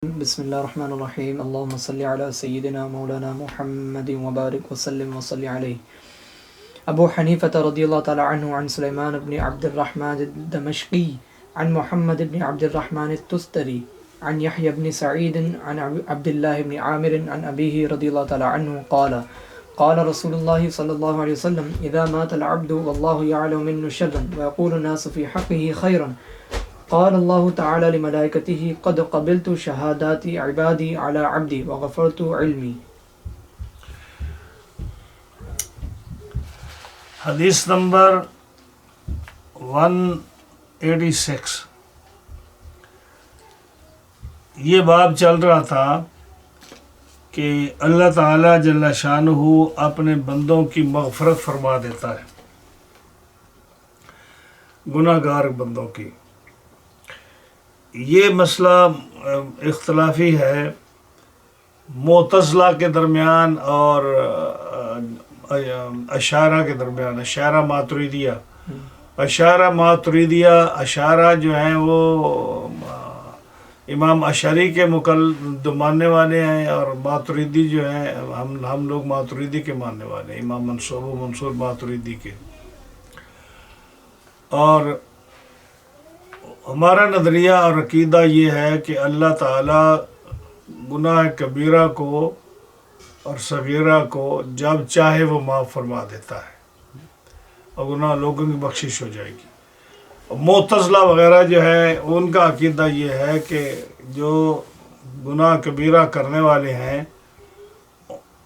بسم اللہ الرحمن الرحیم اللہم صلی علی سیدنا مولانا محمد وبارک وسلم وصلی علیہ. ابو حنیفہ رضی اللہ تعالی عنہ عن سلیمان بن عبد الرحمن الدمشقی عن محمد بن عبد الرحمن التستری عن یحیی بن سعید عن عبد اللہ بن عامر عن ابیہ رضی اللہ تعالی عنہ قال قال رسول اللہ صلی اللہ علیہ وسلم اذا مات العبد واللہ یعلم منه شرا ويقول الناس في حقه خیرا قال الله تعالى لملائكته قد قبلت شهادات عبادي على عبدي وغفرت علمي. حدیث نمبر 186. یہ باب چل رہا تھا کہ اللہ تعالیٰ جل شانہ اپنے بندوں کی مغفرت فرما دیتا ہے، گناہ گار بندوں کی. یہ مسئلہ اختلافی ہے معتزلہ کے درمیان اور اشاعرہ کے درمیان. اشاعرہ ماتریدیہ اشاعرہ جو ہیں وہ امام اشعری کے ماننے والے ہیں، اور ماتریدی جو ہیں ہم لوگ ماتریدی کے ماننے والے ہیں، امام منصور ماتریدی کے. اور ہمارا نظریہ اور عقیدہ یہ ہے کہ اللہ تعالیٰ گناہ کبیرہ کو اور صغیرہ کو جب چاہے وہ معاف فرما دیتا ہے اور گناہ لوگوں کی بخشش ہو جائے گی. معتزلہ وغیرہ جو ہے ان کا عقیدہ یہ ہے کہ جو گناہ کبیرہ کرنے والے ہیں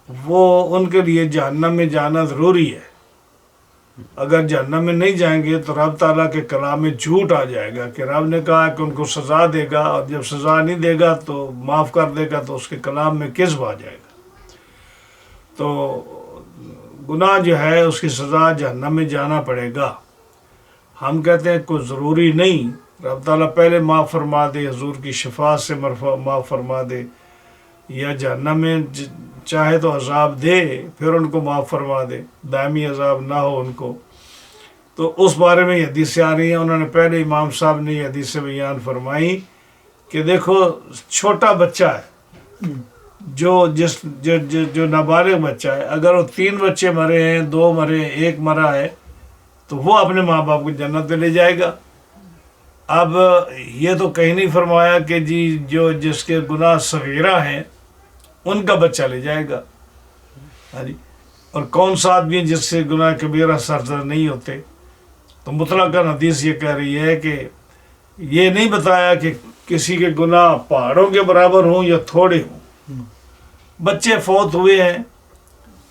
وہ ان کے لیے جہنم میں جانا ضروری ہے. اگر جہنم میں نہیں جائیں گے تو رب تعالیٰ کے کلام میں جھوٹ آ جائے گا کہ رب نے کہا کہ ان کو سزا دے گا، اور جب سزا نہیں دے گا تو معاف کر دے گا، تو اس کے کلام میں کذب آ جائے گا. تو گناہ جو ہے اس کی سزا جہنم میں جانا پڑے گا. ہم کہتے ہیں کوئی ضروری نہیں، رب تعالیٰ پہلے معاف فرما دے، حضور کی شفاعت سے معاف فرما دے، یا جہنم میں چاہے تو عذاب دے پھر ان کو معاف فرما دے، دائمی عذاب نہ ہو ان کو. تو اس بارے میں یہ حدیثیں آ رہی ہیں. انہوں نے پہلے امام صاحب نے یہ حدیثیں بیان فرمائی کہ دیکھو چھوٹا بچہ ہے جو نابالغ بچہ ہے، اگر وہ 3 بچے مرے ہیں، 2 مرے، 1 مرا ہے، تو وہ اپنے ماں باپ کو جنت میں لے جائے گا. اب یہ تو کہیں نہیں فرمایا کہ جس کے گناہ صغیرہ ہیں ان کا بچہ لے جائے گا. اور کون سا آدمی جس سے گناہ کبیرہ سرزد نہیں ہوتے. تو مطلقاً حدیث یہ کہہ رہی ہے کہ یہ نہیں بتایا کہ کسی کے گناہ پہاڑوں کے برابر ہوں یا تھوڑے ہوں. بچے فوت ہوئے ہیں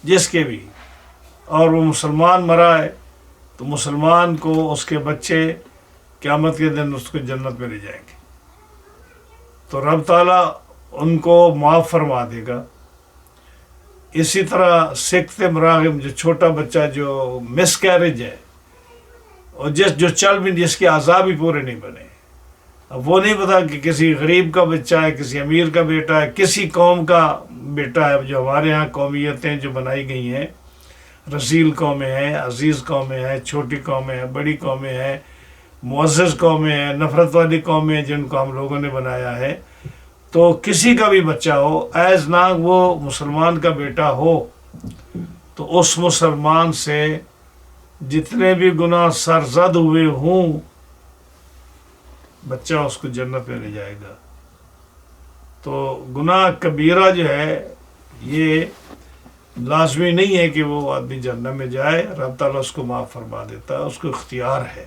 جس کے بھی، اور وہ مسلمان مرا ہے، تو مسلمان کو اس کے بچے قیامت کے دن اس کو جنت میں لے جائیں گے. تو رب تعالیٰ ان کو معاف فرما دے گا. اسی طرح سکت مراغم، جو چھوٹا بچہ جو مس کیریج ہے، اور جو چل بھی جس کے اعضاء بھی پورے نہیں بنے. اب وہ نہیں پتا کہ کسی غریب کا بچہ ہے، کسی امیر کا بیٹا ہے، کسی قوم کا بیٹا ہے. جو ہمارے ہاں قومیتیں جو بنائی گئی ہیں، رسیل قومیں ہیں، عزیز قومیں ہیں، چھوٹی قومیں ہیں، بڑی قومیں ہیں، معزز قومیں ہیں، نفرت والی قومیں ہیں جن کو ہم لوگوں نے بنایا ہے. تو کسی کا بھی بچہ ہو، ایز ناگ وہ مسلمان کا بیٹا ہو، تو اس مسلمان سے جتنے بھی گناہ سرزد ہوئے ہوں بچہ اس کو جنت میں لے جائے گا. تو گناہ کبیرہ جو ہے یہ لازمی نہیں ہے کہ وہ آدمی جنت میں جائے. رب تعالیٰ اس کو معاف فرما دیتا ہے، اس کو اختیار ہے.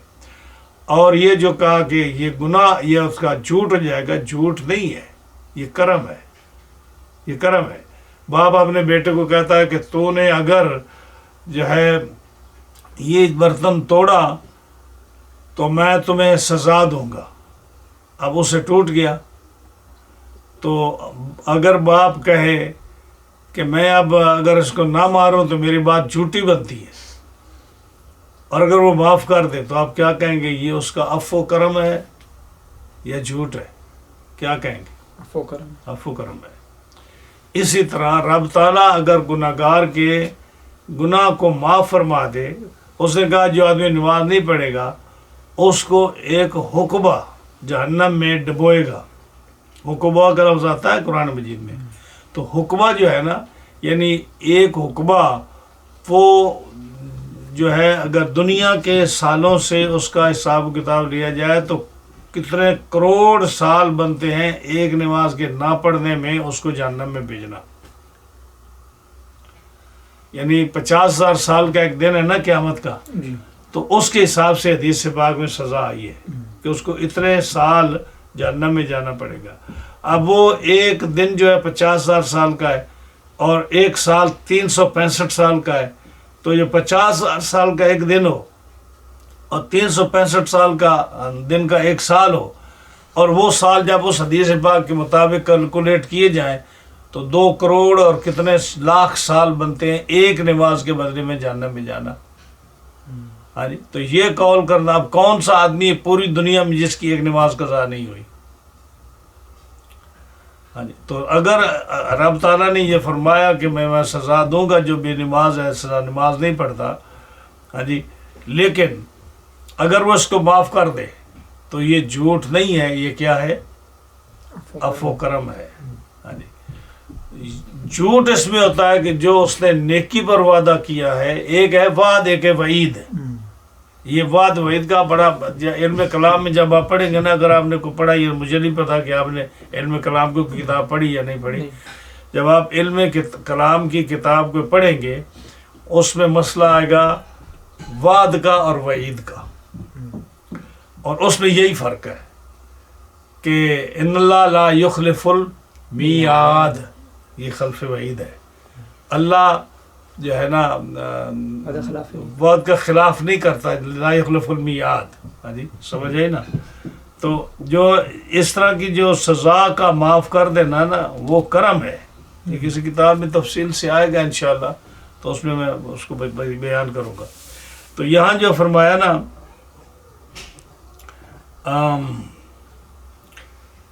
اور یہ جو کہا کہ یہ گناہ یہ اس کا جھوٹ ہو جائے گا، جھوٹ نہیں ہے، یہ کرم ہے. یہ کرم ہے. باپ اپنے بیٹے کو کہتا ہے کہ تو نے اگر جو ہے یہ برتن توڑا تو میں تمہیں سزا دوں گا. اب اسے ٹوٹ گیا، تو اگر باپ کہے کہ میں اب اگر اس کو نہ ماروں تو میری بات جھوٹی بنتی ہے، اور اگر وہ معاف کر دے تو آپ کیا کہیں گے؟ یہ اس کا عفو و کرم ہے یا جھوٹ ہے؟ کیا کہیں گے؟ عفو کرم ہے. اسی طرح رب تعالیٰ اگر گناہ گار کے گناہ کو معاف فرما دے، اس نے کہا جو آدمی نماز نہیں پڑھے گا اس کو ایک حقبہ جہنم میں ڈبوئے گا. حکبہ کا لفظ آتا ہے قرآن مجید میں. تو حکبہ جو ہے نا یعنی ایک حکبہ وہ جو ہے اگر دنیا کے سالوں سے اس کا حساب و کتاب لیا جائے تو کتنے کروڑ سال بنتے ہیں ایک نماز کے نہ پڑھنے میں اس کو جہنم میں بھیجنا. یعنی 50,000 سال کا ایک دن ہے نا قیامت کا, جی تو اس کے حساب سے حدیث پاک میں سزا آئی ہے کہ اس کو اتنے سال جہنم میں جانا پڑے گا. اب وہ ایک دن جو ہے 50,000 سال کا ہے اور ایک سال 365 سال کا ہے, تو یہ 50,000 سال کا ایک دن ہو اور 365 سال کا دن کا ایک سال ہو, اور وہ سال جب اس حدیث پاک کے مطابق کیلکولیٹ کیے جائیں تو 2 کروڑ اور کتنے لاکھ سال بنتے ہیں ایک نماز کے بدلے میں جہنم میں جانا. ہاں جی, تو یہ قول کرنا, اب کون سا آدمی ہے پوری دنیا میں جس کی ایک نماز قضا نہیں ہوئی؟ ہاں جی, تو اگر رب تعالیٰ نے یہ فرمایا کہ میں سزا دوں گا جو بے نماز ہے, سزا نماز نہیں پڑھتا, ہاں جی, لیکن اگر وہ اس کو معاف کر دے تو یہ جھوٹ نہیں ہے, یہ کیا ہے؟ عفو و کرم ہے. ہاں جی, جھوٹ اس میں ہوتا ہے کہ جو اس نے نیکی پر وعدہ کیا ہے, ایک ہے وعد ایک ہے وعید. یہ وعد وعید کا بڑا علم کلام میں جب آپ پڑھیں گے نا, اگر آپ نے کو پڑھا, یہ مجھے نہیں پتا کہ آپ نے علم کلام کو کتاب پڑھی یا نہیں پڑھی, جب آپ علم کلام کی کتاب کو پڑھیں گے اس میں مسئلہ آئے گا وعد کا اور وعید کا, اور اس میں یہی فرق ہے کہ ان اللہ لا یخلف المیعاد, یہ خلف وعید ہے. اللہ جو ہے نا وعد کا خلاف نہیں کرتا, لا یخلف المیعاد. ہاں جی, سمجھ آئی نا. تو جو اس طرح کی جو سزا کا معاف کر دینا نا وہ کرم ہے. یہ کسی کتاب میں تفصیل سے آئے گا انشاءاللہ, تو اس میں اس کو بیان کروں گا. تو یہاں جو فرمایا نا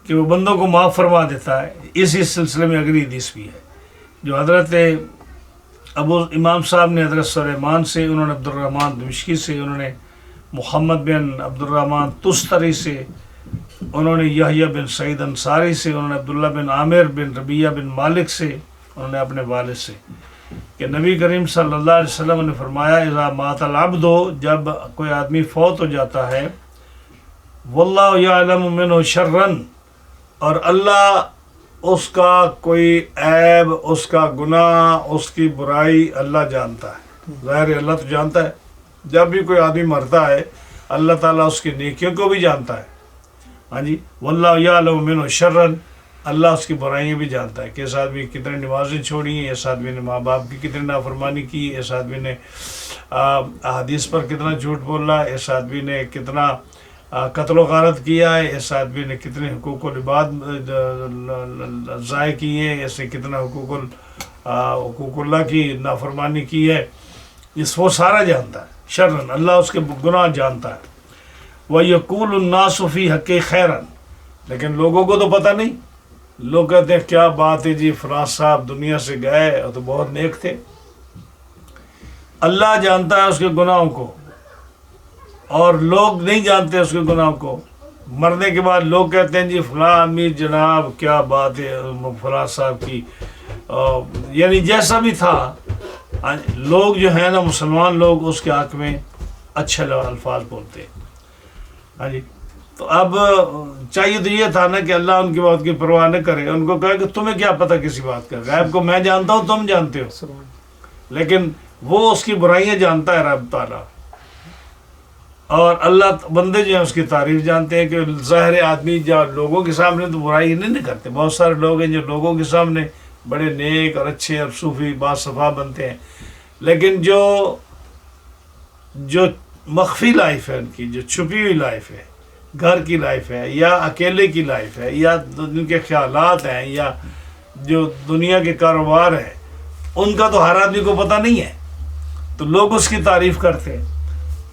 کہ وہ بندوں کو معاف فرما دیتا ہے, اسی سلسلے میں اگلی حدیث بھی ہے جو حضرت ابو امام صاحب نے حضرت سلیمان سے, انہوں نے عبد الرحمن دمشقی سے, انہوں نے محمد بن عبد الرحمن تستری سے, انہوں نے یحییٰ بن سعید انصاری سے, انہوں نے عبداللہ بن عامر بن ربیہ بن مالک سے, انہوں نے اپنے والد سے, کہ نبی کریم صلی اللہ علیہ وسلم نے فرمایا اذا مات العبد, جب کوئی آدمی فوت ہو جاتا ہے, واللہ یعلم منہ شرًا, اور اللہ اس کا کوئی عیب, اس کا گناہ, اس کی برائی اللہ جانتا ہے. ظاہر ہے اللہ تو جانتا ہے, جب بھی کوئی آدمی مرتا ہے اللہ تعالیٰ اس کی نیکیوں کو بھی جانتا ہے. ہاں جی, واللہ یعلم منہ شرًا, اللہ اس کی برائیاں بھی جانتا ہے کہ اس آدمی کتنے نمازیں چھوڑی ہیں, اس آدمی نے ماں باپ کی کتنی نافرمانی کی, اس آدمی نے احادیث پر کتنا جھوٹ بولا, اس آدمی نے کتنا قتل و غارت کیا ہے, اس آدمی نے کتنے حقوق العباد ضائع کیے, اس نے کتنا حقوق اللہ کی نافرمانی کی ہے, اس وہ سارا جانتا ہے. شرًا, اللہ اس کے گناہ جانتا ہے. وَيَقُولُ النَّاسُ فِي حَقِّ خَيْرًا, لیکن لوگوں کو تو پتہ نہیں, لوگ کہتے ہیں کیا بات ہے جی فلاں صاحب دنیا سے گئے اور تو بہت نیک تھے. اللہ جانتا ہے اس کے گناہوں کو, اور لوگ نہیں جانتے اس کے گناہوں کو. مرنے کے بعد لوگ کہتے ہیں جی فلاں آدمی جناب کیا بات ہے فلاں صاحب کی, یعنی جیسا بھی تھا. لوگ جو ہیں نا مسلمان لوگ اس کے حق میں اچھے الفاظ بولتے ہیں. ہاں جی, تو اب چاہیے تو یہ تھا نا کہ اللہ ان کی بات کی پرواہ نہ کرے, ان کو کہے کہ تمہیں کیا پتہ کسی بات کا, غیب کو میں جانتا ہوں تم جانتے ہو, لیکن وہ اس کی برائیاں جانتا ہے رب تعالیٰ. اور اللہ بندے جو ہیں اس کی تعریف جانتے ہیں کہ ظاہر آدمی جو لوگوں کے سامنے تو برائی نہیں کرتے. بہت سارے لوگ ہیں جو لوگوں کے سامنے بڑے نیک اور اچھے اور صوفی باصفا بنتے ہیں, لیکن جو مخفی لائف ہے ان کی, جو چھپی ہوئی لائف ہے, گھر کی لائف ہے یا اکیلے کی لائف ہے, یا جن کے خیالات ہیں, یا جو دنیا کے کاروبار ہیں, ان کا تو ہر آدمی کو پتہ نہیں ہے, تو لوگ اس کی تعریف کرتے ہیں.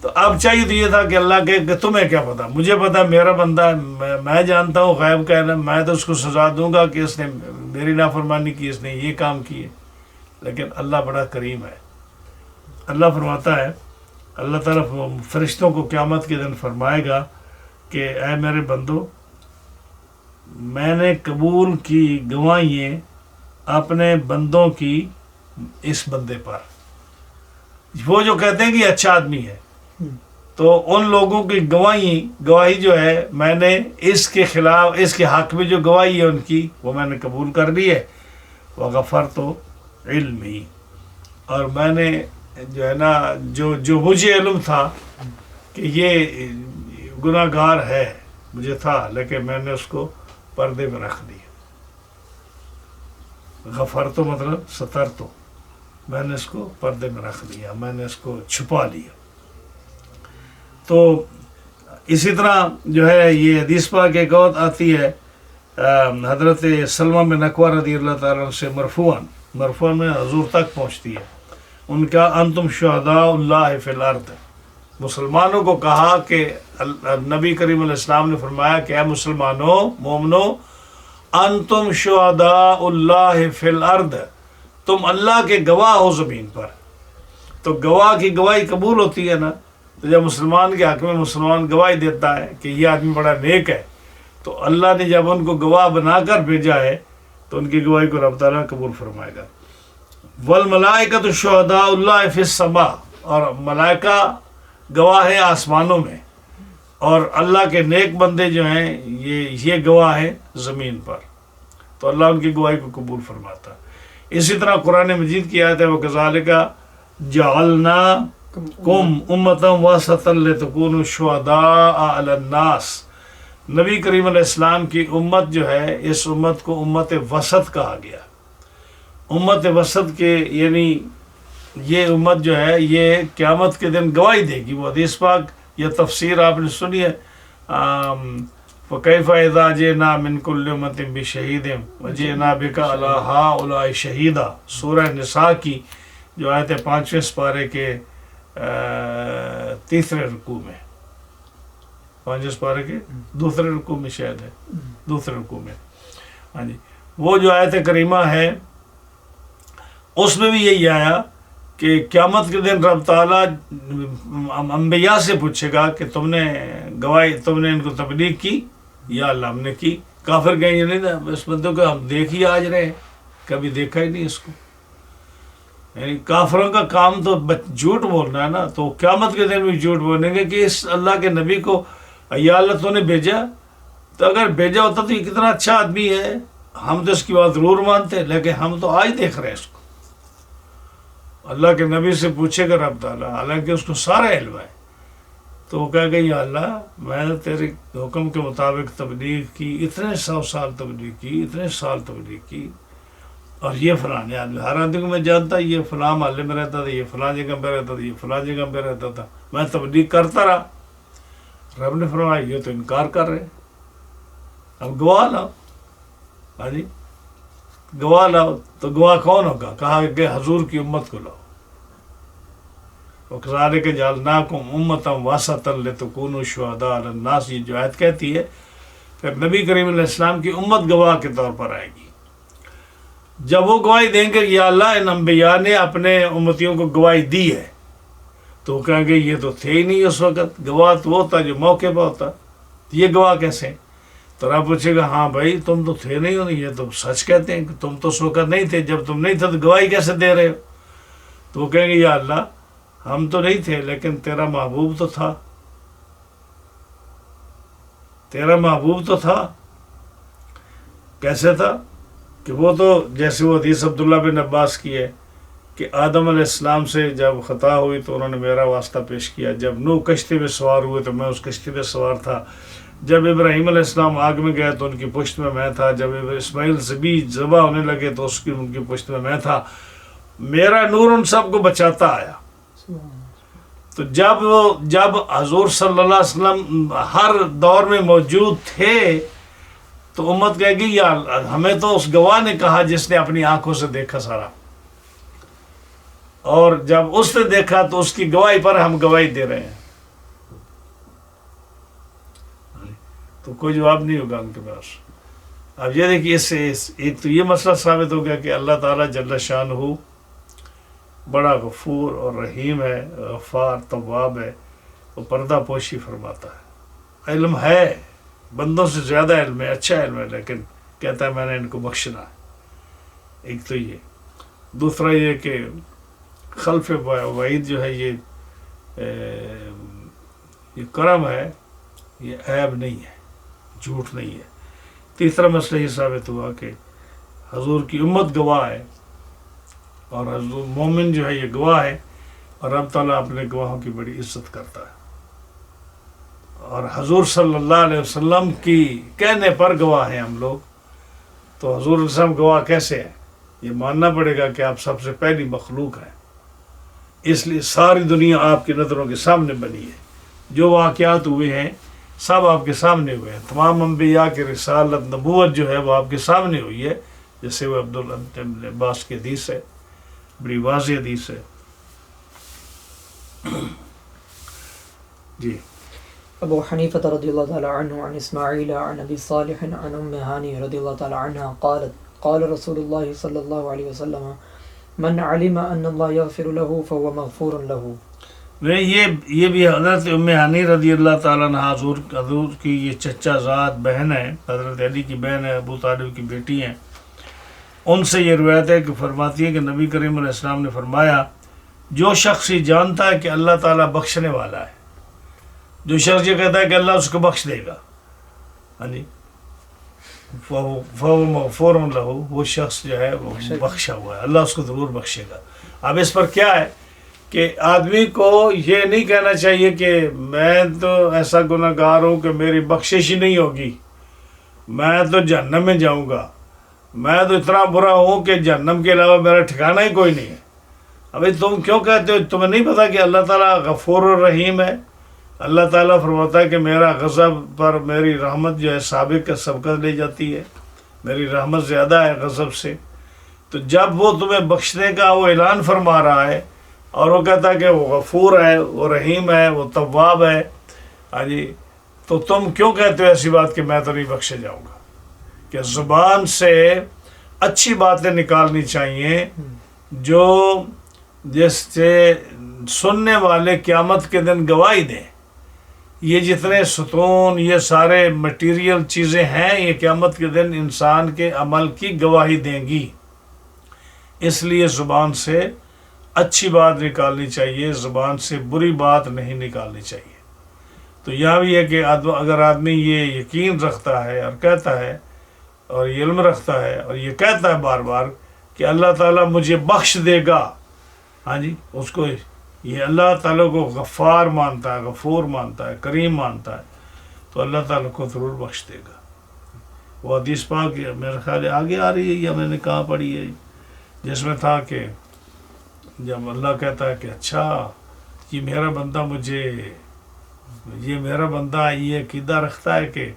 تو اب چاہیے تو یہ تھا کہ اللہ کہے کہ تمہیں کیا پتا, مجھے پتا, میرا بندہ ہے, میں جانتا ہوں غیب کا علم, میں تو اس کو سزا دوں گا کہ اس نے میری نافرمانی کی, اس نے یہ کام کیے. لیکن اللہ بڑا کریم ہے. اللہ فرماتا ہے, اللہ تعالیٰ فرشتوں کو قیامت کے دن فرمائے گا کہ اے میرے بندو, میں نے قبول کی گواہییں اپنے بندوں کی اس بندے پر. وہ جو کہتے ہیں کہ یہ اچھا آدمی ہے، تو ان لوگوں کی گواہی جو ہے میں نے اس کے خلاف، اس کے حق میں جو گواہی ہے ان کی، وہ میں نے قبول کر لی ہے. وغفرت علمی، اور میں نے جو ہے نا جو مجھے علم تھا کہ یہ گناہ گار ہے، مجھے تھا، لیکن میں نے اس کو پردے میں رکھ دیا. غفر تو مطلب ستر، تو میں نے اس کو پردے میں رکھ دیا، میں نے اس کو چھپا لیا. تو اسی طرح جو ہے یہ حدیث پاک ایک اور آتی ہے حضرت سلمہ بن اکوع رضی اللہ تعالیٰ عنہ سے مرفوعاً میں حضور تک پہنچتی ہے. ان کا انتم شہداء اللہ فی الارض، مسلمانوں کو کہا کہ نبی کریم علیہ السلام نے فرمایا کہ اے مسلمانوں، مومنو، انتم شہداء اللہ فی الارض، تم اللہ کے گواہ ہو زمین پر. تو گواہ کی گواہی قبول ہوتی ہے نا. تو جب مسلمان کے حق میں مسلمان گواہی دیتا ہے کہ یہ آدمی بڑا نیک ہے، تو اللہ نے جب ان کو گواہ بنا کر بھیجا ہے تو ان کی گواہی کو رب تعالیٰ قبول فرمائے گا. والملائکۃ شہداء اللہ فی السماء، اور ملائکہ گواہ ہے آسمانوں میں، اور اللہ کے نیک بندے جو ہیں یہ گواہ ہیں زمین پر. تو اللہ ان کی گواہی کو قبول فرماتا. اسی طرح قرآن مجید کی آیت ہے وَكَذَلِكَ جَعَلْنَاكُمْ أُمَّةً وَسَطًا لِتَكُونُوا شُهَدَاءَ عَلَى النَّاسِ. نبی کریم علیہ السلام کی امت جو ہے، اس امت کو امت وسط کہا گیا. امت وسط کے یعنی یہ امت جو ہے یہ قیامت کے دن گواہی دے گی. وہ حدیث پاک یہ تفسیر آپ نے سنی ہے، وَكَيْفَ إِذَا جِئْنَا مِنْ كُلِّ أُمَّةٍ بِشَهِيدٍ وَجِئْنَا بِكَ عَلَى هَؤُلَاءِ شَهِيدًا. سورہ نساء کی جو آیت ہے 5ویں سپارے کے تیسرے رکوع میں، 5ویں سپارے کے دوسرے رکوع میں شاید ہے، دوسرے رکوع میں. ہاں جی، وہ جو آیت کریمہ ہے اس میں بھی یہی آیا کہ قیامت کے دن رب تعالیٰ انبیاء سے پوچھے گا کہ تم نے گواہی، تم نے ان کو تبلیغ کی؟ یا اللہ ہم نے کی. کافر کہیں گے نہیں نا، اس بندوں کو ہم دیکھ ہی آج رہے ہیں، کبھی دیکھا ہی نہیں اس کو. یعنی کافروں کا کام تو جھوٹ بولنا ہے نا. تو قیامت کے دن بھی جھوٹ بولیں گے کہ اس اللہ کے نبی کو یا اللہ تو نے بھیجا. تو اگر بھیجا ہوتا تو یہ کتنا اچھا آدمی ہے، ہم تو اس کی بات ضرور مانتے، لیکن ہم تو آج دیکھ رہے ہیں اس کو. اللہ کے نبی سے پوچھے گا رب تعالیٰ، حالانکہ اس کو سارا علم ہے. تو وہ کہے گا یا اللہ میں نے تیرے حکم کے مطابق تبلیغ کی، اتنے 100 سال تبلیغ کی، اتنے سال تبلیغ کی، اور یہ فلاں آدمی، ہر آدمی کو میں جانتا، یہ فلاں محلے میں رہتا تھا، یہ فلاں جگہ پہ رہتا تھا، یہ فلاں جگہ پہ رہتا تھا، میں تبلیغ کرتا رہا. رب نے فرمایا یہ تو انکار کر رہے، اب گواہ لاؤ. ہاں جی، گواہ لاؤ. تو گواہ کون ہوگا؟ کہا کہ حضور کی امت کو لاؤ. وَكَذَلِكَ جَعَلْنَاكُمْ أُمَّةً وَسَطًا لِتَكُونُوا شُهَدَاءَ عَلَى النَّاسِ. یہ جو آیت کہتی ہے پھر نبی کریم علیہ السلام کی امت گواہ کے طور پر آئے گی. جب وہ گواہی دیں گے یا اللہ ان انبیاء نے اپنے امتیوں کو گواہی دی ہے، تو وہ کہیں گے یہ تو تھے ہی نہیں اس وقت. گواہ تو وہ ہوتا جو موقع پہ ہوتا، یہ گواہ کیسے؟ تو رب پوچھے گا ہاں بھائی تم تو تھے نہیں ہو، یہ تو سچ کہتے ہیں کہ تم تو اس وقت نہیں تھے. جب تم نہیں تھے تو گواہی کیسے دے رہے ہو؟ تو وہ کہیں گے یا اللہ ہم تو نہیں تھے، لیکن تیرا محبوب تو تھا، تیرا محبوب تو تھا. کیسے تھا؟ کہ وہ تو جیسے وہ حدیث عبداللہ بن عباس کی ہے کہ آدم علیہ السلام سے جب خطا ہوئی تو انہوں نے میرا واسطہ پیش کیا. جب نوح کشتی میں سوار ہوئے تو میں اس کشتی میں سوار تھا. جب ابراہیم علیہ السلام آگ میں گئے تو ان کی پشت میں تھا. جب اسماعیل ذبح ذبح ہونے لگے تو ان کی پشت میں تھا. میرا نور ان سب کو بچاتا آیا. تو جب حضور صلی اللہ علیہ وسلم ہر دور میں موجود تھے تو امت کہے گی یا ہمیں تو اس گواہ نے کہا جس نے اپنی آنکھوں سے دیکھا سارا، اور جب اس نے دیکھا تو اس کی گواہی پر ہم گواہی دے رہے ہیں. تو کوئی جواب نہیں ہوگا ان کے پاس. اب یہ دیکھیے اس سے ایک تو یہ مسئلہ ثابت ہو گیا کہ اللہ تعالیٰ جل شانہ بڑا غفور اور رحیم ہے، غفار تواب ہے، وہ پردہ پوشی فرماتا ہے. علم ہے بندوں سے زیادہ علم ہے، اچھا علم ہے، لیکن کہتا ہے میں نے ان کو بخشنا ہے. ایک تو یہ. دوسرا یہ کہ خلف وعید جو ہے یہ کرم ہے، یہ عیب نہیں ہے، جھوٹ نہیں ہے. تیسرا مسئلہ یہ ثابت ہوا کہ حضور کی امت گواہ ہے، اور حضور مومن جو ہے یہ گواہ ہے، اور رب تعالیٰ اپنے گواہوں کی بڑی عزت کرتا ہے. اور حضور صلی اللہ علیہ وسلم کی کہنے پر گواہ ہیں ہم لوگ. تو حضور صلی اللہ علیہ وسلم گواہ کیسے ہیں؟ یہ ماننا پڑے گا کہ آپ سب سے پہلی مخلوق ہیں، اس لیے ساری دنیا آپ کی نظروں کے سامنے بنی ہے. جو واقعات ہوئے ہیں سب آپ کے سامنے ہوئے ہیں. تمام انبیاء کی رسالت نبوت جو ہے وہ آپ کے سامنے ہوئی ہے، جیسے وہ عبداللہ بن عباس کی حدیث ہے، بڑی واضح حدیث ہے. جی. ابو حنیفہ رضی اللہ تعالی عنہ عن اسماعیل عن ابی صالح عن ام ہانی رضی اللہ تعالی عنہ قالت قال رسول اللہ صلی اللہ علیہ وسلم من علم ان اللہ یغفر له فهو مغفور له. یہ بھی حضرت ام ہانی رضی اللہ تعالیٰ عنہ حضور کی یہ چچا زاد بہن ہے، حضرت علی کی بہن ہے، ابو طالب کی بیٹی ہیں. ان سے یہ روایت ہے کہ فرماتی ہے کہ نبی کریم علیہ السلام نے فرمایا جو شخص یہ جانتا ہے کہ اللہ تعالیٰ بخشنے والا ہے، جو شخص یہ کہتا ہے کہ اللہ اس کو بخش دے گا، ہاں جی، فَهُوَ مَغْفُورٌ لَهُ، وہ شخص جو ہے وہ بخشا ہوا ہے، اللہ اس کو ضرور بخشے گا. اب اس پر کیا ہے کہ آدمی کو یہ نہیں کہنا چاہیے کہ میں تو ایسا گناہ گار ہوں کہ میری بخشش ہی نہیں ہوگی، میں تو جہنم میں جاؤں گا، میں تو اتنا برا ہوں کہ جہنم کے علاوہ میرا ٹھکانہ ہی کوئی نہیں ہے. ابھی تم کیوں کہتے ہو؟ تمہیں نہیں پتا کہ اللہ تعالیٰ غفور الرحیم ہے؟ اللہ تعالیٰ فرماتا ہے کہ میرا غضب پر میری رحمت جو ہے سابق سبقت لے جاتی ہے، میری رحمت زیادہ ہے غضب سے. تو جب وہ تمہیں بخشنے کا وہ اعلان فرما رہا ہے اور وہ کہتا ہے کہ وہ غفور ہے، وہ رحیم ہے، وہ تواب ہے، ہاں جی، تو تم کیوں کہتے ہو ایسی بات کہ میں تو نہیں بخشے جاؤں گا؟ کہ زبان سے اچھی باتیں نکالنی چاہیے جو جس سے سننے والے قیامت کے دن گواہی دیں. یہ جتنے ستون، یہ سارے مٹیریل چیزیں ہیں، یہ قیامت کے دن انسان کے عمل کی گواہی دیں گی. اس لیے زبان سے اچھی بات نکالنی چاہیے، زبان سے بری بات نہیں نکالنی چاہیے. تو یہاں بھی ہے کہ اگر آدمی یہ یقین رکھتا ہے اور کہتا ہے اور یہ علم رکھتا ہے اور یہ کہتا ہے بار بار کہ اللہ تعالیٰ مجھے بخش دے گا، ہاں جی، اس کو یہ اللہ تعالیٰ کو غفار مانتا ہے، غفور مانتا ہے، کریم مانتا ہے، تو اللہ تعالیٰ کو ضرور بخش دے گا. وہ حدیث پاک میرے خیال ہے آگے آ رہی ہے یا میں نے کہاں پڑھی ہے، جس میں تھا کہ جب اللہ کہتا ہے کہ اچھا یہ میرا بندہ یہ عقیدہ رکھتا ہے کہ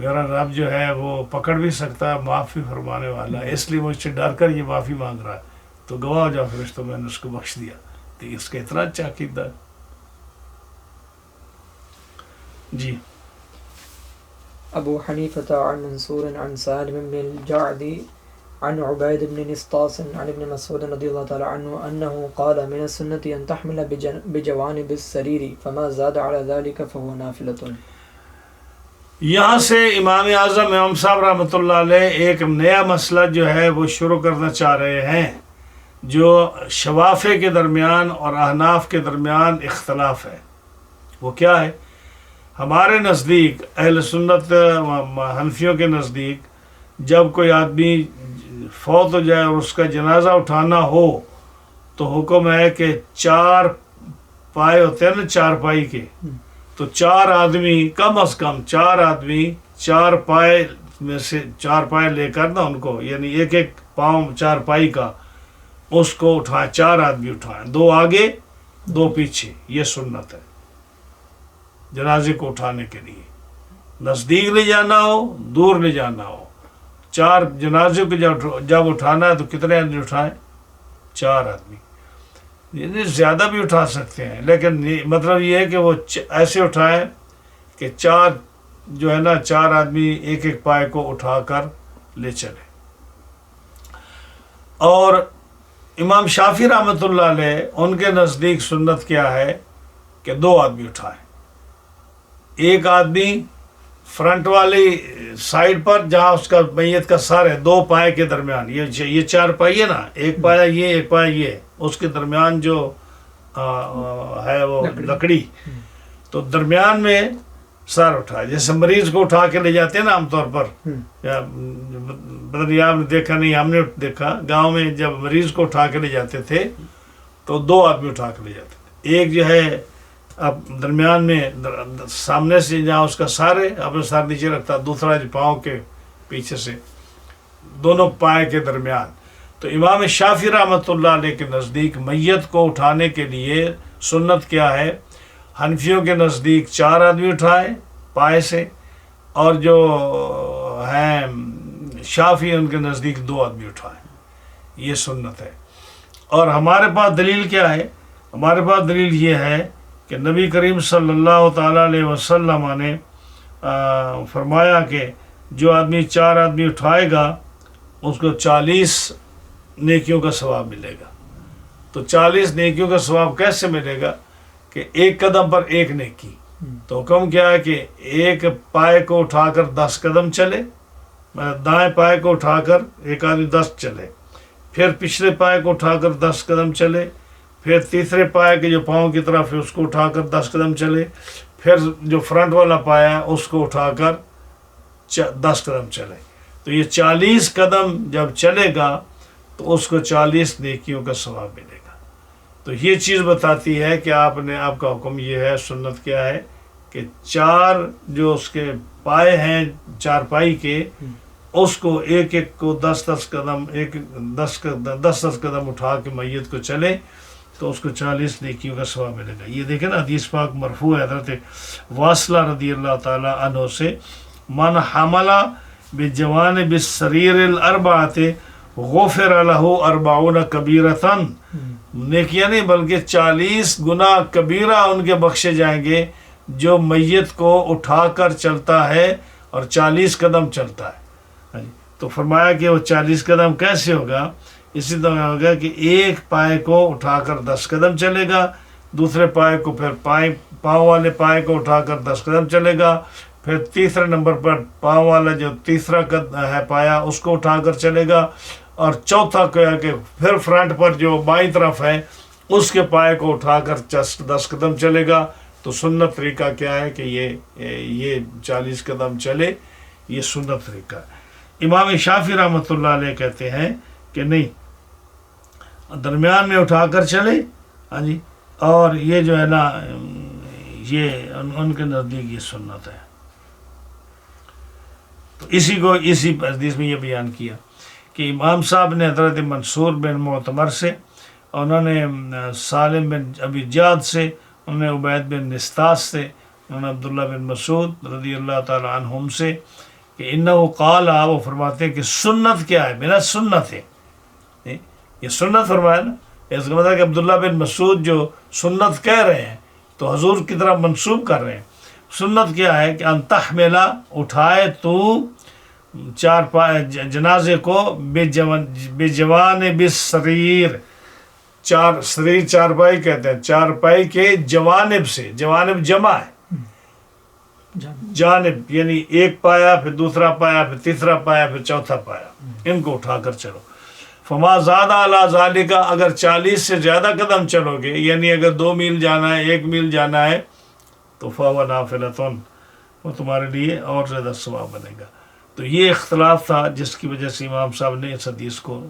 میرا رب جو ہے وہ پکڑ بھی سکتا ہے، معافی فرمانے والا ہے، اس لیے مجھ سے ڈر کر یہ معافی مانگ رہا ہے، تو گواہ ہو جاؤ فرشتوں میں نے اس کو بخش دیا. تو اس کا اتنا اچھا عقیدہ ہے. جی. ابو حنیفہ عن منصور عن سالم بن الجعد عن عبید بن نسطاس عن ابن مسعود رضی اللہ تعالی عنہ انه قال من السنة ان تحمل بجوانب السرير فما زاد على ذلك فهو نافلة. یہاں سے امام اعظم امام صاحب رحمۃ اللہ علیہ ایک نیا مسئلہ جو ہے وہ شروع کرنا چاہ رہے ہیں، جو شوافع کے درمیان اور احناف کے درمیان اختلاف ہے. وہ کیا ہے؟ ہمارے نزدیک اہل سنت حنفیوں کے نزدیک جب کوئی آدمی فوت ہو جائے اور اس کا جنازہ اٹھانا ہو تو حکم ہے کہ 4 پائے ہوتے ہیں نا چارپائی کے، تو 4 آدمی کم از کم 4 آدمی 4 پائے میں سے 4 پائے لے کر نا ان کو، یعنی ایک پاؤں چارپائی کا، اس کو اٹھائیں، 4 آدمی اٹھائیں، 2 آگے 2 پیچھے. یہ سنت ہے جنازے کو اٹھانے کے لیے. نزدیک لے جانا ہو، دور لے جانا ہو، 4 جنازے کو جب اٹھانا ہے تو کتنے آدمی اٹھائیں؟ 4 آدمی. یعنی زیادہ بھی اٹھا سکتے ہیں، لیکن مطلب یہ ہے کہ وہ ایسے اٹھائیں کہ 4 جو ہے نا 4 آدمی ایک پائے کو اٹھا کر لے چلے. اور امام شافعی رحمۃ اللہ علیہ ان کے نزدیک سنت کیا ہے کہ 2 آدمی اٹھائیں. ایک آدمی فرنٹ والی سائڈ پر جہاں اس کا میت کا سر ہے، 2 پائے کے درمیان، یہ 4 پائی ہے نا، ایک پایا یہ ایک پایا یہ، اس کے درمیان جو ہے وہ لکڑی، تو درمیان میں سر اٹھائے، جیسے مریض کو اٹھا کے لے جاتے ہیں نا عام طور پر، بدر آپ نے دیکھا نہیں، ہم نے دیکھا گاؤں میں جب مریض کو اٹھا کے لے جاتے تھے تو 2 آدمی اٹھا کے لے جاتے تھے، ایک جو ہے اب درمیان میں سامنے سے جہاں اس کا سر ہے اپنا سر نیچے رکھتا، دوسرا جو پاؤں کے پیچھے سے، دونوں پائے کے درمیان۔ تو امام شافعی رحمۃ اللہ علیہ کے نزدیک میت کو اٹھانے کے لیے سنت کیا ہے؟ حنفیوں کے نزدیک 4 آدمی اٹھائے پائے سے، اور جو ہیں شافعی ان کے نزدیک 2 آدمی اٹھائے، یہ سنت ہے۔ اور ہمارے پاس دلیل کیا ہے؟ ہمارے پاس دلیل یہ ہے کہ نبی کریم صلی اللہ تعالیٰ علیہ وسلم نے فرمایا کہ جو آدمی 4 آدمی اٹھائے گا اس کو 40 نیکیوں کا ثواب ملے گا۔ تو 40 نیکیوں کا ثواب کیسے ملے گا؟ کہ 1 قدم پر 1 نیکی۔ تو حکم کیا ہے کہ ایک پائے کو اٹھا کر 10 قدم چلے، دائیں پائے کو اٹھا کر ایک آدمی 10 چلے، پھر پچھلے پائے کو اٹھا کر 10 قدم چلے، پھر تیسرے پائے کے جو پاؤں کی طرف ہے اس کو اٹھا کر 10 قدم چلے، پھر جو فرنٹ والا پایا ہے اس کو اٹھا کر 10 قدم چلے۔ تو یہ 40 قدم جب چلے گا تو اس کو 40 نیکیوں کا ثواب ملے گا۔ تو یہ چیز بتاتی ہے کہ آپ کا حکم یہ ہے، سنت کیا ہے کہ 4 جو اس کے پائے ہیں 4 پائی کے، اس کو ایک ایک کو 10 قدم 10 قدم اٹھا کے میت کو چلے تو اس کو 40 نیکیوں کا ثواب ملے گا۔ یہ دیکھیں نا، حدیث پاک مرفوع ہے حضرت واصلہ رضی اللہ تعالی عنہ سے، من حمل بجوانب السریر الاربعۃ غفر له 40 کبیرۃ، نیکیاں نہیں بلکہ 40 گناہ کبیرہ ان کے بخشے جائیں گے جو میت کو اٹھا کر چلتا ہے اور 40 قدم چلتا ہے۔ تو فرمایا کہ وہ 40 قدم کیسے ہوگا؟ اسی طرح ہوگا کہ ایک پائے کو اٹھا کر 10 قدم چلے گا، دوسرے پائے کو پھر پاؤں والے پائے کو اٹھا کر 10 قدم چلے گا، پھر تیسرے نمبر پر پاؤں والا جو تیسرا ہے پایا اس کو اٹھا کر چلے گا، اور چوتھا کیا کہ پھر فرنٹ پر جو بائیں طرف ہے اس کے پائے کو اٹھا کر 10 قدم چلے گا۔ تو سنت طریقہ کیا ہے کہ یہ 40 قدم چلے، یہ سنت طریقہ ہے۔ امام شافعی رحمۃ اللہ علیہ کہتے ہیں کہ نہیں، درمیان میں اٹھا کر چلے، ہاں جی، اور یہ جو ہے نا یہ ان کے نزدیک یہ سنت ہے۔ تو اسی حدیث میں یہ بیان کیا کہ امام صاحب نے حضرت منصور بن معتمر سے، انہوں نے سالم بن ابی جاد سے، انہوں نے عبید بن نستاس سے، انہوں نے عبداللہ بن مسعود رضی اللہ تعالی عنہم سے کہ انہو قال، وہ فرماتے ہیں کہ سنت کیا ہے؟ میرا سنت ہے، یہ سنت فرمایا نا، اس کا مطلب کہ عبداللہ بن مسعود جو سنت کہہ رہے ہیں تو حضور کی طرف منسوب کر رہے ہیں۔ سنت کیا ہے کہ ان تحملا، اٹھائے تو 4 پائے جنازے کو بجوانب السریر، سریر 4 پائی کہتے ہیں، 4 پائی کے جوانب سے، جوانب جمع ہے، جانب یعنی ایک پایا پھر دوسرا پایا پھر تیسرا پایا پھر چوتھا پایا، ان کو اٹھا کر چلو۔ فما زاد علی ذالک، اگر 40 سے زیادہ قدم چلو گے، یعنی اگر 2 میل جانا ہے، 1 میل جانا ہے، تو فہو نافلۃ، وہ تمہارے لیے اور زیادہ ثواب بنے گا۔ تو یہ اختلاف تھا جس کی وجہ سے امام صاحب نے اس حدیث کو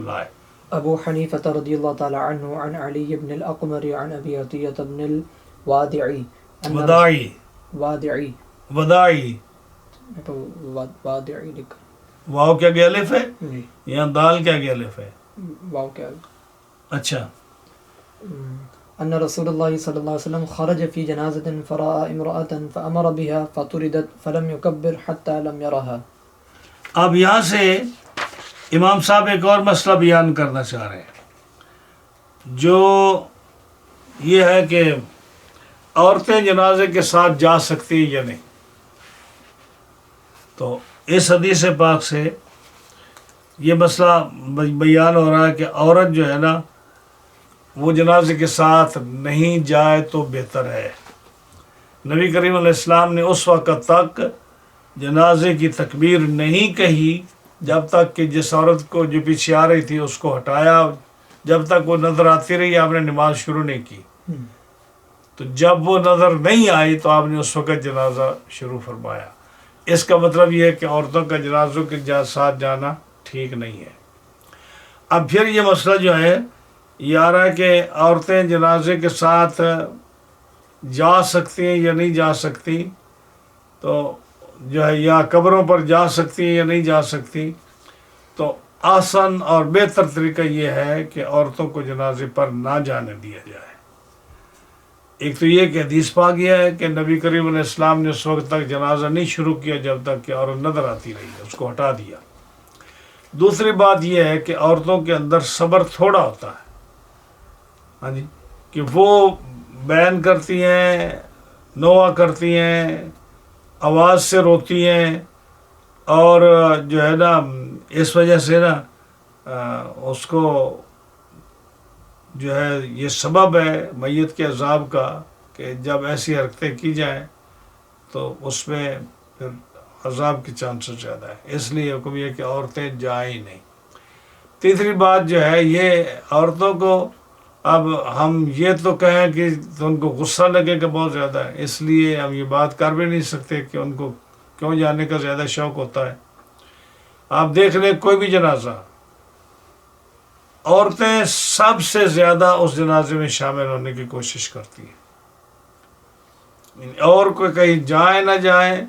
لائے۔ ابو حنیفہ رضی اللہ تعالی عنہ عن علی بن الاقمر عن ابی عطیہ بن الوادعی وداعی وادعی لکھا، واو کیا گیا الف ہے، جی یہاں دال کیا گیا الف ہے، واو کیا، اچھا۔ ان رسول اللہ صلی اللہ علیہ وسلم خرج فی جنازۃ فرأى امرأة فامر بها فطردت فلم يكبر حتى لم يرها۔ اب یہاں سے امام صاحب ایک اور مسئلہ بیان کرنا چاہ رہے ہیں، جو یہ ہے کہ عورتیں جنازے کے ساتھ جا سکتی یا نہیں۔ تو اس حدیث پاک سے یہ مسئلہ بیان ہو رہا ہے کہ عورت جو ہے نا وہ جنازے کے ساتھ نہیں جائے تو بہتر ہے، نبی کریم علیہ السلام نے اس وقت تک جنازے کی تکبیر نہیں کہی جب تک کہ جس عورت کو جو پیچھے آ رہی تھی اس کو ہٹایا، جب تک وہ نظر آتی رہی آپ نے نماز شروع نہیں کی. تو جب وہ نظر نہیں آئی تو آپ نے اس وقت جنازہ شروع فرمایا. اس کا مطلب یہ ہے کہ عورتوں کا جنازوں کے ساتھ جانا ٹھیک نہیں ہے. اب پھر یہ مسئلہ جو ہے یہ آ رہا ہے کہ عورتیں جنازے کے ساتھ جا سکتی ہیں یا نہیں جا سکتی، تو جو ہے یا قبروں پر جا سکتی ہیں یا نہیں جا سکتی. تو آسان اور بہتر طریقہ یہ ہے کہ عورتوں کو جنازے پر نہ جانے دیا جائے. ایک تو یہ کہ حدیث پاک یہ ہے کہ نبی کریم علیہ السلام نے اس وقت تک جنازہ نہیں شروع کیا جب تک کہ عورت نظر آتی رہی، اس کو ہٹا دیا. دوسری بات یہ ہے کہ عورتوں کے اندر صبر تھوڑا ہوتا ہے، ہاں جی، کہ وہ بیان کرتی ہیں، نوحہ کرتی ہیں، آواز سے روتی ہیں، اور جو ہے نا اس وجہ سے نا اس کو جو ہے یہ سبب ہے میت کے عذاب کا کہ جب ایسی حرکتیں کی جائیں تو اس میں پھر عذاب کے چانسز زیادہ ہے. اس لیے حکم یہ کہ عورتیں جائیں ہی نہیں. تیسری بات جو ہے یہ عورتوں کو اب ہم یہ تو کہیں کہ ان کو غصہ لگے گا بہت زیادہ ہے، اس لیے ہم یہ بات کر بھی نہیں سکتے کہ ان کو کیوں جانے کا زیادہ شوق ہوتا ہے. آپ دیکھ لیں کوئی بھی جنازہ، عورتیں سب سے زیادہ اس جنازے میں شامل ہونے کی کوشش کرتی ہیں. اور کوئی کہیں جائے نہ جائے،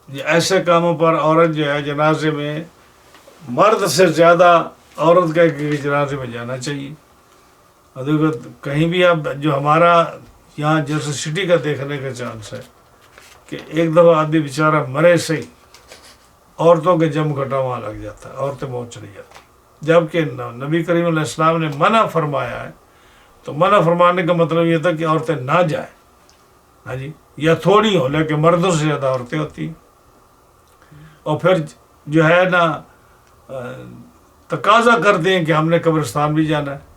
ایسے کاموں پر عورت جو ہے جنازے میں مرد سے زیادہ عورت کا جنازے میں جانا چاہیے. اور دیکھو کہیں بھی اب جو ہمارا یہاں جیسے سٹی کا دیکھنے کا چانس ہے کہ ایک دفعہ آدمی بیچارہ مرے سے ہی عورتوں کے جم گھٹا وہاں لگ جاتا ہے، عورتیں بہت چلی جاتی. جبکہ نبی کریم علیہ السلام نے منع فرمایا ہے، تو منع فرمانے کا مطلب یہ تھا کہ عورتیں نہ جائیں، ہاں جی، یا تھوڑی ہو لیکن مردوں سے زیادہ عورتیں ہوتی ہیں. اور پھر جو ہے نا تقاضا کرتے ہیں کہ ہم نے قبرستان بھی جانا ہے.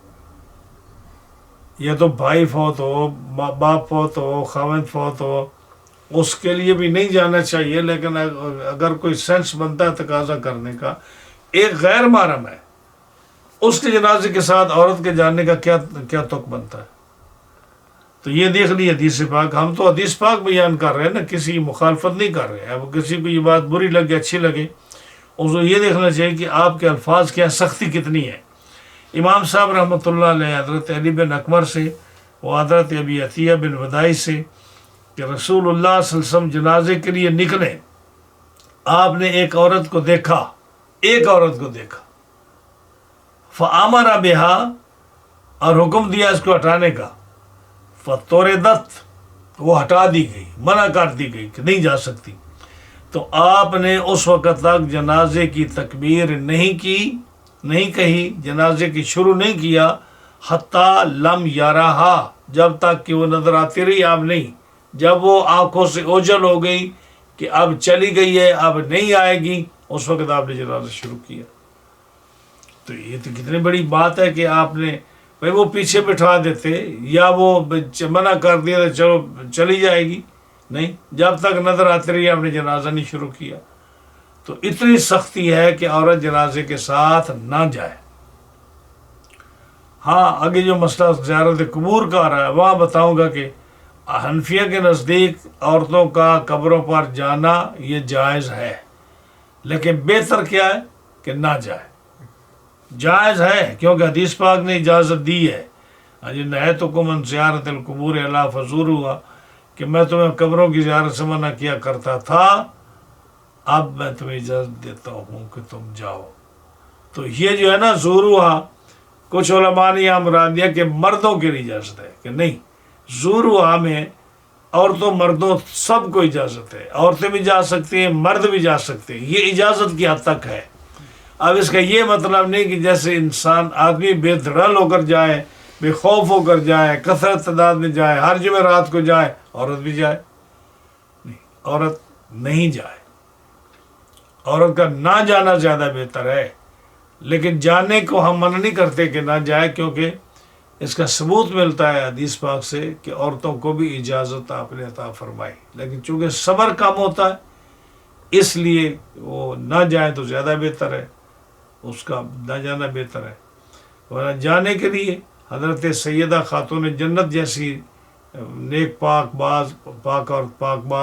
یا تو بھائی فوت ہو، باپ فوت ہو، خاوند فوت ہو، اس کے لیے بھی نہیں جانا چاہیے، لیکن اگر کوئی سینس بنتا ہے تقاضا کرنے کا، ایک غیر محرم ہے اس کے جنازے کے ساتھ عورت کے جانے کا کیا تک بنتا ہے. تو یہ دیکھ لی حدیث پاک. ہم تو حدیث پاک بیان کر رہے ہیں نا، کسی کی مخالفت نہیں کر رہے. اب کسی کو یہ بات بری لگے اچھی لگے، اس کو یہ دیکھنا چاہیے کہ آپ کے الفاظ کیا سختی کتنی ہے. امام صاحب رحمۃ اللہ علیہ حضرت علی بن اکبر سے و حضرت ابی عطیہ بن ودائی سے کہ رسول اللہ صلی اللہ علیہ وسلم جنازے کے لیے نکلے، آپ نے ایک عورت کو دیکھا، فَأَمَرَ بِهَا، اور حکم دیا اس کو ہٹانے کا. فَطُرِدَتْ، وہ ہٹا دی گئی، منع کر دی گئی کہ نہیں جا سکتی. تو آپ نے اس وقت تک جنازے کی تکبیر نہیں کہی، جنازے کی شروع نہیں کیا، حتیٰ لم یرہا، جب تک کہ وہ نظر آتی رہی آپ نہیں. جب وہ آنکھوں سے اوجھل ہو گئی کہ اب چلی گئی ہے، اب نہیں آئے گی، اس وقت آپ نے جنازہ شروع کیا. تو یہ تو کتنی بڑی بات ہے کہ آپ نے بھائی وہ پیچھے بٹھا دیتے یا وہ منع کر دیا تو چلو چلی جائے گی، نہیں، جب تک نظر آتی رہی آپ نے جنازہ نہیں شروع کیا. تو اتنی سختی ہے کہ عورت جنازے کے ساتھ نہ جائے. ہاں آگے جو مسئلہ زیارت قبور کا آ رہا ہے وہاں بتاؤں گا کہ حنفیہ کے نزدیک عورتوں کا قبروں پر جانا یہ جائز ہے، لیکن بہتر کیا ہے کہ نہ جائے. جائز ہے کیونکہ حدیث پاک نے اجازت دی ہے. نہیتکم عن زیارت القبور الا فزوروہا، کہ میں تمہیں قبروں کی زیارت سے منع کیا کرتا تھا، اب میں تمہیں اجازت دیتا ہوں کہ تم جاؤ. تو یہ جو ہے نا زوروہا، کچھ علماء نے یہاں مراد دیا کہ مردوں کے لیے اجازت ہے کہ نہیں، زوروہا میں عورتوں مردوں سب کو اجازت ہے، عورتیں بھی جا سکتی ہیں، مرد بھی جا سکتے ہیں، یہ اجازت کی حد تک ہے. اب اس کا یہ مطلب نہیں کہ جیسے انسان آدمی بے دھڑل ہو کر جائے، بے خوف ہو کر جائے، کثرت تعداد میں جائے، ہر جمعرات کو جائے، عورت بھی جائے. نہیں، عورت نہیں جائے، عورت کا نہ جانا زیادہ بہتر ہے. لیکن جانے کو ہم منع نہیں کرتے کہ نہ جائے، کیونکہ اس کا ثبوت ملتا ہے حدیث پاک سے کہ عورتوں کو بھی اجازت آپ نے عطا فرمائی، لیکن چونکہ صبر کم ہوتا ہے اس لیے وہ نہ جائیں تو زیادہ بہتر ہے، اس کا نہ جانا بہتر ہے۔ ورنہ جانے کے لیے حضرت سیدہ خاتون جنت جیسی نیک پاک باز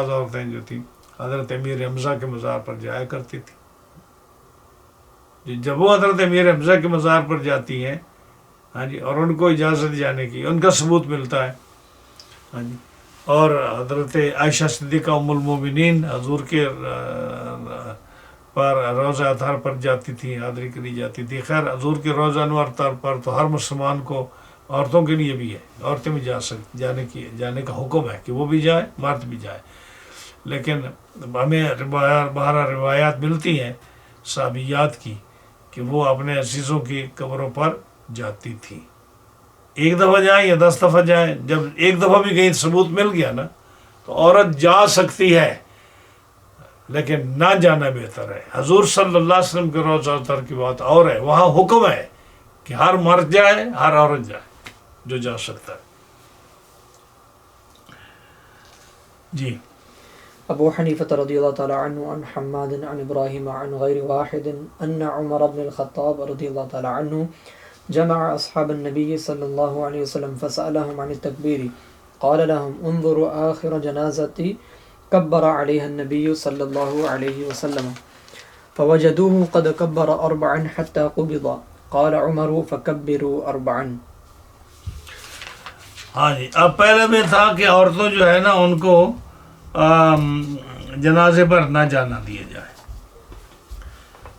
عورتیں جو تھیں حضرت امیر حمزہ کے مزار پر جایا کرتی تھی۔ جب وہ حضرت امیر حمزہ کے مزار پر جاتی ہیں، ہاں جی، اور ان کو اجازت جانے کی، ان کا ثبوت ملتا ہے، ہاں جی، اور حضرت عائشہ صدیقہ ام المومنین حضور کے پر روزہ اطہر پر جاتی تھی، حاضری کے لیے جاتی تھی۔ خیر حضور کے روزہ انور پر تو ہر مسلمان کو، عورتوں کے لیے بھی ہے، عورتیں بھی جانے کا حکم ہے کہ وہ بھی جائے، مرد بھی جائے، لیکن ہمیں بہرحال روایات ملتی ہیں صحابیات کی کہ وہ اپنے عزیزوں کی قبروں پر جاتی تھی۔ ایک دفعہ جائیں یا 10 دفعہ جائیں، جب ایک دفعہ بھی کہیں ثبوت مل گیا نا تو عورت جا سکتی ہے، لیکن نہ جانا بہتر ہے۔ حضور صلی اللہ علیہ وسلم کے روزہ اطہر کی بات اور ہے، وہاں حکم ہے کہ ہر مرد جائے، ہر عورت جائے جو جا سکتا ہے۔ جی ابو حنیفہ رضی اللہ تعالی عنہ عن حماد عن ابراہیم عن غیر واحد ان عمر بن الخطاب رضی اللہ تعالی عنہ جمع اصحاب النبی صلی اللہ علیہ وسلم فسألهم عن التکبیر قال لهم انظروا آخر جنازتی كبر عليها النبي صلى الله عليه وسلم فوجدوه قد كبر 4 حتى قبض قال عمر فكبروا 4۔ ہاں جی، اب پہلے میں تھا کہ عورتوں جو ہے نا ان کو جنازے پر نہ جانا دیا جائے،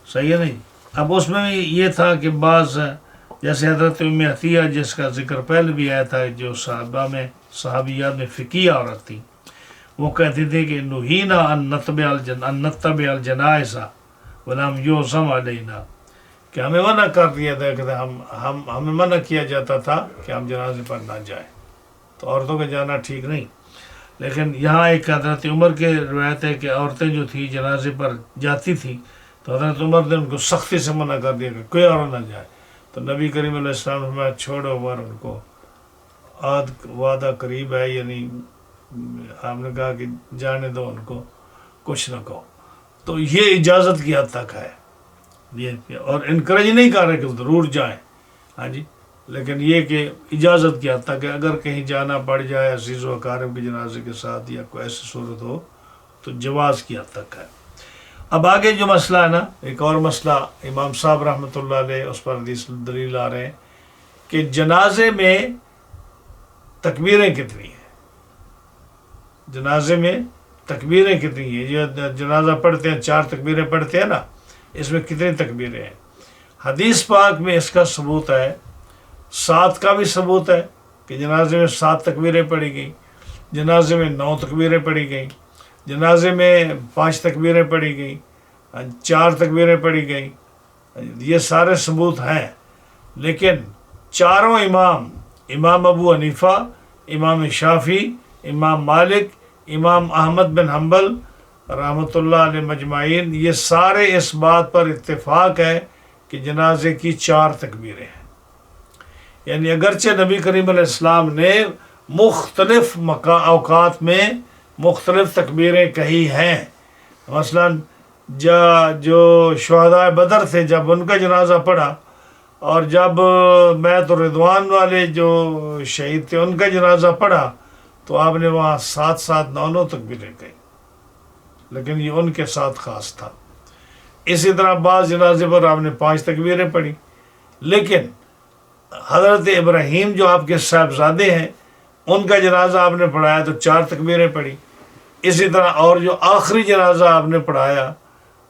صحیح ہے نہیں؟ اب اس میں یہ تھا کہ بعض جیسے حضرت ام عطیہ جس کا ذکر پہلے بھی آیا تھا، جو صحابیات میں فقیہ عورت تھی، وہ کہتے تھے کہ نہینا ان نتبع الجنائز ولم یعزم علینا، کہ ہمیں منع کر دیا تھا کہ ہمیں منع کیا جاتا تھا کہ ہم جنازے پر نہ جائیں، تو عورتوں کا جانا ٹھیک نہیں۔ لیکن یہاں ایک حضرت عمر کے روایت ہے کہ عورتیں جو تھی جنازے پر جاتی تھی تو حضرت عمر نے ان کو سختی سے منع کر دیا کہ کوئی عورت نہ جائے، تو نبی کریم علیہ السلام نے فرمایا چھوڑو عمر، ان کو وعدہ قریب ہے، یعنی آپ نے کہا کہ جانے دو ان کو، کچھ نہ کہو۔ تو یہ اجازت کی حد تک ہے، یہ اور انکریج نہیں کر رہے کہ ضرور جائیں، ہاں جی، لیکن یہ کہ اجازت کی حد تک ہے۔ اگر کہیں جانا پڑ جائے عزیز و اقارب کے جنازے کے ساتھ یا کوئی ایسی صورت ہو تو جواز کی حد تک ہے۔ اب آگے جو مسئلہ ہے نا، ایک اور مسئلہ امام صاحب رحمۃ اللہ علیہ اس پر حدیث دلیل آ رہے ہیں کہ جنازے میں تکبیریں کتنی ہیں، جنازے میں تکبیریں کتنی ہیں، یہ جنازہ پڑھتے ہیں 4 تکبیریں پڑھتے ہیں نا، اس میں کتنی تکبیریں ہیں؟ حدیث پاک میں اس کا ثبوت ہے، 7 کا بھی ثبوت ہے کہ جنازے میں 7 تکبیریں پڑھی گئیں، جنازے میں 9 تکبیریں پڑھی گئیں، جنازے میں 5 تکبیریں پڑھی گئیں، 4 تکبیریں پڑھی گئیں، یہ سارے ثبوت ہیں۔ لیکن چاروں امام ابو حنیفہ، امام شافعی، امام مالک، امام احمد بن حنبل رحمۃ اللہ علیہ مجمعین، یہ سارے اس بات پر اتفاق ہے کہ جنازے کی 4 تکبیریں ہیں۔ یعنی اگرچہ نبی کریم علیہ السلام نے مختلف اوقات میں مختلف تکبیریں کہی ہیں، مثلا جو شہداء بدر تھے جب ان کا جنازہ پڑا، اور جب بیعت الرضوان والے جو شہید تھے ان کا جنازہ پڑا تو آپ نے وہاں 7 9 تکبیریں کہیں، لیکن یہ ان کے ساتھ خاص تھا۔ اسی طرح بعض جنازے پر آپ نے 5 تکبیریں پڑھی، لیکن حضرت ابراہیم جو آپ کے صاحبزادے ہیں ان کا جنازہ آپ نے پڑھایا تو 4 تکبیریں پڑھی۔ اسی طرح اور جو آخری جنازہ آپ نے پڑھایا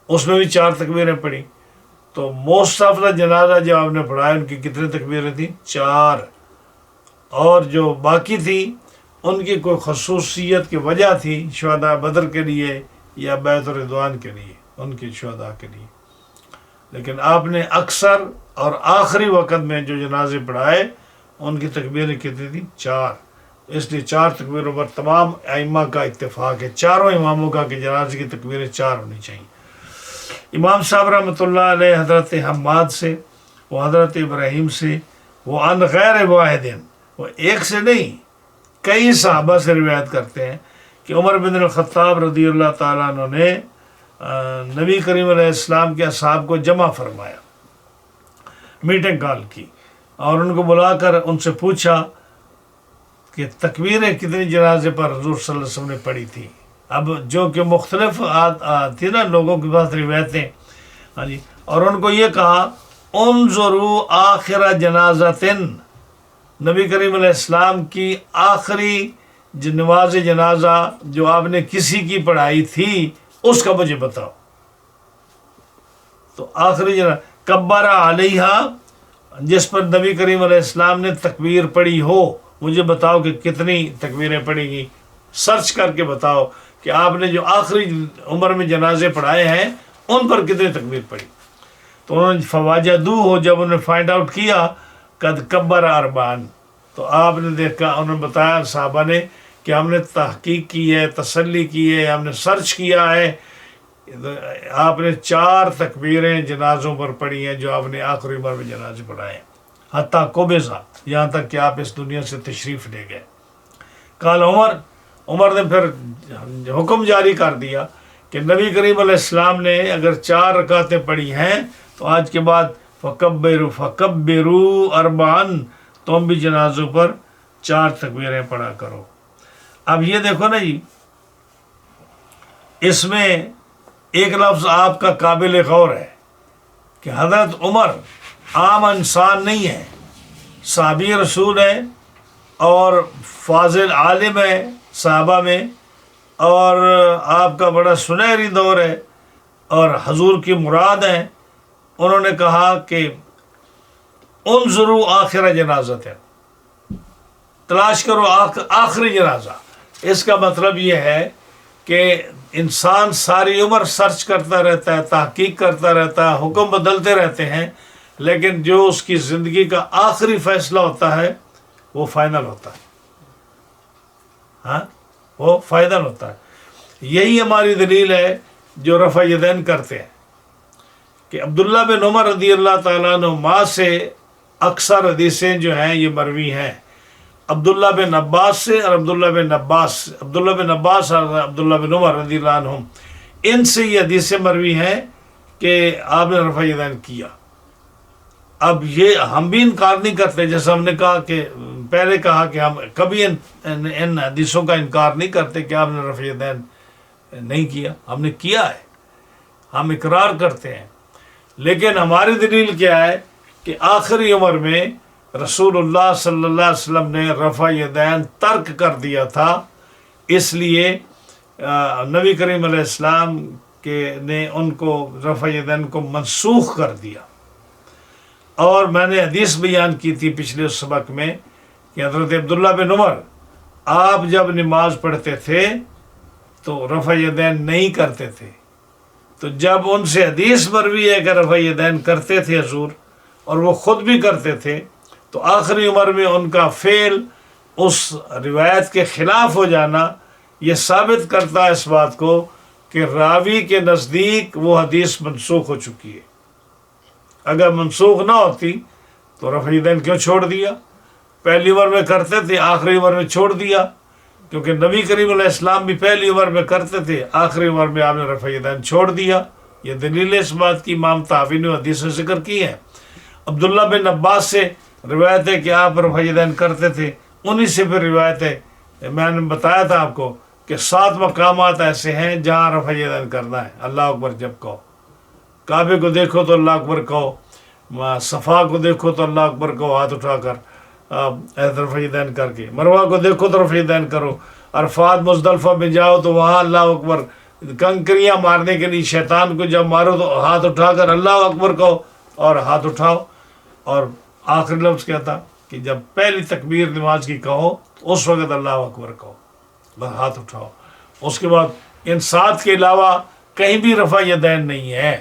اس میں بھی 4 تکبیریں پڑھی، تو مستفضل جنازہ جو آپ نے پڑھایا ان کی کتنے تکبیریں تھیں؟ 4، اور جو باقی تھی ان کی کوئی خصوصیت کی وجہ تھی، شہداء بدر کے لیے یا بیعت الرضوان کے لیے، ان کے شہداء کے لیے، لیکن آپ نے اکثر اور آخری وقت میں جو جنازے پڑھائے ان کی تکبیریں کتنی تھیں؟ 4۔ اس لیے 4 تکبیروں پر تمام ائمہ کا اتفاق ہے، چاروں اماموں کا کہ جنازے کی تکبیریں 4 ہونی چاہیے۔ امام صاحب رحمۃ اللہ علیہ حضرت حماد سے، وہ حضرت ابراہیم سے، وہ عن غیر واحد، وہ ایک سے نہیں کئی صحابہ سے روایت کرتے ہیں کہ عمر بن الخطاب رضی اللہ تعالیٰ عنہ نے نبی کریم علیہ السلام کے اصحاب کو جمع فرمایا، میٹنگ کال کی، اور ان کو بلا کر ان سے پوچھا کہ تکبیریں کتنی جنازے پر حضور صلی اللہ علیہ وسلم نے پڑھی تھی۔ اب جو کہ مختلف تھی نا لوگوں کے پاس روایتیں، ہاں جی، اور ان کو یہ کہا انظروا آخر جنازتن، نبی کریم علیہ السلام کی آخری نماز جنازہ جو آپ نے کسی کی پڑھائی تھی اس کا مجھے بتاؤ۔ تو آخری جنازہ کبر علیہ، جس پر نبی کریم علیہ السلام نے تکبیر پڑھی ہو، مجھے بتاؤ کہ کتنی تکبیریں پڑھی گی، سرچ کر کے بتاؤ کہ آپ نے جو آخری عمر میں جنازے پڑھائے ہیں ان پر کتنی تکبیر پڑھی۔ تو انہوں نے فواجدو ہو، جب انہوں نے فائنڈ آؤٹ کیا قد کبر اربعن، تو آپ نے دیکھا، انہوں نے بتایا صحابہ نے کہ ہم نے تحقیق کی ہے، تسلی کی ہے، ہم نے سرچ کیا ہے، آپ نے 4 تکبیریں جنازوں پر پڑھی ہیں جو آپ نے آخری عمر میں جنازے پڑھائے ہیں، حتیٰ قبضہ، یہاں تک کہ آپ اس دنیا سے تشریف لے گئے۔ قال عمر نے پھر حکم جاری کر دیا کہ نبی کریم علیہ السلام نے اگر 4 رکعتیں پڑھی ہیں تو آج کے بعد فکبروا اربعن، تم بھی جنازوں پر 4 تکبیریں پڑھا کرو۔ اب یہ دیکھو نا جی، اس میں ایک لفظ آپ کا قابل غور ہے کہ حضرت عمر عام انسان نہیں ہے، صحابی رسول ہے اور فاضل عالم ہے صحابہ میں، اور آپ کا بڑا سنہری دور ہے اور حضور کی مراد ہیں۔ انہوں نے کہا کہ انظروا آخر جنازت ہے، تلاش کرو آخری جنازہ۔ اس کا مطلب یہ ہے کہ انسان ساری عمر سرچ کرتا رہتا ہے، تحقیق کرتا رہتا ہے، حکم بدلتے رہتے ہیں، لیکن جو اس کی زندگی کا آخری فیصلہ ہوتا ہے وہ فائنل ہوتا ہے، ہاں وہ فائنل ہوتا ہے۔ یہی ہماری دلیل ہے جو رفع یدین کرتے ہیں کہ عبداللہ بن عمر رضی اللہ تعالیٰ عنہ سے اکثر حدیثیں جو ہیں یہ مروی ہیں، عبداللہ بن عباس سے اور عبداللہ بن عباس اور عبداللہ بن عمر رضی اللہ عنہم، ان سے یہ حدیثیں مروی ہیں کہ آپ نے رفع یدین کیا۔ اب یہ ہم بھی انکار نہیں کرتے، جیسا ہم نے کہا کہ پہلے کہا کہ ہم کبھی ان حدیثوں کا انکار نہیں کرتے کہ آپ نے رفع یدین نہیں کیا، ہم نے کیا ہے، ہم اقرار کرتے ہیں، لیکن ہماری دلیل کیا ہے کہ آخری عمر میں رسول اللہ صلی اللہ علیہ وسلم نے رفع یدین ترک کر دیا تھا، اس لیے نبی کریم علیہ السلام نے ان کو رفع یدین کو منسوخ کر دیا۔ اور میں نے حدیث بیان کی تھی پچھلے سبق میں کہ حضرت عبداللہ بن عمر آپ جب نماز پڑھتے تھے تو رفع یدین نہیں کرتے تھے، تو جب ان سے حدیث مروی ہے کہ رفع یدین کرتے تھے حضور اور وہ خود بھی کرتے تھے، تو آخری عمر میں ان کا فعل اس روایت کے خلاف ہو جانا یہ ثابت کرتا ہے اس بات کو کہ راوی کے نزدیک وہ حدیث منسوخ ہو چکی ہے۔ اگر منسوخ نہ ہوتی تو رفع یدین کیوں چھوڑ دیا؟ پہلی عمر میں کرتے تھے، آخری عمر میں چھوڑ دیا، کیونکہ نبی کریم علیہ السلام بھی پہلی عمر میں کرتے تھے، آخری عمر میں آپ نے رفع یدین چھوڑ دیا۔ یہ دلیل اس بات کی امام طحاوی نے حدیث میں ذکر کی ہے۔ عبداللہ بن عباس سے روایت ہے کہ آپ رفع یدین کرتے تھے، انہی سے پھر روایت ہے، میں نے بتایا تھا آپ کو کہ 7 مقامات ایسے ہیں جہاں رفع یدین کرنا ہے۔ اللہ اکبر جب کہو، کعبے کو دیکھو تو اللہ اکبر کہو، صفا کو دیکھو تو اللہ اکبر کہو ہاتھ اٹھا کر رفع یدین کر کے، مروہ کو دیکھو تو رفع یدین کرو، عرفات مزدلفہ میں جاؤ تو وہاں اللہ اکبر، کنکریاں مارنے کے لیے شیطان کو جب مارو تو ہاتھ اٹھا کر اللہ اکبر کہو اور ہاتھ اٹھاؤ۔ اور آخری لفظ کیا تھا کہ جب پہلی تکبیر نماز کی کہو اس وقت اللہ اکبر کہو، بس ہاتھ اٹھاؤ۔ اس کے بعد ان 7 کے علاوہ کہیں بھی رفع یدین نہیں ہے۔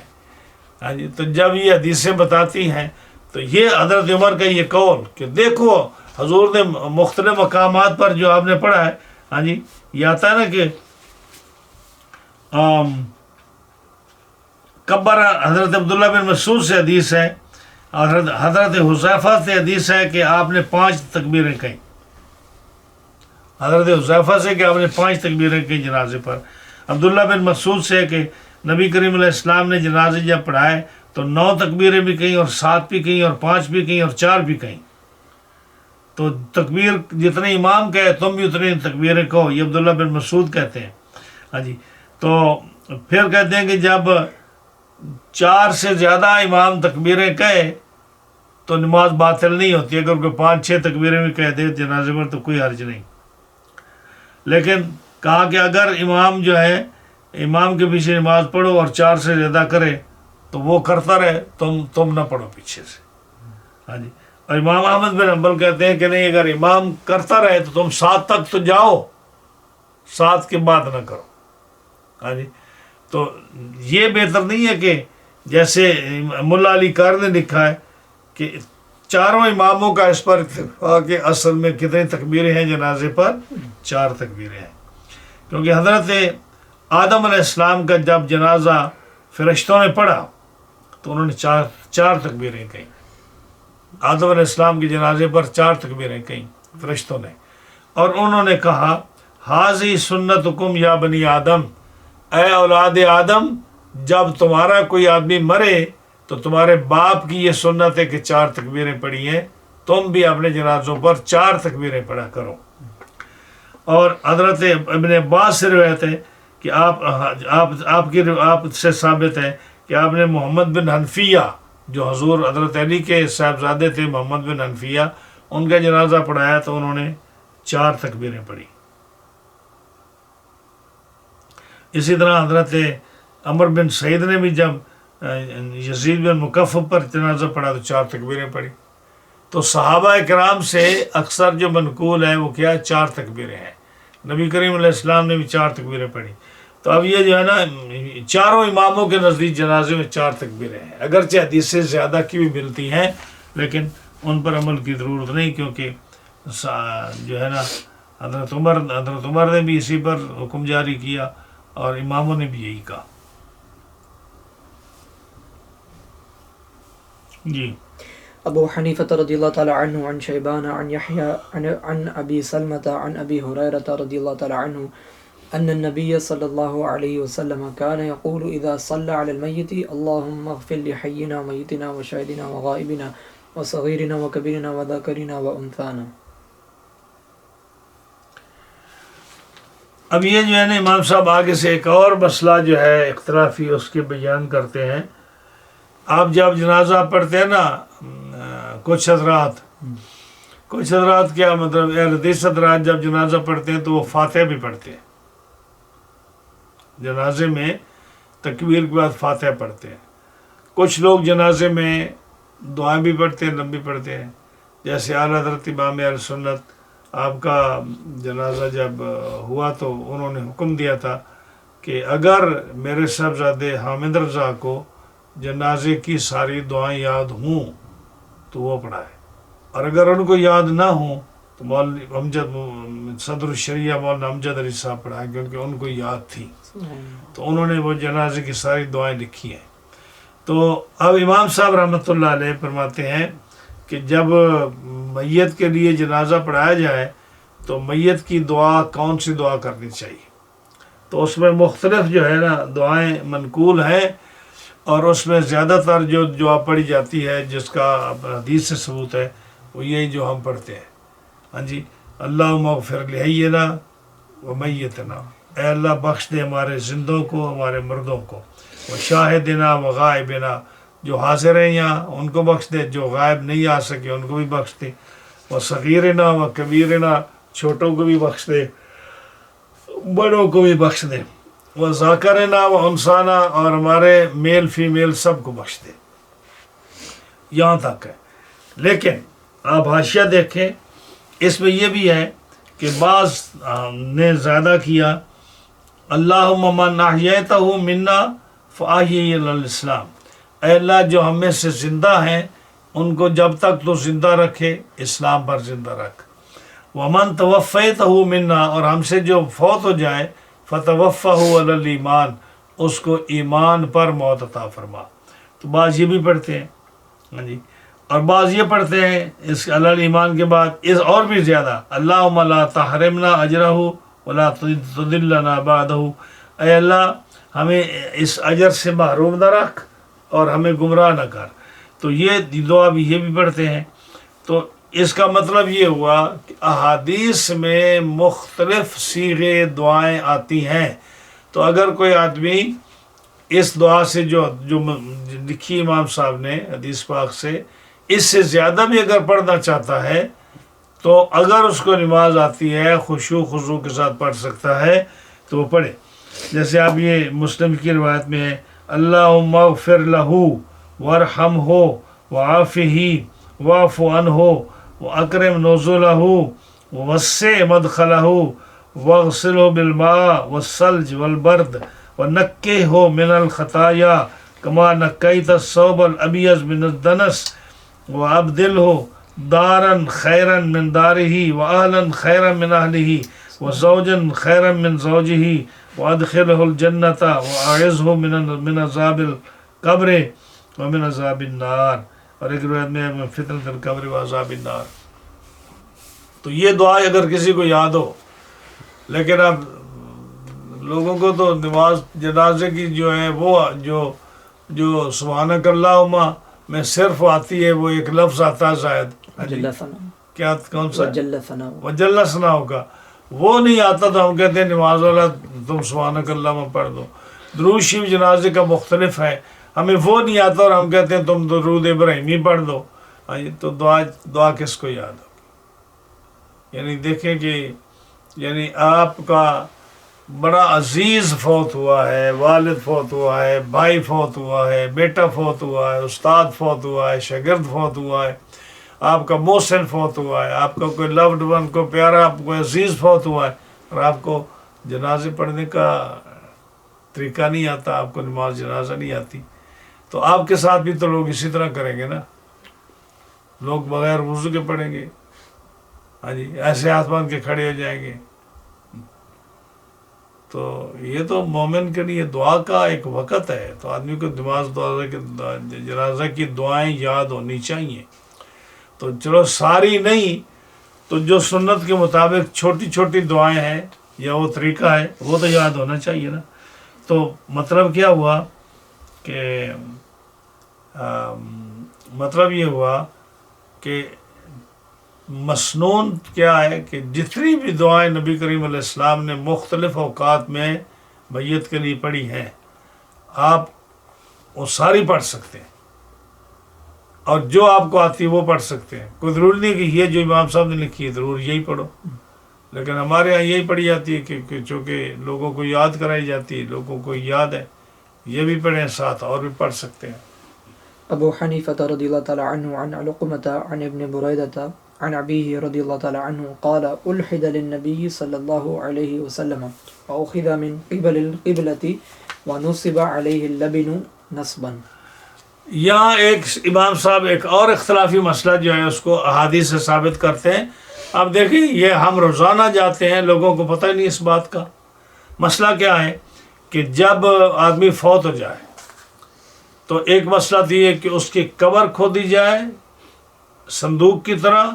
ہاں جی، تو جب یہ حدیثیں بتاتی ہیں تو یہ حضرت عمر کا یہ قول کہ دیکھو حضور نے مختلف مقامات پر جو آپ نے پڑھا ہے، ہاں جی، یہ آتا ہے نا کہ کبر، حضرت عبداللہ بن مسعود سے حدیث ہے حضرت حذیفہ سے حدیث ہے کہ آپ نے 5 تکبیریں کہیں. حضرت حذیفہ سے کہ آپ نے 5 تکبیریں کہیں جنازے پر. عبداللہ بن مسعود سے کہ نبی کریم علیہ السلام نے جنازے جب پڑھائے تو 9 تکبیریں بھی کہیں اور 7 بھی کہیں اور 5 بھی کہیں اور 4 بھی کہیں. تو تکبیر جتنے امام کہے تم بھی اتنی تکبیریں کہو، یہ عبداللہ بن مسعود کہتے ہیں. ہاں جی. تو پھر کہتے ہیں کہ جب 4 سے زیادہ امام تکبیریں کہے تو نماز باطل نہیں ہوتی. اگر کوئی 5-6 تکبیریں بھی کہہ دے جنازے پر تو کوئی حرج نہیں. لیکن کہا کہ اگر امام جو ہے امام کے پیچھے نماز پڑھو اور 4 سے زیادہ کرے تو وہ کرتا رہے، تم نہ پڑھو پیچھے سے. ہاں جی. اور امام احمد بن حنبل کہتے ہیں کہ نہیں، اگر امام کرتا رہے تو تم 7 تک تو جاؤ، 7 کے بعد نہ کرو. ہاں جی. تو یہ بہتر نہیں ہے کہ جیسے ملا علی کار نے لکھا ہے کہ چاروں اماموں کا اس پر اتفاق کہ اصل میں کتنی تکبیریں ہیں جنازے پر؟ 4 تکبیریں ہیں. کیونکہ حضرت آدم علیہ السلام کا جب جنازہ فرشتوں نے پڑھا تو انہوں نے 4 تکبیریں کہیں. آدم علیہ السلام کے جنازے پر 4 تکبیریں کہیں فرشتوں نے، اور انہوں نے کہا حاضی سنتکم یا بنی آدم، اے اولاد آدم، جب تمہارا کوئی آدمی مرے تو تمہارے باپ کی یہ سنت ہے کہ 4 تکبیریں پڑھی ہیں، تم بھی اپنے جنازوں پر 4 تکبیریں پڑھا کرو. اور حضرت ابن عباس سے روایت ہے کہ آپ سے ثابت ہے کہ آپ نے محمد بن حنفیہ جو حضور حضرت علی کے صاحبزادے تھے، محمد بن حنفیہ، ان کا جنازہ پڑھایا تو انہوں نے 4 تکبیریں پڑھی. اسی طرح حضرت عمر بن سعید نے بھی جب یزید بن مکفف پر جنازہ پڑھا تو 4 تکبیریں پڑھی. تو صحابہ کرام سے اکثر جو منقول ہے وہ کیا ہے؟ 4 تکبیریں ہیں. نبی کریم علیہ السلام نے بھی 4 تکبیریں پڑھی. تو اب یہ جو ہے نا چاروں اماموں کے نزدیک جنازے میں 4 تکبیریں ہیں، اگرچہ حدیث سے زیادہ کی بھی ملتی ہیں لیکن ان پر عمل کی ضرورت نہیں، کیونکہ جو ہے نا حضرت عمر نے بھی اسی پر حکم جاری کیا اور اماموں نے بھی یہی کہا. جی. ابو حنیفہ رضی اللہ تعالی عنہ عن شیبان عن یحیی عن ابی سلمۃ عن ابی ہریرہ رضی اللہ تعالی عنہ ان النبي صلی اللہ علیہ وسلم كان يقول اذا صلى على الميت اللهم اغفر لحينا وميتنا وشاهدنا وغائبنا وصغيرنا وكبيرنا وذكرنا وانثانا. اب یہ جو ہے نا امام صاحب آگے سے ایک اور مسئلہ جو ہے اختلافی اس کے بیان کرتے ہیں. آپ جب جنازہ پڑھتے ہیں نا کچھ حضرات کیا مطلب اہل حدیث حضرات جب جنازہ پڑھتے ہیں تو وہ فاتحہ بھی پڑھتے ہیں. جنازے میں تکبیر کے بعد فاتحہ پڑھتے ہیں. کچھ لوگ جنازے میں دعائیں بھی پڑھتے ہیں، لمبی پڑھتے ہیں. جیسے اعلیٰ حضرت امام اہل سنت، آپ کا جنازہ جب ہوا تو انہوں نے حکم دیا تھا کہ اگر میرے صاحبزادے حامد رضا کو جنازے کی ساری دعائیں یاد ہوں تو وہ پڑھائے، اور اگر ان کو یاد نہ ہوں تو مولوی صدر الشریعہ مولانا امجد علی صاحب پڑھائے، کیونکہ ان کو یاد تھی. تو انہوں نے وہ جنازے کی ساری دعائیں لکھی ہیں. تو اب امام صاحب رحمۃ اللہ علیہ فرماتے ہیں کہ جب میت کے لیے جنازہ پڑھایا جائے تو میت کی دعا کون سی دعا کرنی چاہیے؟ تو اس میں مختلف جو ہے نا دعائیں منقول ہیں، اور اس میں زیادہ تر جو دعا پڑھی جاتی ہے جس کا حدیث سے ثبوت ہے وہ یہی جو ہم پڑھتے ہیں. ہاں جی. اللہم اغفر لحینا و میتنا، اے اللہ بخش دے ہمارے زندوں کو، ہمارے مردوں کو، و شاہدنا و غائبنا، جو حاضر ہیں یہاں ان کو بخش دے، جو غائب نہیں آ سکے ان کو بھی بخش دے، و صغیرنا و کبیرنا، چھوٹوں کو بھی بخش دے، بڑوں کو بھی بخش دے، و ذاکرنا و انسانا، اور ہمارے میل فیمیل سب کو بخش دے. یہاں تک ہے. لیکن آپ حاشیہ دیکھیں، اس میں یہ بھی ہے کہ بعض نے زیادہ کیا، اللہم من احییتہ منا فاحیی الاسلام، اے اللہ جو ہم میں سے زندہ ہیں ان کو جب تک تو زندہ رکھے اسلام پر زندہ رکھ. ومن توفیتہ منا، اور ہم سے جو فوت ہو جائے فتوفہ علی الایمان، اس کو ایمان پر موت عطا فرما. تو بعض یہ بھی پڑھتے ہیں. ہاں جی. اور بعض یہ پڑھتے ہیں اس علی ایمان کے بعد اس اور بھی زیادہ، اللہم لا تحرمنا اجرہ ولا تضلنا بعدہ، اے اللہ ہمیں اس اجر سے محروم نہ رکھ اور ہمیں گمراہ نہ کر. تو یہ دعا بھی یہ بھی پڑھتے ہیں. تو اس کا مطلب یہ ہوا کہ احادیث میں مختلف صیغے دعائیں آتی ہیں. تو اگر کوئی آدمی اس دعا سے جو لکھی امام صاحب نے حدیث پاک سے، اس سے زیادہ بھی اگر پڑھنا چاہتا ہے تو اگر اس کو نماز آتی ہے خشوع خضوع کے ساتھ پڑھ سکتا ہے تو وہ پڑھے. جیسے آپ یہ مسلم کی روایت میں ہے، اللہم اغفر لہ وارحمہ وعافہ واعف عنہ واکرم نزلہ ووسع مدخلہ واغسلہ بالماء والثلج والبرد ونقہ من الخطایا کما نقیت الثوب الابیض من الدنس وابدلہ دارا خیرا من دارہ واہلا خیرا من اہلہ وزوجا خیرا من زوجہ وادخلہ الجنۃ واعذہ من عذاب القبر ومن عذاب النار. اور ایک روایت میں من فتنۃ القبر وعذاب النار. تو یہ دعا اگر کسی کو یاد ہو، لیکن اب لوگوں کو تو نماز جنازے کی جو ہے وہ جو سبحانک اللہم میں صرف آتی ہے، وہ ایک لفظ آتا ہے شاید، جل ثناؤ، کیا کون سا جل ثناؤ، وجل ثناؤ کا، وہ نہیں آتا تو ہم کہتے ہیں نماز والا تم سبحانک اللہم پڑھ دو. درود شریف جنازے کا مختلف ہے، ہمیں وہ نہیں آتا اور ہم کہتے ہیں تم درود ابراہیمی پڑھ دو. تو دعا کس کو یاد ہوگی؟ یعنی دیکھیں کہ یعنی آپ کا بڑا عزیز فوت ہوا ہے، والد فوت ہوا ہے، بھائی فوت ہوا ہے، بیٹا فوت ہوا ہے، استاد فوت ہوا ہے، شاگرد فوت ہوا ہے، آپ کا محسن فوت ہوا ہے، آپ کا کوئی لوڈ ون کو پیارا، آپ کو عزیز فوت ہوا ہے، اور آپ کو جنازے پڑھنے کا طریقہ نہیں آتا، آپ کو نماز جنازہ نہیں آتی، تو آپ کے ساتھ بھی تو لوگ اسی طرح کریں گے نا، لوگ بغیر وضو کے پڑھیں گے، ہاں جی، ایسے ہاتھ باندھ کے کھڑے ہو جائیں گے. تو یہ تو مومن کے لیے دعا کا ایک وقت ہے، تو آدمی کو جنازہ کی دعائیں یاد ہونی چاہیے. تو چلو ساری نہیں تو جو سنت کے مطابق چھوٹی چھوٹی دعائیں ہیں یا وہ طریقہ ہے وہ تو یاد ہونا چاہیے نا. تو مطلب کیا ہوا کہ مطلب یہ ہوا کہ مسنون کیا ہے کہ جتنی بھی دعائیں نبی کریم علیہ السلام نے مختلف اوقات میں میت کے لیے پڑھی ہیں، آپ وہ ساری پڑھ سکتے ہیں، اور جو آپ کو آتی ہے وہ پڑھ سکتے ہیں. کوئی ضروری نہیں کہ یہ جو امام صاحب نے لکھی ہے ضرور یہی پڑھو، لیکن ہمارے یہاں یہی پڑھی جاتی ہے کہ چونکہ لوگوں کو یاد کرائی جاتی ہے، لوگوں کو یاد ہے، یہ بھی پڑھیں، ساتھ اور بھی پڑھ سکتے ہیں. ابو حنیفہ رضی اللہ تعالی عنہ عن علقمۃ عن ابن بریدہ عن ابیہ رضی اللہ تعالی عنہ قال الحد للنبی صلی اللہ علیہ وسلم واخذ من قبل القبلة ونصب علیہ اللبن نصبا. یہاں ایک امام صاحب ایک اور اختلافی مسئلہ جو ہے اس کو احادیث سے ثابت کرتے ہیں. اب دیکھیں یہ ہم روزانہ جاتے ہیں، لوگوں کو پتہ ہی نہیں اس بات کا. مسئلہ کیا ہے کہ جب آدمی فوت ہو جائے تو ایک مسئلہ تو یہ کہ اس کی قبر کھودی جائے صندوق کی طرح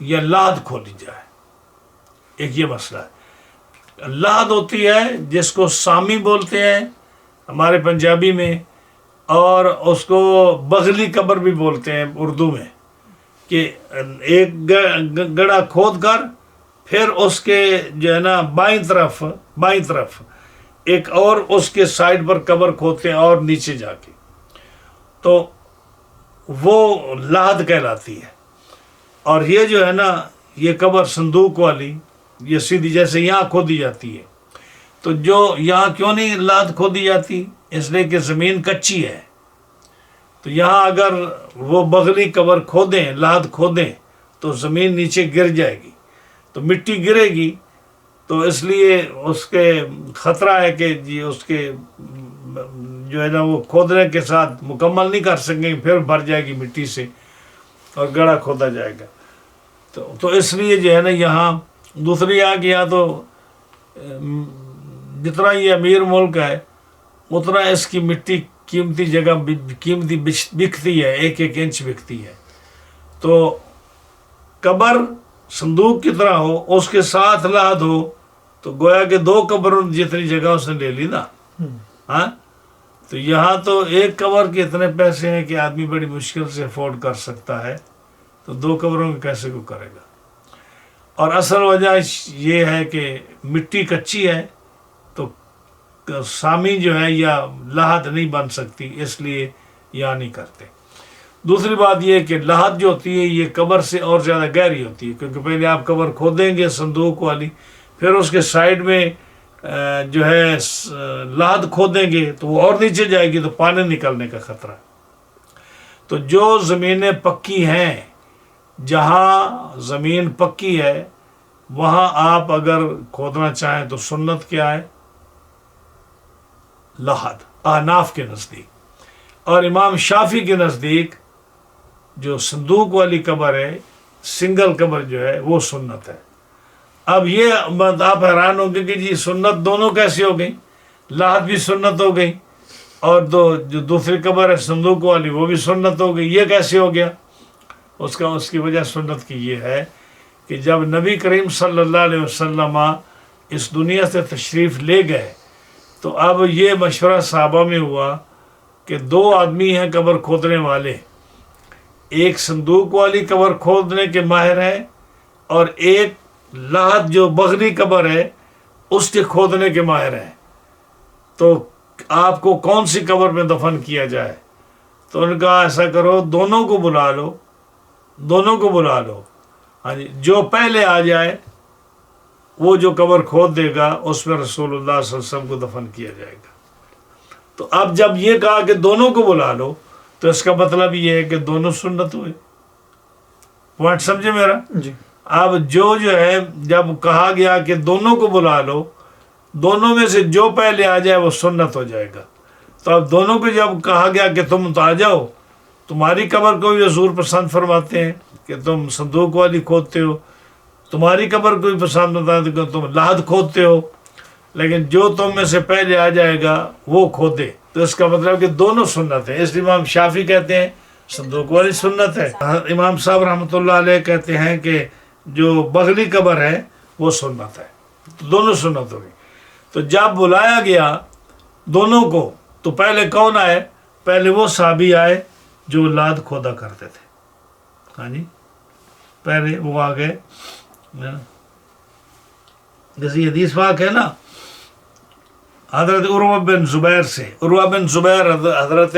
یا لاد کھودی جائے، ایک یہ مسئلہ ہے. لاد ہوتی ہے جس کو سامی بولتے ہیں ہمارے پنجابی میں، اور اس کو بغلی قبر بھی بولتے ہیں اردو میں، کہ ایک گڑھا کھود کر پھر اس کے جو ہے نا بائیں طرف ایک اور اس کے سائڈ پر قبر کھودتے ہیں اور نیچے جا کے، تو وہ لحد کہلاتی ہے. اور یہ جو ہے نا یہ قبر صندوق والی یہ سیدھی جیسے یہاں کھودی جاتی ہے، تو جو یہاں کیوں نہیں لحد کھودی جاتی؟ اس لیے کہ زمین کچی ہے، تو یہاں اگر وہ بغلی قبر کھودیں، لحد کھودیں تو زمین نیچے گر جائے گی، تو مٹی گرے گی، تو اس لیے اس کے خطرہ ہے کہ جی اس کے جو ہے نا وہ کھودنے کے ساتھ مکمل نہیں کر سکیں گے، پھر بھر جائے گی مٹی سے اور گڑھا کھودا جائے گا. تو اس لیے جو ہے نا یہاں دوسری یہاں کہ یہاں تو جتنا یہ امیر ملک ہے اتنا اس کی مٹی قیمتی جگہ قیمتی بکتی ہے، ایک ایک انچ بکتی ہے. تو قبر صندوق کی طرح ہو، اس کے ساتھ لحد ہو، تو گویا کہ 2 قبروں جتنی جگہ اس نے لے لی نا. ہاں، تو یہاں تو ایک قبر کے اتنے پیسے ہیں کہ آدمی بڑی مشکل سے افورڈ کر سکتا ہے، تو 2 قبروں کے کیسے کو کرے گا. اور اصل وجہ یہ ہے کہ مٹی کچی ہے، تو سامی جو ہے یا لحد نہیں بن سکتی، اس لیے یہاں نہیں کرتے. دوسری بات یہ کہ لحد جو ہوتی ہے یہ قبر سے اور زیادہ گہری ہوتی ہے، کیونکہ پہلے آپ قبر کھودیں گے صندوق والی، پھر اس کے سائڈ میں جو ہے لحد کھودیں گے تو وہ اور نیچے جائے گی، تو پانی نکلنے کا خطرہ. تو جو زمینیں پکی ہیں، جہاں زمین پکی ہے وہاں آپ اگر کھودنا چاہیں تو سنت کیا ہے؟ لحد، احناف کے نزدیک. اور امام شافعی کے نزدیک جو صندوق والی قبر ہے، سنگل قبر جو ہے، وہ سنت ہے. اب یہ آپ حیران ہوں گے کہ جی سنت دونوں کیسے ہو گئی؟ لحد بھی سنت ہو گئی اور جو دوسری قبر ہے صندوق والی وہ بھی سنت ہو گئی، یہ کیسے ہو گیا؟ اس کی وجہ سنت کی یہ ہے کہ جب نبی کریم صلی اللہ علیہ وسلم اس دنیا سے تشریف لے گئے تو اب یہ مشورہ صحابہ میں ہوا کہ 2 آدمی ہیں قبر کھودنے والے، ایک صندوق والی قبر کھودنے کے ماہر ہیں اور ایک لحد جو بغلی قبر ہے اس کے کھودنے کے ماہر ہیں. تو آپ کو کون سی قبر میں دفن کیا جائے؟ تو ان کا ایسا کرو، دونوں کو بلا لو. ہاں جی، جو پہلے آ جائے وہ جو قبر کھود دے گا اس میں رسول اللہ صلی اللہ علیہ وسلم کو دفن کیا جائے گا. تو اب جب یہ کہا کہ دونوں کو بلا لو تو اس کا مطلب یہ ہے کہ دونوں سنت ہوئے. پوائنٹ سمجھے میرا؟ جی. اب جو ہے جب کہا گیا کہ دونوں کو بلا لو، دونوں میں سے جو پہلے آ جائے وہ سنت ہو جائے گا. تو اب دونوں کو جب کہا گیا کہ تم تو آ جاؤ، تمہاری قبر کو بھی حضور پسند فرماتے ہیں کہ تم صندوق والی کھودتے ہو، تمہاری قبر کو بھی پسند ہوتا ہے کہ تم لحد کھودتے ہو، لیکن جو تم میں سے پہلے آ جائے گا وہ کھودے. تو اس کا مطلب کہ دونوں سنت ہیں. اس لیے امام شافعی کہتے ہیں صندوق والی سنت ہے. امام صاحب رحمۃ اللہ علیہ کہتے ہیں کہ جو بغلی قبر ہے وہ سنت ہے. تو دونوں سنت ہوگی. تو جب بلایا گیا دونوں کو تو پہلے کون آئے؟ پہلے وہ صحابی آئے جو لحد کھودا کرتے تھے. ہاں جی، پہلے وہ آ گئے. جیسے حدیث پاک ہے نا حضرت عروہ بن زبیر سے. عروہ بن زبیر حضرت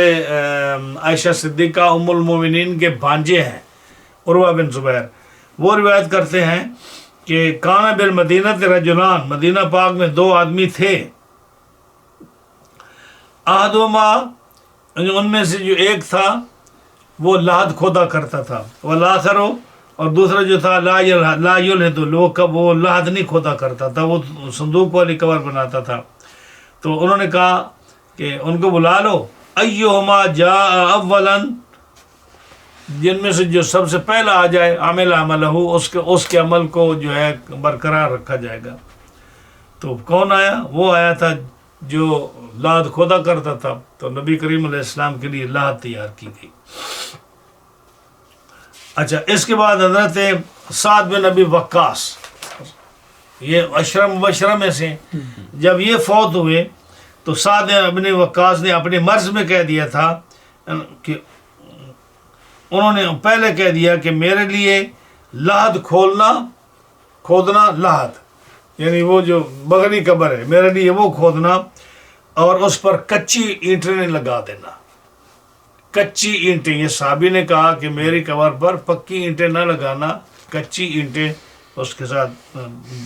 عائشہ صدیقہ ام المومنین کے بھانجے ہیں. عروہ بن زبیر وہ روایت کرتے ہیں کہ کان بالمدینہ رجلان، مدینہ پاک میں 2 آدمی تھے. احدہما، ان میں سے جو ایک تھا وہ لحد کھودا کرتا تھا، والآخر، اور دوسرا جو تھا لا یلحد، وہ لحد نہیں کھودا کرتا تھا، وہ صندوق والی قبر بناتا تھا. تو انہوں نے کہا کہ ان کو بلا لو، ایہما جاء اولا، جن میں سے جو سب سے پہلا آ جائے، عمل عملہ، اس کے عمل کو جو ہے برقرار رکھا جائے گا. تو کون آیا؟ وہ آیا تھا جو لحد کھودا کرتا تھا. تو نبی کریم علیہ السلام کے لیے لحد تیار کی گئی. اچھا، اس کے بعد حضرت سعد بن ابی وقاص، یہ عشرہ مبشرہ میں سے، جب یہ فوت ہوئے تو سعد بن وقاص نے اپنے مرض میں کہہ دیا تھا کہ انہوں نے پہلے کہہ دیا کہ میرے لیے لحد کھودنا لحد، یعنی وہ جو بغلی قبر ہے میرے لیے وہ کھودنا، اور اس پر کچی اینٹیں نہیں لگا دینا. کچی اینٹیں، یہ صحابی نے کہا کہ میری قبر پر پکی اینٹیں نہ لگانا، کچی اینٹیں اس کے ساتھ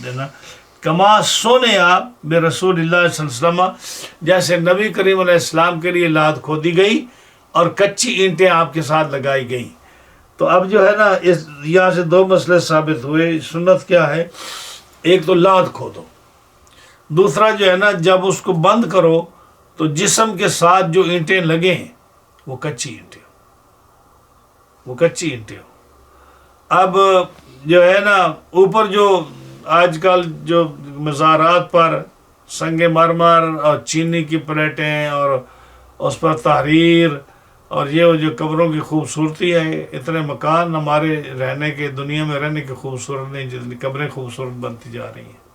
دینا. کما سونیا بے رسول اللہ صلی اللہ علیہ وسلم، جیسے نبی کریم علیہ السلام کے لیے لحد کھودی گئی اور کچی اینٹیں آپ کے ساتھ لگائی گئیں. تو اب جو ہے نا یہاں سے 2 مسئلے ثابت ہوئے. سنت کیا ہے؟ ایک تو لحد کھودو، دوسرا جو ہے نا جب اس کو بند کرو تو جسم کے ساتھ جو اینٹیں لگیں وہ کچی اینٹیں ہو. اب جو ہے نا اوپر جو آج کل جو مزارات پر سنگ مرمر اور چینی کی پلیٹیں اور اس پر تحریر اور یہ جو قبروں کی خوبصورتی ہے، اتنے مکان ہمارے رہنے کے، دنیا میں رہنے کے خوبصورت نہیں جتنی قبریں خوبصورت بنتی جا رہی ہیں۔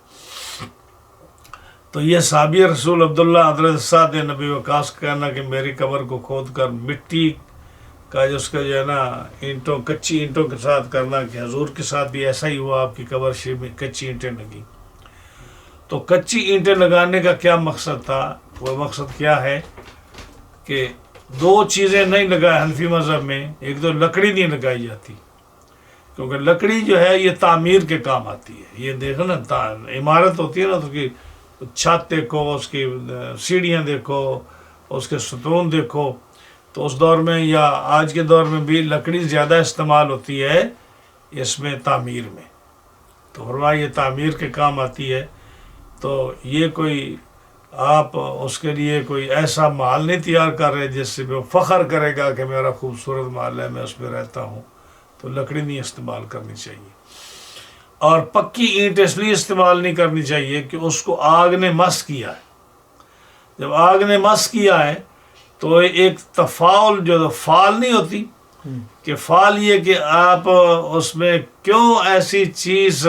تو یہ صحابی رسول عبداللہ حضرت سعد نبی وقاص کا کہنا کہ میری قبر کو کھود کر مٹی کا جو اس کا جو ہے نا اینٹوں، کچی اینٹوں کے ساتھ کرنا، کہ حضور کے ساتھ بھی ایسا ہی ہوا، آپ کی قبر شریف میں کچی اینٹیں لگی۔ تو کچی اینٹیں لگانے کا کیا مقصد تھا؟ وہ مقصد کیا ہے کہ دو چیزیں نہیں لگائے حنفی مذہب میں، ایک تو لکڑی نہیں لگائی جاتی، کیونکہ لکڑی جو ہے یہ تعمیر کے کام آتی ہے۔ یہ دیکھو نا، عمارت ہوتی ہے نا، تو اس کی چھت دیکھو، اس کی سیڑھیاں دیکھو، اس کے ستون دیکھو، تو اس دور میں یا آج کے دور میں بھی لکڑی زیادہ استعمال ہوتی ہے اس میں، تعمیر میں۔ تو فرمایا یہ تعمیر کے کام آتی ہے، تو یہ کوئی آپ اس کے لیے کوئی ایسا محل نہیں تیار کر رہے جس سے وہ فخر کرے گا کہ میرا خوبصورت محل ہے، میں اس میں رہتا ہوں۔ تو لکڑی نہیں استعمال کرنی چاہیے، اور پکی اینٹ اس لیے استعمال نہیں کرنی چاہیے کہ اس کو آگ نے مس کیا ہے۔ جب آگ نے مس کیا ہے تو ایک تفاعل، جو فال نہیں ہوتی کہ فال، یہ کہ آپ اس میں کیوں ایسی چیز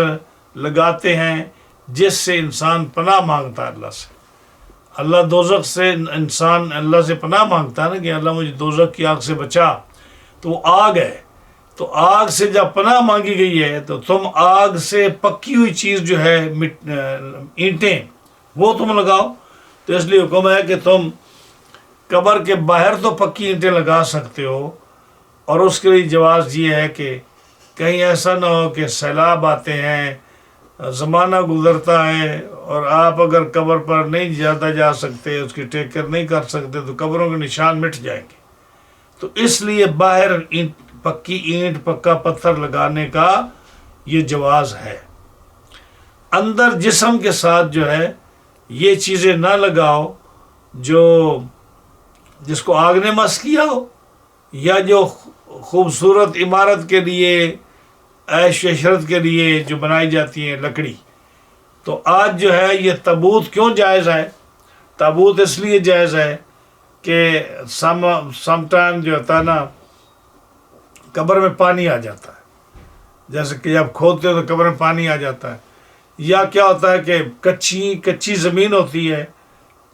لگاتے ہیں جس سے انسان پناہ مانگتا ہے اللہ سے۔ اللہ دوزخ سے، انسان اللہ سے پناہ مانگتا ہے نا کہ اللہ مجھے دوزخ کی آگ سے بچا، تو وہ آگ ہے۔ تو آگ سے جب پناہ مانگی گئی ہے تو تم آگ سے پکی ہوئی چیز جو ہے اینٹیں، وہ تم لگاؤ۔ تو اس لیے حکم ہے کہ تم قبر کے باہر تو پکی اینٹیں لگا سکتے ہو، اور اس کے لیے جواز یہ ہے کہ کہیں ایسا نہ ہو کہ سیلاب آتے ہیں، زمانہ گزرتا ہے، اور آپ اگر قبر پر نہیں جاتا جا سکتے، اس کی ٹیک کیئر نہیں کر سکتے، تو قبروں کے نشان مٹ جائیں گے۔ تو اس لیے باہر پکی اینٹ، پکا پتھر لگانے کا یہ جواز ہے۔ اندر جسم کے ساتھ جو ہے یہ چیزیں نہ لگاؤ جس کو آگ نے مس کیا ہو، یا جو خوبصورت عمارت کے لیے، عیش و عشرت کے لیے جو بنائی جاتی ہیں لکڑی۔ تو آج جو ہے یہ تابوت کیوں جائز ہے؟ تابوت اس لیے جائز ہے کہ سم ٹائم جو ہوتا ہے نا، قبر میں پانی آ جاتا ہے، جیسے کہ جب کھودتے ہو تو قبر میں پانی آ جاتا ہے، یا کیا ہوتا ہے کہ کچی زمین ہوتی ہے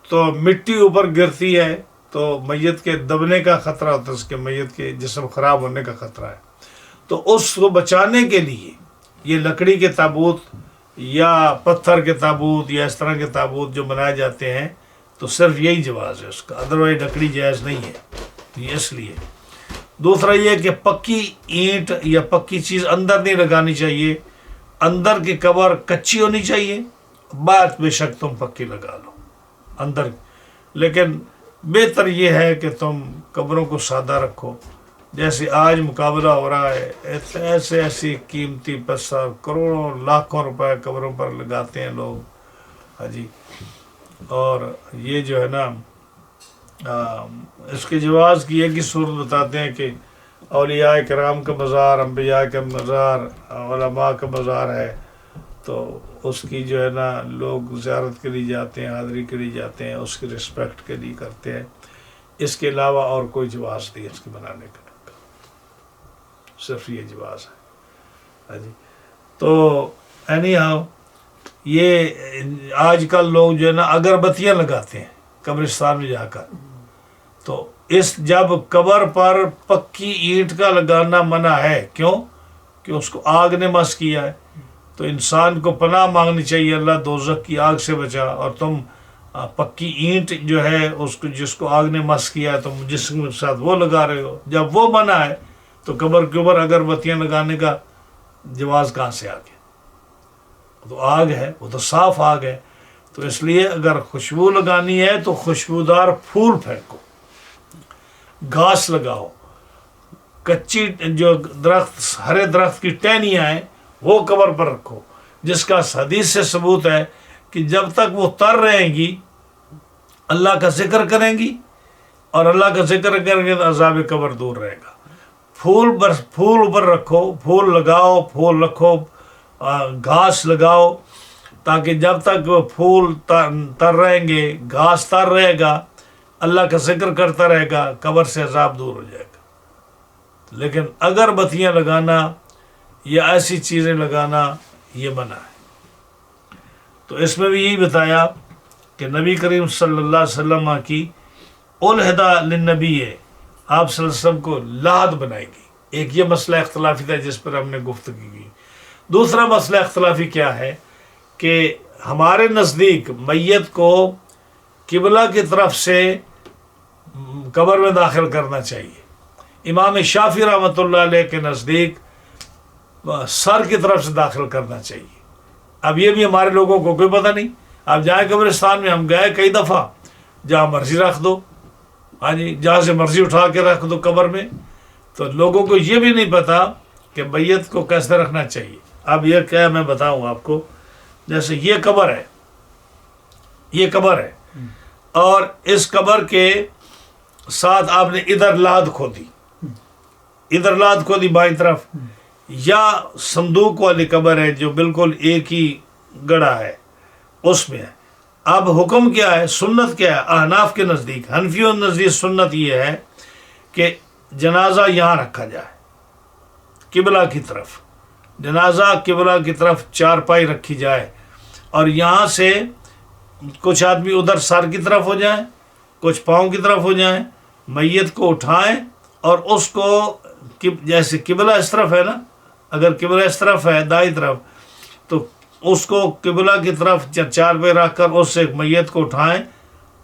تو مٹی اوپر گرتی ہے، تو میت کے دبنے کا خطرہ ہوتا ہے، اس کے میت کے جسم خراب ہونے کا خطرہ ہے۔ تو اس کو بچانے کے لیے یہ لکڑی کے تابوت یا پتھر کے تابوت یا اس طرح کے تابوت جو بنائے جاتے ہیں، تو صرف یہی جواز ہے اس کا، ادروائز لکڑی جائز نہیں ہے۔ یہ اس لیے۔ دوسرا یہ کہ پکی اینٹ یا پکی چیز اندر نہیں لگانی چاہیے، اندر کی قبر کچی ہونی چاہیے، بعد بے شک تم پکی لگا لو اندر، لیکن بہتر یہ ہے کہ تم قبروں کو سادہ رکھو۔ جیسے آج مقابلہ ہو رہا ہے، ایسی قیمتی پتھر کروڑوں لاکھوں روپے قبروں پر لگاتے ہیں لوگ، ہاں جی۔ اور یہ جو ہے نا، اس کے جواز کی ایک ہی صورت بتاتے ہیں کہ اولیاء کرام کا مزار، انبیاء کا مزار، علماء کا مزار ہے، تو اس کی جو ہے نا لوگ زیارت کے لیے جاتے ہیں، حاضری کے لیے جاتے ہیں، اس کی رسپیکٹ کے لیے کرتے ہیں۔ اس کے علاوہ اور کوئی جواز نہیں اس کے بنانے کا، صرف یہ جواز ہے، ہاں جی۔ تو اینی ہاؤ، یہ آج کل لوگ جو ہے نا اگربتیاں لگاتے ہیں قبرستان میں جا کر، تو جب قبر پر پکی اینٹ کا لگانا منع ہے، کیوں؟ کہ اس کو آگ نے مس کیا ہے، تو انسان کو پناہ مانگنی چاہیے اللہ دوزخ کی آگ سے بچا، اور تم پکی اینٹ جو ہے جس کو آگ نے مس کیا ہے تم جسم کے ساتھ وہ لگا رہے ہو۔ جب وہ منع ہے تو قبر کے اوپر اگربتیاں لگانے کا جواز کہاں سے آ گیا؟ تو آگ ہے، وہ تو صاف آگ ہے۔ تو اس لیے اگر خوشبو لگانی ہے تو خوشبودار پھول پھینکو، گھاس لگاؤ، کچی جو درخت، ہرے درخت کی ٹہنیاں ہیں وہ قبر پر رکھو، جس کا حدیث سے ثبوت ہے کہ جب تک وہ تر رہیں گی اللہ کا ذکر کریں گی، اور اللہ کا ذکر کریں گے تو عذاب قبر دور رہے گا۔ پھول اوپر رکھو، پھول لگاؤ، پھول رکھو، گھاس لگاؤ، تاکہ جب تک وہ پھول تر رہیں گے، گھاس تر رہے گا، اللہ کا ذکر کرتا رہے گا، قبر سے عذاب دور ہو جائے گا۔ لیکن اگر بتیاں لگانا یا ایسی چیزیں لگانا یہ منع ہے۔ تو اس میں بھی یہی بتایا کہ نبی کریم صلی اللہ علیہ وسلم کی الہدا للنبی ہے، آپ صلی اللہ علیہ وسلم کو لحد بنائے گی۔ ایک یہ مسئلہ اختلافی تھا جس پر ہم نے گفتگو کی۔ دوسرا مسئلہ اختلافی کیا ہے کہ ہمارے نزدیک میت کو قبلہ کی طرف سے قبر میں داخل کرنا چاہیے۔ امام شافعی رحمۃ اللہ علیہ کے نزدیک سر کی طرف سے داخل کرنا چاہیے۔ اب یہ بھی ہمارے لوگوں کو کوئی پتہ نہیں، آپ جائیں قبرستان میں، ہم گئے کئی دفعہ، جہاں مرضی رکھ دو، ہاں جی، جہاں سے مرضی اٹھا کے رکھ دو قبر میں، تو لوگوں کو یہ بھی نہیں پتا کہ میت کو کیسے رکھنا چاہیے۔ اب یہ کیا میں بتاؤں آپ کو، جیسے یہ قبر ہے، یہ قبر ہے، اور اس قبر کے ساتھ آپ نے ادھر لاد کھودی، ادھر لاد کھودی بائیں طرف، یا صندوق والی قبر ہے جو بالکل ایک ہی گڑھا ہے اس میں ہے۔ اب حکم کیا ہے، سنت کیا ہے؟ احناف کے نزدیک، حنفیوں کے نزدیک سنت یہ ہے کہ جنازہ یہاں رکھا جائے قبلہ کی طرف، جنازہ قبلہ کی طرف چارپائی رکھی جائے، اور یہاں سے کچھ آدمی ادھر سر کی طرف ہو جائیں، کچھ پاؤں کی طرف ہو جائیں، میت کو اٹھائیں اور اس کو جیسے قبلہ اس طرف ہے نا، اگر قبلہ اس طرف ہے دائیں طرف، تو اس کو قبلہ کی طرف چار پہ رکھ کر اس سے میت کو اٹھائیں،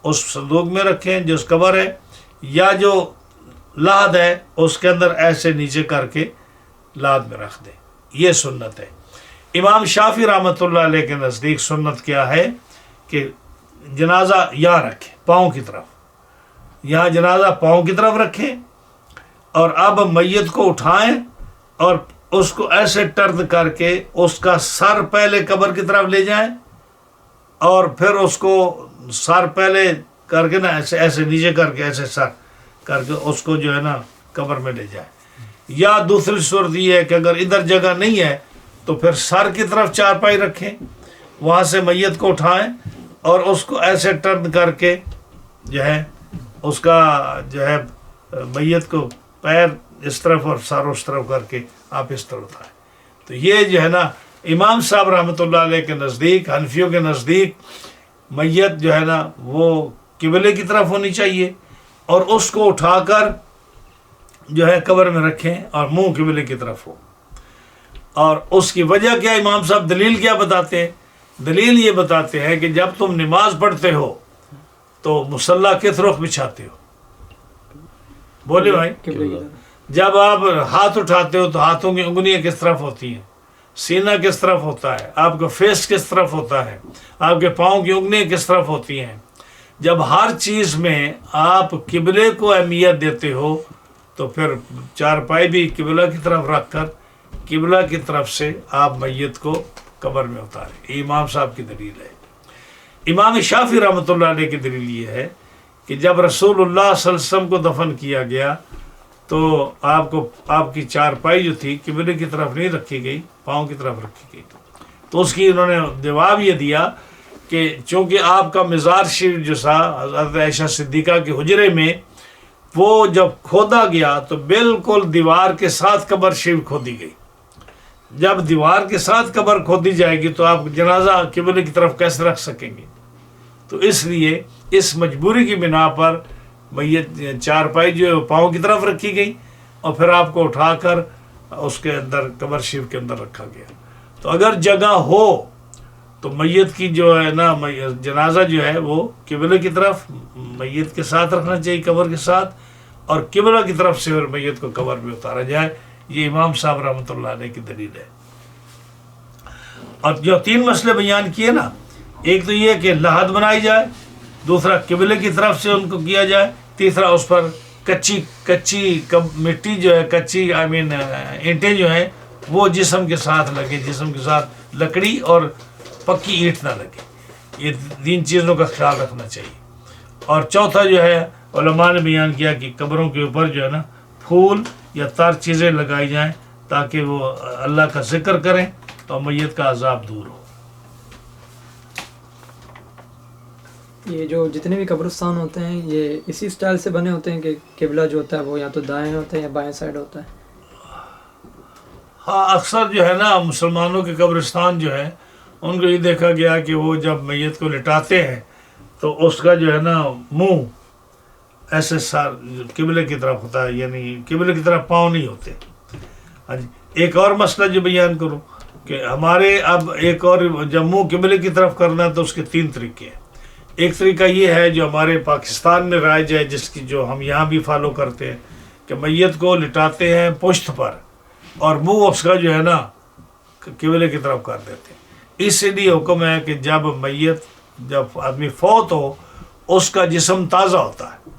اس صندوق میں رکھیں جو اس قبر ہے، یا جو لحد ہے اس کے اندر ایسے نیچے کر کے لحد میں رکھ دیں، یہ سنت ہے۔ امام شافعی رحمۃ اللہ علیہ کے نزدیک سنت کیا ہے کہ جنازہ یہاں رکھیں پاؤں کی طرف، یہاں جنازہ پاؤں کی طرف رکھیں، اور اب میت کو اٹھائیں اور اس کو ایسے ٹرن کر کے اس کا سر پہلے قبر کی طرف لے جائیں، اور پھر اس کو سر پہلے کر کے نا ایسے ایسے نیچے کر کے ایسے سر کر کے اس کو جو ہے نا قبر میں لے جائیں۔ یا دوسری صورت یہ ہے کہ اگر ادھر جگہ نہیں ہے تو پھر سر کی طرف چارپائی رکھیں، وہاں سے میت کو اٹھائیں اور اس کو ایسے ٹرن کر کے جو ہے اس کا جو ہے میت کو پیر اس طرف اور سر اس طرف کر کے آپ اس طرف اٹھائیں۔ تو یہ جو ہے نا امام صاحب رحمۃ اللہ علیہ کے نزدیک، حنفیوں کے نزدیک میت جو ہے نا وہ قبلے کی طرف ہونی چاہیے، اور اس کو اٹھا کر جو ہے قبر میں رکھیں اور منہ قبلے کی طرف ہو۔ اور اس کی وجہ کیا امام صاحب دلیل کیا بتاتے ہیں؟ دلیل یہ بتاتے ہیں کہ جب تم نماز پڑھتے ہو تو مصلی کس رخ بچھاتے ہو؟ بولے بھائی، جب آپ ہاتھ اٹھاتے ہو تو ہاتھوں کی انگلیاں کس طرف ہوتی ہیں؟ سینہ کس طرف ہوتا ہے؟ آپ کا فیس کس طرف ہوتا ہے؟ آپ کے پاؤں کی انگلیاں کس طرف ہوتی ہیں؟ جب ہر چیز میں آپ قبلے کو اہمیت دیتے ہو تو پھر چارپائی بھی قبلہ کی طرف رکھ کر قبلہ کی طرف سے آپ میت کو قبر میں اتاریں۔ یہ امام صاحب کی دلیل ہے۔ امام شافعی رحمۃ اللہ علیہ کی دلیل یہ ہے کہ جب رسول اللہ صلی اللہ علیہ وسلم کو دفن کیا گیا تو آپ کی چارپائی جو تھی قبلے کی طرف نہیں رکھی گئی، پاؤں کی طرف رکھی گئی، تو اس کی انہوں نے جواب یہ دیا کہ چونکہ آپ کا مزار شریف جو تھا حضرت عائشہ صدیقہ کے حجرے میں، وہ جب کھودا گیا تو بالکل دیوار کے ساتھ قبر شریف کھودی گئی۔ جب دیوار کے ساتھ قبر کھودی جائے گی تو آپ جنازہ قبلے کی طرف کیسے رکھ سکیں گے؟ تو اس لیے اس مجبوری کی بنا پر میت چارپائی جو ہے پاؤں کی طرف رکھی گئی، اور پھر آپ کو اٹھا کر اس کے اندر قبر شریف کے اندر رکھا گیا۔ تو اگر جگہ ہو تو میت کی جو ہے نا جنازہ جو ہے وہ قبلے کی طرف میت کے ساتھ رکھنا چاہیے، قبر کے ساتھ، اور قبلہ کی طرف سے میت کو قبر میں اتارا جائے۔ یہ امام صاحب رحمۃ اللہ علیہ کی دلیل ہے۔ اور جو تین مسئلے بیان کیے نا، ایک تو یہ کہ لحد بنائی جائے، دوسرا قبلے کی طرف سے ان کو کیا جائے، تیسرا اس پر کچی مٹی جو ہے، کچی اینٹیں جو ہیں وہ جسم کے ساتھ لگے، جسم کے ساتھ لکڑی اور پکی اینٹ نہ لگے۔ یہ تین چیزوں کا خیال رکھنا چاہیے۔ اور چوتھا جو ہے علماء نے بیان کیا کہ قبروں کے اوپر جو ہے نا پھول یا تر چیزیں لگائی جائیں تاکہ وہ اللہ کا ذکر کریں اور میت کا عذاب دور ہو۔ یہ جو جتنے بھی قبرستان ہوتے ہیں یہ اسی سٹائل سے بنے ہوتے ہیں کہ قبلہ جو ہوتا ہے وہ یا تو دائیں ہوتا ہے یا بائیں سائڈ ہوتا ہے؟ ہاں اکثر جو ہے نا مسلمانوں کے قبرستان جو ہے ان کو یہ دیکھا گیا کہ وہ جب میت کو لٹاتے ہیں تو اس کا جو ہے نا منہ ایسے قبلے کی طرف ہوتا ہے، یعنی قبلے کی طرف پاؤں نہیں ہوتے. ہاں جی. ایک اور مسئلہ جو بیان کروں کہ ہمارے اب ایک اور جب منہ قبلے کی طرف کرنا ہے تو اس کے 3 طریقے ہیں. ایک طریقہ یہ ہے جو ہمارے پاکستان میں رائج ہے، جس کی جو ہم یہاں بھی فالو کرتے ہیں، کہ میت کو لٹاتے ہیں پشت پر اور منہ اس کا جو ہے نا قبلے کی طرف کر دیتے ہیں. اس لیے حکم ہے کہ جب آدمی فوت ہو اس کا جسم تازہ ہوتا ہے،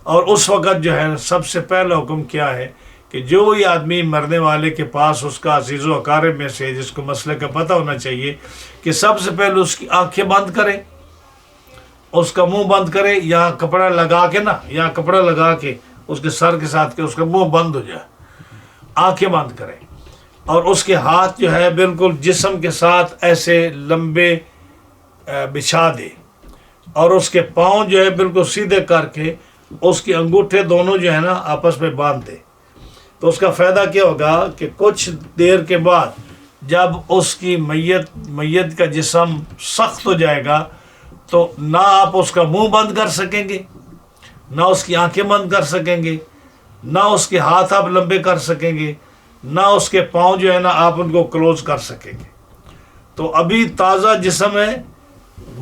اور اس وقت جو ہے سب سے پہلا حکم کیا ہے کہ جو بھی آدمی مرنے والے کے پاس اس کا عزیز و اقارب میں سے جس کو مسئلے کا پتہ ہونا چاہیے کہ سب سے پہلے اس کی آنکھیں بند کرے، اس کا منہ بند کرے، یہاں کپڑا لگا کے اس کے سر کے ساتھ کہ اس کا منہ بند ہو جائے، آنکھیں بند کرے، اور اس کے ہاتھ جو ہے بالکل جسم کے ساتھ ایسے لمبے بچھا دے، اور اس کے پاؤں جو ہے بالکل سیدھے کر کے اس کے انگوٹھے دونوں جو ہے نا آپس میں باندھ دے. تو اس کا فائدہ کیا ہوگا کہ کچھ دیر کے بعد جب اس کی میت کا جسم سخت ہو جائے گا تو نہ آپ اس کا منہ بند کر سکیں گے، نہ اس کی آنکھیں بند کر سکیں گے، نہ اس کے ہاتھ آپ لمبے کر سکیں گے، نہ اس کے پاؤں جو ہے نا آپ ان کو کلوز کر سکیں گے. تو ابھی تازہ جسم ہے.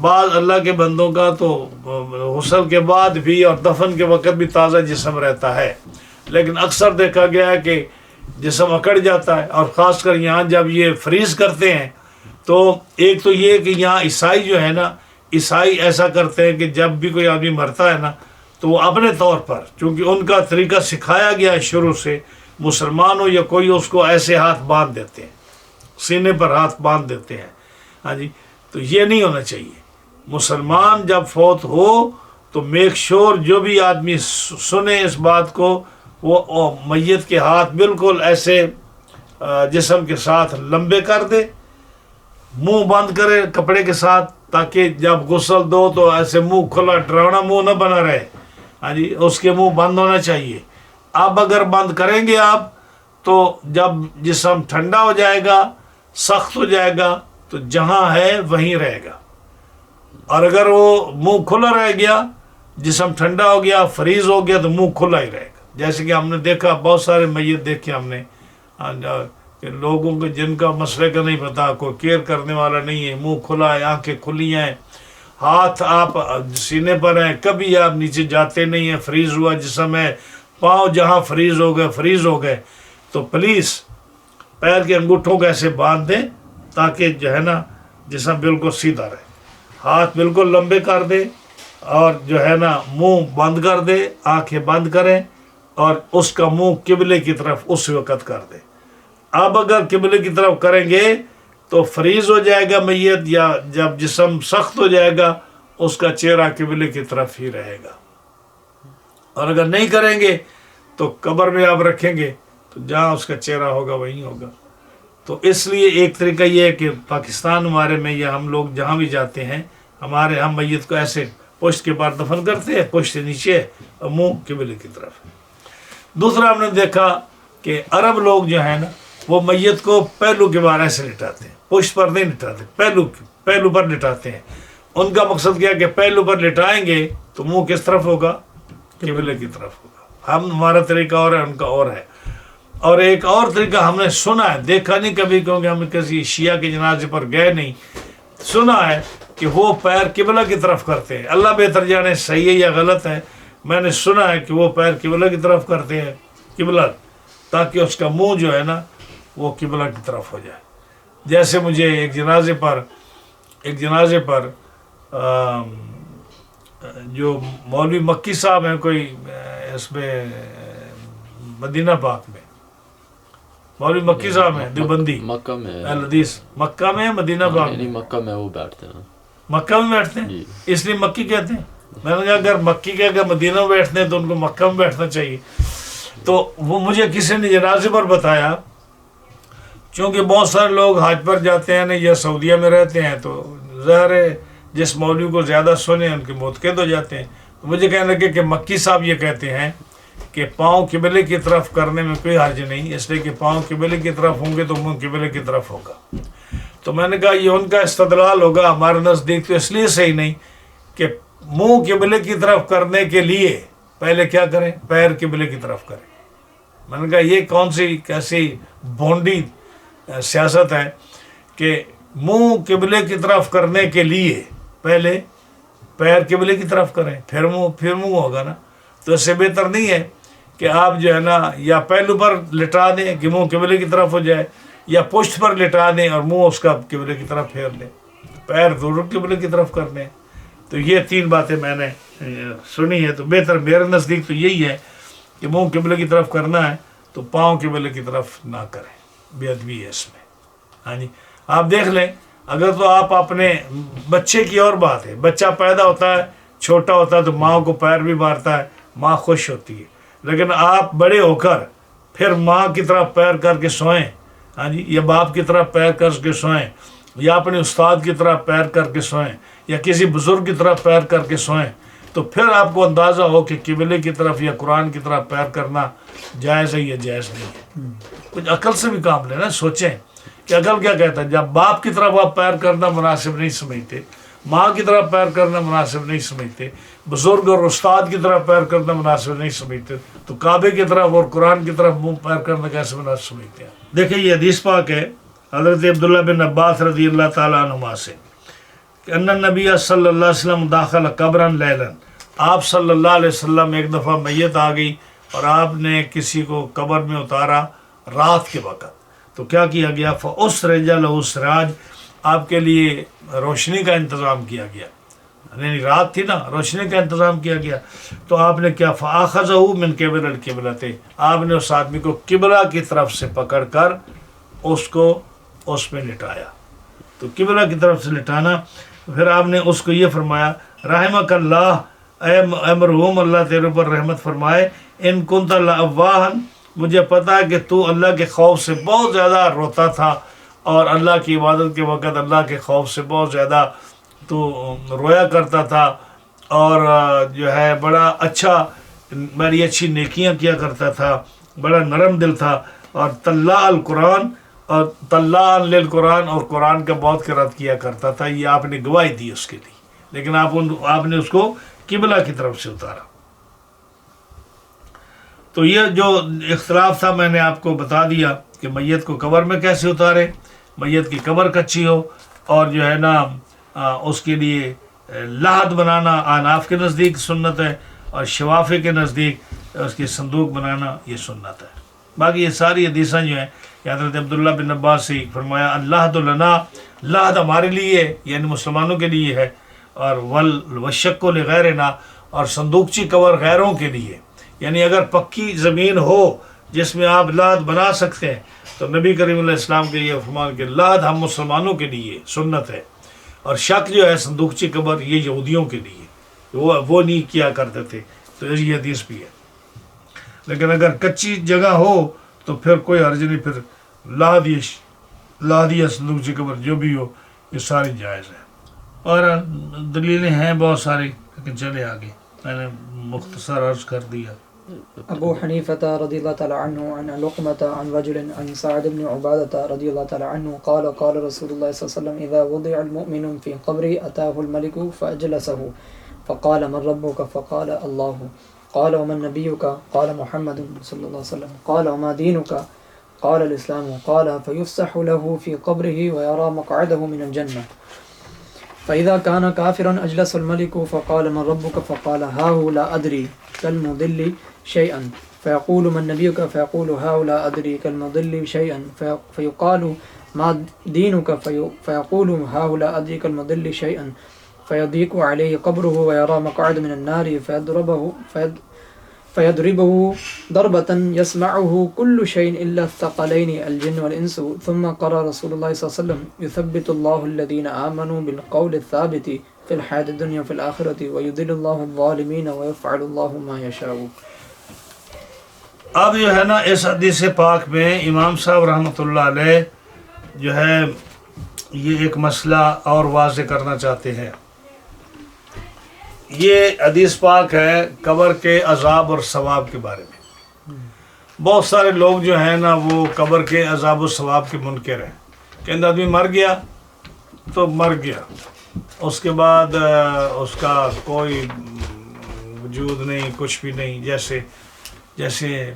بعض اللہ کے بندوں کا تو غسل کے بعد بھی اور دفن کے وقت بھی تازہ جسم رہتا ہے، لیکن اکثر دیکھا گیا ہے کہ جسم اکڑ جاتا ہے. اور خاص کر یہاں جب یہ فریز کرتے ہیں تو ایک تو یہ کہ یہاں عیسائی جو ہے نا، عیسائی ایسا کرتے ہیں کہ جب بھی کوئی آدمی مرتا ہے نا تو وہ اپنے طور پر، چونکہ ان کا طریقہ سکھایا گیا ہے شروع سے، مسلمان ہو یا کوئی، اس کو ایسے ہاتھ باندھ دیتے ہیں، سینے پر ہاتھ باندھ دیتے ہیں. ہاں جی. تو یہ نہیں ہونا چاہیے. مسلمان جب فوت ہو تو میک شور جو بھی آدمی سنے اس بات کو، وہ میت کے ہاتھ بالکل ایسے جسم کے ساتھ لمبے کر دے، منہ بند کرے کپڑے کے ساتھ، تاکہ جب غسل دو تو ایسے منہ کھلا ڈراؤنا منہ نہ بنا رہے. ہاں جی. اس کے منہ بند ہونا چاہیے. اب اگر بند کریں گے آپ تو جب جسم ٹھنڈا ہو جائے گا، سخت ہو جائے گا، تو جہاں ہے وہیں رہے گا. اور اگر وہ منہ کھلا رہ گیا، جسم ٹھنڈا ہو گیا، فریز ہو گیا، تو منہ کھلا ہی رہے گا. جیسے کہ ہم نے دیکھا بہت سارے میت دیکھے ہم نے کہ لوگوں کو جن کا مسئلے کا نہیں پتا، کوئی کیئر کرنے والا نہیں ہے، منہ کھلا ہے، آنکھیں کھلی ہیں، ہاتھ آپ سینے پر ہیں، کبھی آپ نیچے جاتے نہیں ہیں، فریز ہوا جسم ہے، پاؤں جہاں فریز ہو گئے. تو پلیز پیر کے انگوٹھوں کو ایسے باندھ دیں تاکہ جو ہے نا جسم بالکل سیدھا رہے. ہاتھ بالکل لمبے کر دے اور جو ہے نا منہ بند کر دے، آنکھیں بند کریں اور اس کا منہ قبلے کی طرف اس وقت کر دے. اب اگر قبلے کی طرف کریں گے تو فریز ہو جائے گا میت، یا جب جسم سخت ہو جائے گا اس کا چہرہ قبلے کی طرف ہی رہے گا. اور اگر نہیں کریں گے تو قبر میں آپ رکھیں گے تو جہاں اس کا چہرہ ہوگا وہیں ہوگا. تو اس لیے ایک طریقہ یہ ہے کہ پاکستان ہمارے میں یا ہم لوگ جہاں بھی جاتے ہیں، ہم میت کو ایسے پشت کے پار دفن کرتے ہیں، پشت سے نیچے اور منہ قبلے کی طرف. دوسرا ہم نے دیکھا کہ عرب لوگ جو ہیں نا وہ میت کو پہلو کے بار ایسے لٹاتے ہیں، پشت پر نہیں لٹاتے، پہلو پر لٹاتے ہیں. ان کا مقصد کیا کہ پہلو پر لٹائیں گے تو منہ کس طرف ہوگا؟ قبلے کی طرف ہوگا. ہمارا طریقہ اور ہے، ان کا اور ہے. اور ایک اور طریقہ ہم نے سنا ہے، دیکھا نہیں کبھی کیونکہ ہم کسی شیعہ کے جنازے پر گئے نہیں، سنا ہے کہ وہ پیر قبلہ کی طرف کرتے ہیں. اللہ بہتر جانے صحیح ہے یا غلط ہے. میں نے سنا ہے کہ وہ پیر قبلہ کی طرف کرتے ہیں، قبلہ، تاکہ اس کا منہ جو ہے نا وہ قبلہ کی طرف ہو جائے. جیسے مجھے ایک جنازے پر جو مولوی مکی صاحب ہیں، کوئی اس میں مدینہ پاک میں مولوی مکی صاحب ہیں، دیوبندی، مکہ میں الحدیث، مکہ میں مدینہ پاک نہیں، مکہ میں وہ بیٹھتے ہیں، مکہ میں بیٹھتے ہیں، جی. اس لیے مکی کہتے ہیں. میں نے کہا اگر مکی کے اگر مدینہ میں بیٹھتے ہیں تو ان کو مکہ میں بیٹھنا چاہیے. تو وہ مجھے کسی نے جنازے پر بتایا، چونکہ بہت سارے لوگ حج پر جاتے ہیں یا سعودیہ میں رہتے ہیں، تو ظاہر ہے جس مولوی کو زیادہ سنے ان کے متقد ہو جاتے ہیں. تو مجھے کہنے لگے کہ مکی صاحب یہ کہتے ہیں کہ پاؤں قبلے کی طرف کرنے میں کوئی حرج نہیں، اس لیے کہ پاؤں قبلے کی طرف ہوں گے تو منہ قبلے کی طرف ہوگا. تو میں نے کہا یہ ان کا استدلال ہوگا، ہمارے نزدیک تو اس لیے صحیح نہیں کہ منہ قبلے کی طرف کرنے کے لیے پہلے کیا کریں، پیر قبلے کی طرف کریں. میں نے کہا یہ کون سی کیسی بھونڈی سیاست ہے کہ منہ قبلے کی طرف کرنے کے لیے پہلے پیر قبلے کی طرف کریں پھر منہ ہوگا نا. تو اس سے بہتر نہیں ہے کہ آپ جو ہے نا یا پہلو پر لٹا دیں کہ منہ قبلے کی طرف ہو جائے، یا پشت پر لٹا دیں اور منہ اس کا قبلے کی طرف پھیر لیں، پیر ضرور قبلے کی طرف کر دیں. تو یہ تین باتیں میں نے سنی ہے. تو بہتر میرے نزدیک تو یہی ہے کہ منہ قبلے کی طرف کرنا ہے تو پاؤں قبلے کی طرف نہ کریں، بے ادبی ہے اس میں. ہاں جی آپ دیکھ لیں، اگر تو آپ اپنے بچے کی اور بات ہے، بچہ پیدا ہوتا ہے چھوٹا ہوتا ہے تو ماں کو پیر بھی مارتا ہے، ماں خوش ہوتی ہے. لیکن آپ بڑے ہو کر پھر ماں کی طرف پیر کر کے سوئیں، ہاں جی، یا باپ کی طرف پیر کر کے سوئیں، یا اپنے استاد کی طرف پیر کر کے سوئیں، یا کسی بزرگ کی طرف پیر کر کے سوئیں، تو پھر آپ کو اندازہ ہو کہ قبلے کی طرف یا قرآن کی طرف پیر کرنا جائز ہے یا جائز نہیں ہے. کچھ عقل سے بھی کام لینا، سوچیں کہ عقل کیا کہتا ہے. جب باپ کی طرف آپ پیر کرنا مناسب نہیں سمجھتے، ماں کی طرف پیر کرنا مناسب نہیں سمجھتے، بزرگ اور استاد کی طرف پیر کرنا مناسب نہیں سمجھتے، تو کعبے کی طرف اور قرآن کی طرف منہ پیر کرنا کیسے مناسب سمجھتے ہیں. دیکھیں یہ حدیث پاک ہے حضرت عبداللہ بن عباس رضی اللہ تعالیٰ عنہما سے کہ ان النبی صلی اللہ علیہ وسلم داخل قبرا لیلا، آپ صلی اللہ علیہ وسلم ایک دفعہ میت آ گئی اور آپ نے کسی کو قبر میں اتارا رات کے وقت. تو کیا کیا گیا، فَأُسْرِجَ لَهُ سِرَاجٌ، آپ کے لیے روشنی کا انتظام کیا گیا، یعنی رات تھی نا، روشنی کا انتظام کیا گیا. تو آپ نے کیا، فَأَخَذَهُ مِنْ قِبَلِ الْقِبْلَةِ، آپ نے اس آدمی کو قبلہ کی طرف سے پکڑ کر اس کو اس میں لٹایا. تو قبلہ کی طرف سے لٹانا. پھر آپ نے اس کو یہ فرمایا، رحمک اللہ، اے مرحوم اللہ تیرے اوپر رحمت فرمائے، ان کنت لأواہا، مجھے پتا ہے کہ تو اللہ کے خوف سے بہت زیادہ روتا تھا اور اللہ کی عبادت کے وقت اللہ کے خوف سے بہت زیادہ تو رویا کرتا تھا، اور جو ہے بڑا اچھا، بڑی اچھی نیکیاں کیا کرتا تھا، بڑا نرم دل تھا، اور طلّاع القرآن اور طلّاع للقرآن، اور قرآن کا بہت قرأت کیا کرتا تھا. یہ آپ نے گواہی دی اس کے لیے، لیکن آپ نے اس کو قبلہ کی طرف سے اتارا. تو یہ جو اختلاف تھا میں نے آپ کو بتا دیا کہ میت کو قبر میں کیسے اتارے. میت کی قبر کچی ہو، اور جو ہے نا اس کے لیے لحد بنانا آناف کے نزدیک سنت ہے، اور شوافی کے نزدیک اس کی صندوق بنانا یہ سنت ہے. باقی یہ ساری حدیثیں جو ہیں حضرت عبداللہ بن عباس سے فرمایا، اللحد لنا، لحد ہمارے لیے یعنی مسلمانوں کے لیے ہے، اور والشق لغیرنا، اور صندوقچی قبر غیروں کے لیے. یعنی اگر پکی زمین ہو جس میں آپ لحد بنا سکتے ہیں تو نبی کریم علیہ السلام کے یہ فرمان کہ لحد ہم مسلمانوں کے لیے سنت ہے، اور شک جو ہے صندوقچی قبر یہ یہودیوں کے لیے، وہ نہیں کیا کرتے تھے. تو یہ حدیث بھی ہے. لیکن اگر کچی جگہ ہو تو پھر کوئی حرج نہیں، پھر لحد یا صندوقچی قبر جو بھی ہو یہ ساری جائز ہے. اور دلیلیں ہیں بہت ساری، لیکن چلے آگے، میں نے مختصر عرض کر دیا. ابو حنیفة رضی اللہ تعالی عنہ عن علقمة عن رجل عن سعد بن عبادة رضی اللہ تعالی عنہ قال قال رسول الله صلی اللہ علیہ وسلم اذا وضع المؤمن في قبره اتاه الملك فاجلسه فقال من ربك فقال الله قال ومن نبيك قال محمد صلی اللہ علیہ وسلم قال وما دينك قال الاسلام قال فيفسح له في قبره ويرى مقعده من الجنة فإذا كان كافرا أجلس الملك فقال من ربك فقال ها لا أدري كالمضل شيئا فيقول من نبيك فيقول ها لا أدري كالمضل شيئا فيقال ما دينك فيقول ها لا أدري كالمضل شيئا فيضيق عليه قبره ويرى مقعد من النار فيضربه ضربة يسمعه كل شيء إلا الثقلين الجن والإنس ثم قرأ رسول الله صلى الله عليه وسلم يثبت الله الذين آمنوا بالقول الثابت في الحياة الدنيا وفي الآخرة ويذل الله الظالمين ويفعل الله ما يشاء. اب جو ہے نا اس حدیث پاک میں امام صاحب رحمۃ اللہ علیہ جو ہے یہ ایک مسئلہ اور واضح کرنا چاہتے ہیں یہ حدیث پاک ہے قبر کے عذاب اور ثواب کے بارے میں. بہت سارے لوگ جو ہیں نا وہ قبر کے عذاب و ثواب کے منکر ہیں. کہ آدمی مر گیا تو مر گیا، اس کے بعد اس کا کوئی وجود نہیں، کچھ بھی نہیں. جیسے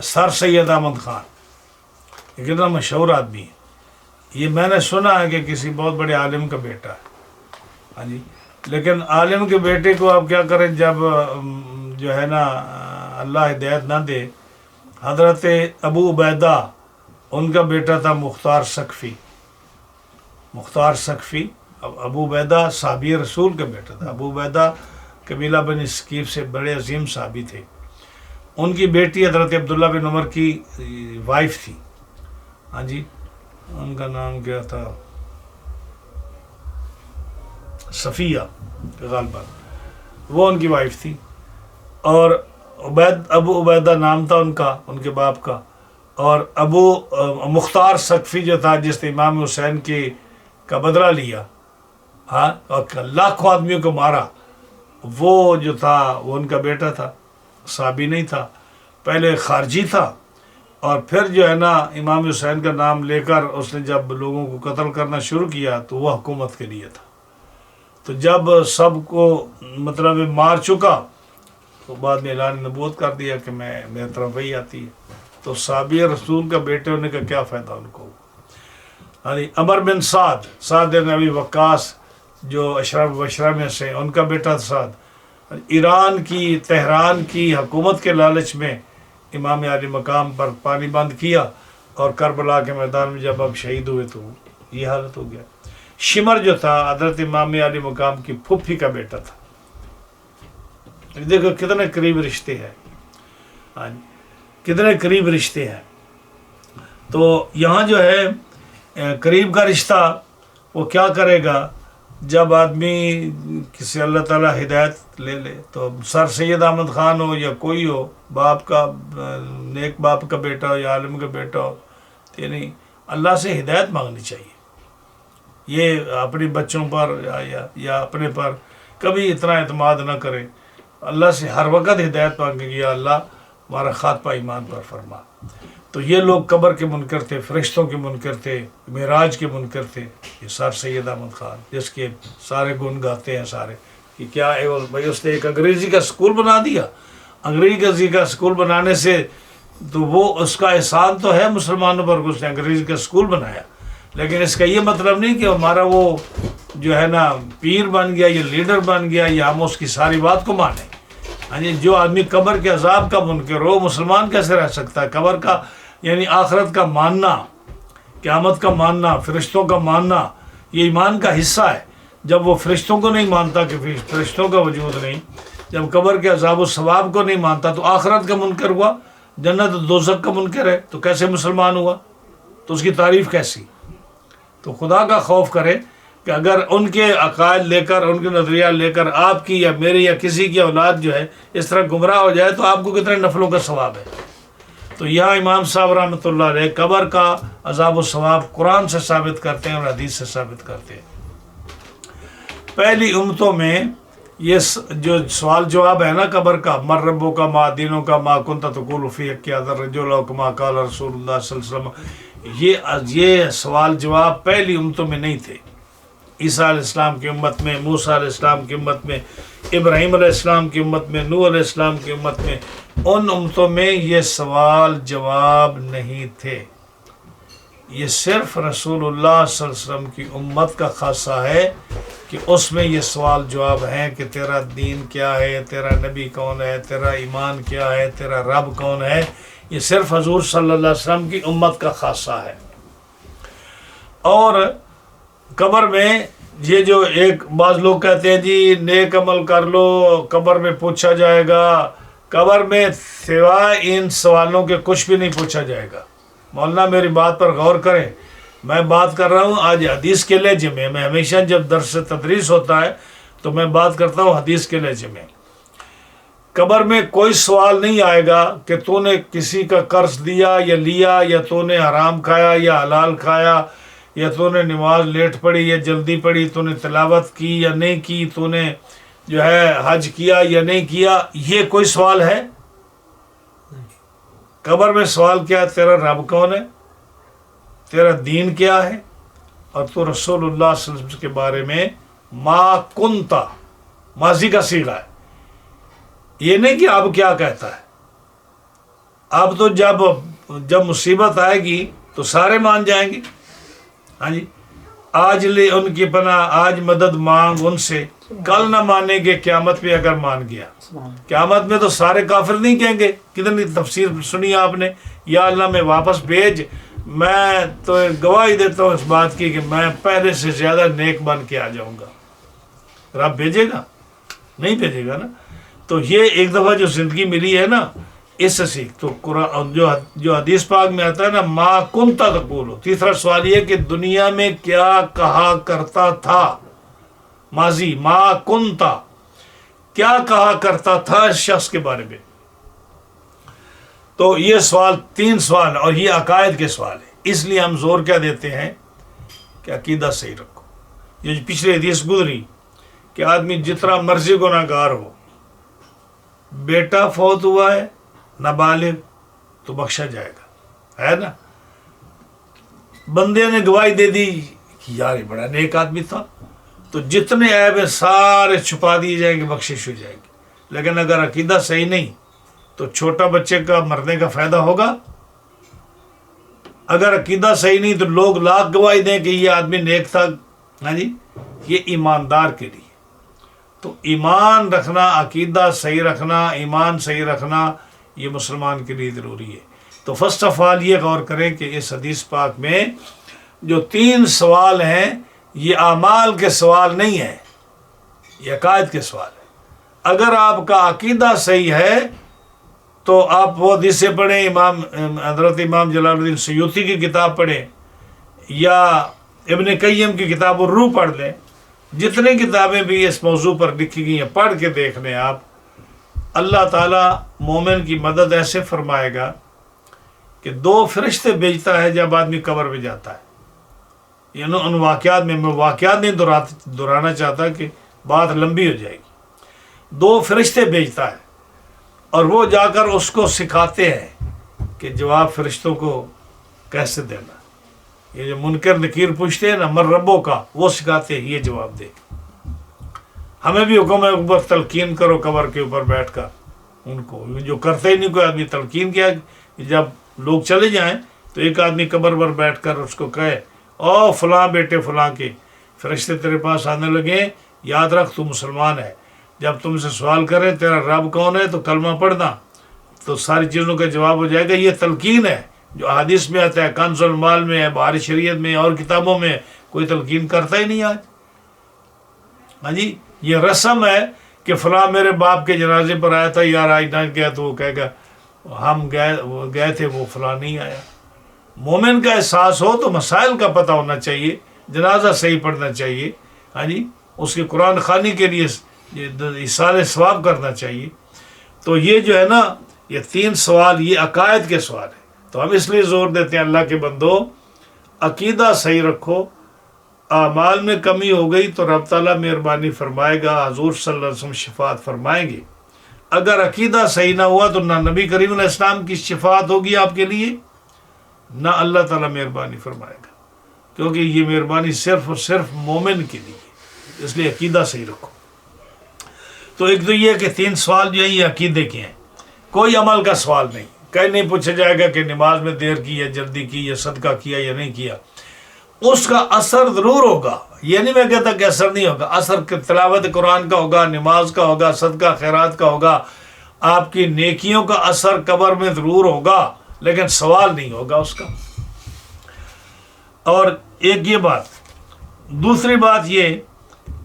سر سید احمد خان، یہ کتنا مشہور آدمی ہے. یہ میں نے سنا ہے کہ کسی بہت بڑے عالم کا بیٹا ہے. ہاں جی، لیکن عالم کے بیٹے کو آپ کیا کریں جب جو ہے نا اللہ ہدایت نہ دے. حضرت ابو عبیدہ ان کا بیٹا تھا مختار سقفی. ابو عبیدہ صحابی رسول کا بیٹا تھا. ابو عبیدہ قبیلہ بن ثقیف سے بڑے عظیم صحابی تھے. ان کی بیٹی حضرت عبداللہ بن عمر کی وائف تھی. ہاں جی، ان کا نام کیا تھا، صفیہ غالباً، وہ ان کی وائف تھی. اور ابو عبیدہ نام تھا ان کا، ان کے باپ کا. اور ابو مختار سقفی جو تھا جس نے امام حسین کا بدلہ لیا، ہاں، اور لاکھوں آدمیوں کو مارا، وہ جو تھا وہ ان کا بیٹا تھا. صحابی نہیں تھا، پہلے خارجی تھا، اور پھر جو ہے نا امام حسین کا نام لے کر اس نے جب لوگوں کو قتل کرنا شروع کیا تو وہ حکومت کے لیے تھا. تو جب سب کو مطلب مار چکا تو بعد میں اعلان نبوت کر دیا کہ میرے طرف وہی آتی ہے. تو صحابی رسول کا بیٹے ہونے کا کیا فائدہ ان کو. عمر بن سعد بن ابی وقاص جو اشراف مبشرہ میں سے، ان کا بیٹا سعد. ایران کی تہران کی حکومت کے لالچ میں امام عالی مقام پر پانی بند کیا، اور کربلا کے میدان میں جب اب شہید ہوئے تو یہ حالت ہو گیا. شمر جو تھا حضرت امام عالی مقام کی پھپھی کا بیٹا تھا. دیکھو کتنے قریب رشتے ہیں. ہاں جی، کتنے قریب رشتے ہیں. تو یہاں جو ہے قریب کا رشتہ وہ کیا کرے گا جب آدمی کسی اللہ تعالیٰ ہدایت لے لے. تو سر سید احمد خان ہو یا کوئی ہو، باپ کا نیک باپ کا بیٹا ہو یا عالم کا بیٹا ہو، یعنی اللہ سے ہدایت مانگنی چاہیے. یہ اپنے بچوں پر یا اپنے پر کبھی اتنا اعتماد نہ کرے. اللہ سے ہر وقت ہدایت مانگے گی، یا اللہ ہمارا خاتمہ ایمان پر فرما. تو یہ لوگ قبر کے منکر تھے، فرشتوں کے منکر تھے، معراج کے منکر تھے. یہ سر سید احمد خان جس کے سارے گن گاتے ہیں سارے کہ کیا ہے بھائی، اس نے ایک انگریزی کا اسکول بنا دیا. انگریزی کا اسکول بنانے سے تو وہ اس کا احسان تو ہے مسلمانوں پر، اس نے انگریزی کا اسکول بنایا، لیکن اس کا یہ مطلب نہیں کہ ہمارا وہ جو ہے نا پیر بن گیا یا لیڈر بن گیا یا ہم اس کی ساری بات کو مانیں. ہاں جی، جو آدمی قبر کے عذاب کا منکر ہو مسلمان کیسے رہ سکتا ہے؟ قبر کا یعنی آخرت کا ماننا، قیامت کا ماننا، فرشتوں کا ماننا، یہ ایمان کا حصہ ہے. جب وہ فرشتوں کو نہیں مانتا کہ فرشتوں کا وجود نہیں، جب قبر کے عذاب و ثواب کو نہیں مانتا تو آخرت کا منکر ہوا. جنت و دوزخ کا منکر ہے تو کیسے مسلمان ہوا؟ تو اس کی تعریف کیسی؟ تو خدا کا خوف کرے کہ اگر ان کے عقائد لے کر، ان کے نظریہ لے کر آپ کی یا میری یا کسی کی اولاد جو ہے اس طرح گمراہ ہو جائے تو آپ کو کتنے نفلوں کا ثواب ہے. تو یہاں امام صاحب رحمۃ اللہ علیہ قبر کا عذاب و ثواب قرآن سے ثابت کرتے ہیں اور حدیث سے ثابت کرتے ہیں. پہلی امتوں میں یہ جو سوال جواب ہے نا قبر کا، مر ربوں کا، ما دینوں کا، ما کنت تقول فی حق الرجل کما قال رسول اللہ صلی اللہ علیہ وسلم، یہ سوال جواب پہلی امتوں میں نہیں تھے. عیسیٰ علیہ السلام کی امت میں، موسیٰ علیہ السلام کی امت میں، ابراہیم علیہ السلام کی امت میں، نوح علیہ السلام کی امت میں، ان امتوں میں یہ سوال جواب نہیں تھے. یہ صرف رسول اللہ صلی اللہ علیہ وسلم کی امت کا خاصہ ہے کہ اس میں یہ سوال جواب ہیں کہ تیرا دین کیا ہے، تیرا نبی کون ہے، تیرا ایمان کیا ہے، تیرا رب کون ہے. یہ صرف حضور صلی اللہ علیہ وسلم کی امت کا خاصہ ہے. اور قبر میں یہ جو ایک بعض لوگ کہتے ہیں جی نیک عمل کر لو قبر میں پوچھا جائے گا. قبر میں سوائے ان سوالوں کے کچھ بھی نہیں پوچھا جائے گا. مولانا میری بات پر غور کریں، میں بات کر رہا ہوں آج حدیث کے لہجے میں. میں ہمیشہ جب درس تدریس ہوتا ہے تو میں بات کرتا ہوں حدیث کے لہجے میں. قبر میں کوئی سوال نہیں آئے گا کہ تو نے کسی کا قرض دیا یا لیا، یا تو نے حرام کھایا یا حلال کھایا، یا تو نے نماز لیٹ پڑھی یا جلدی پڑھی، تو نے تلاوت کی یا نہیں کی، تو نے جو ہے حج کیا یا نہیں کیا، یہ کوئی سوال ہے؟ قبر میں سوال کیا ہے؟ تیرا رب کون ہے، تیرا دین کیا ہے، اور تو رسول اللہ صلی اللہ علیہ وسلم کے بارے میں ما کنتا، ماضی کا صیغہ ہے، یہ نہیں کہ اب کیا کہتا ہے۔ اب تو جب مصیبت آئے گی تو سارے مان جائیں گے۔ ہاں جی، آج لے ان کی پناہ، آج مدد مانگ ان سے، کل نہ مانیں گے قیامت میں اگر مان گیا۔ قیامت میں تو سارے کافر نہیں کہیں گے۔ کتنی تفسیر سنی آپ نے، یا اللہ میں واپس بھیج، میں تو گواہی دیتا ہوں اس بات کی کہ میں پہلے سے زیادہ نیک بن کے آ جاؤں گا۔ رب بھیجے گا؟ نہیں بھیجے گا نا۔ تو یہ ایک دفعہ جو زندگی ملی ہے نا، اس سے سیکھ۔ تو قرآن جو حدیث پاک میں آتا ہے نا، ما کنتا تقول، تیسرا سوال یہ کہ دنیا میں کیا کہا کرتا تھا، ماضی ما کنتا، کیا کہا کرتا تھا اس شخص کے بارے میں۔ تو یہ سوال، 3 سوال، اور یہ عقائد کے سوال ہے۔ اس لیے ہم زور کیا دیتے ہیں کہ عقیدہ صحیح رکھو۔ یہ پچھلے حدیث گزری کہ آدمی جتنا مرضی گناہ گار ہو، بیٹا فوت ہوا ہے نابالغ تو بخشا جائے گا، ہے نا۔ بندے نے گواہی دے دی کہ یار یہ بڑا نیک آدمی تھا، تو جتنے عیب ہیں سارے چھپا دیے جائیں گے، بخشش ہو جائے گی۔ لیکن اگر عقیدہ صحیح نہیں تو چھوٹا بچے کا مرنے کا فائدہ ہوگا؟ اگر عقیدہ صحیح نہیں تو لوگ لاکھ گواہی دیں کہ یہ آدمی نیک تھا، ہاں جی، یہ ایماندار کے لیے۔ تو ایمان رکھنا، عقیدہ صحیح رکھنا، ایمان صحیح رکھنا، یہ مسلمان کے لیے ضروری ہے۔ تو فرسٹ آف آل یہ غور کریں کہ اس حدیث پاک میں جو 3 سوال ہیں، یہ اعمال کے سوال نہیں ہیں، یہ عقائد کے سوال ہے۔ اگر آپ کا عقیدہ صحیح ہے تو آپ وہ حدیثیں پڑھیں، حضرت امام جلال الدین سیوطی کی کتاب پڑھیں، یا ابن قیم کی کتاب الروح پڑھ لیں۔ جتنی کتابیں بھی اس موضوع پر لکھی گئی ہیں پڑھ کے دیکھ لیں آپ۔ اللہ تعالیٰ مومن کی مدد ایسے فرمائے گا کہ 2 فرشتے بھیجتا ہے جب آدمی قبر میں جاتا ہے۔ یعنی ان واقعات میں واقعات نہیں دہرانا چاہتا کہ بات لمبی ہو جائے گی۔ 2 فرشتے بھیجتا ہے اور وہ جا کر اس کو سکھاتے ہیں کہ جواب فرشتوں کو کیسے دینا۔ یہ جو منکر نکیر پوچھتے ہیں نا مر ربوں کا، وہ سکھاتے ہیں یہ جواب دے۔ ہمیں بھی حکم ہے اوپر تلقین کرو قبر کے اوپر بیٹھ کر ان کو، جو کرتے ہی نہیں کوئی آدمی تلقین کیا کہ جب لوگ چلے جائیں تو ایک آدمی قبر پر بیٹھ کر اس کو کہے او فلاں بیٹے فلاں کے، فرشتے تیرے پاس آنے لگے، یاد رکھ تو مسلمان ہے، جب تم سے سوال کرے تیرا رب کون ہے تو کلمہ پڑھنا، تو ساری چیزوں کا جواب ہو جائے گا۔ یہ تلقین ہے جو حدیث میں آتا ہے، کنز المال میں ہے، بہار شریعت میں اور کتابوں میں، کوئی تلقین کرتا ہی نہیں آج۔ ہاں جی، یہ رسم ہے کہ فلاں میرے باپ کے جنازے پر آیا تھا، یار آج نہ گیا تو وہ کہے گا ہم گئے تھے وہ فلاں نہیں آیا۔ مومن کا احساس ہو تو مسائل کا پتہ ہونا چاہیے، جنازہ صحیح پڑھنا چاہیے، ہاں جی، اس کی قرآن خوانی کے لیے ایصال ثواب کرنا چاہیے۔ تو یہ جو ہے نا، یہ 3 سوال یہ عقائد کے سوال ہیں۔ تو ہم اس لیے زور دیتے ہیں اللہ کے بندو، عقیدہ صحیح رکھو۔ اعمال میں کمی ہو گئی تو رب تعالیٰ مہربانی فرمائے گا، حضور صلی اللہ علیہ وسلم شفاعت فرمائیں گے۔ اگر عقیدہ صحیح نہ ہوا تو نہ نبی کریم علیہ السلام کی شفاعت ہوگی آپ کے لیے، نہ اللہ تعالیٰ مہربانی فرمائے گا، کیونکہ یہ مہربانی صرف اور صرف مومن کے لیے ہے۔ اس لیے عقیدہ صحیح رکھو۔ تو ایک تو یہ کہ 3 سوال جو ہیں یہ عقیدے کے ہیں، کوئی عمل کا سوال نہیں۔ کہیں نہیں پوچھا جائے گا کہ نماز میں دیر کی یا جلدی کی یا صدقہ کیا یا نہیں کیا، اس کا اثر ضرور ہوگا۔ یہ نہیں میں کہتا کہ اثر نہیں ہوگا، اثر تلاوت قرآن کا ہوگا، نماز کا ہوگا، صدقہ خیرات کا ہوگا، آپ کی نیکیوں کا اثر قبر میں ضرور ہوگا، لیکن سوال نہیں ہوگا اس کا۔ اور ایک یہ بات، دوسری بات یہ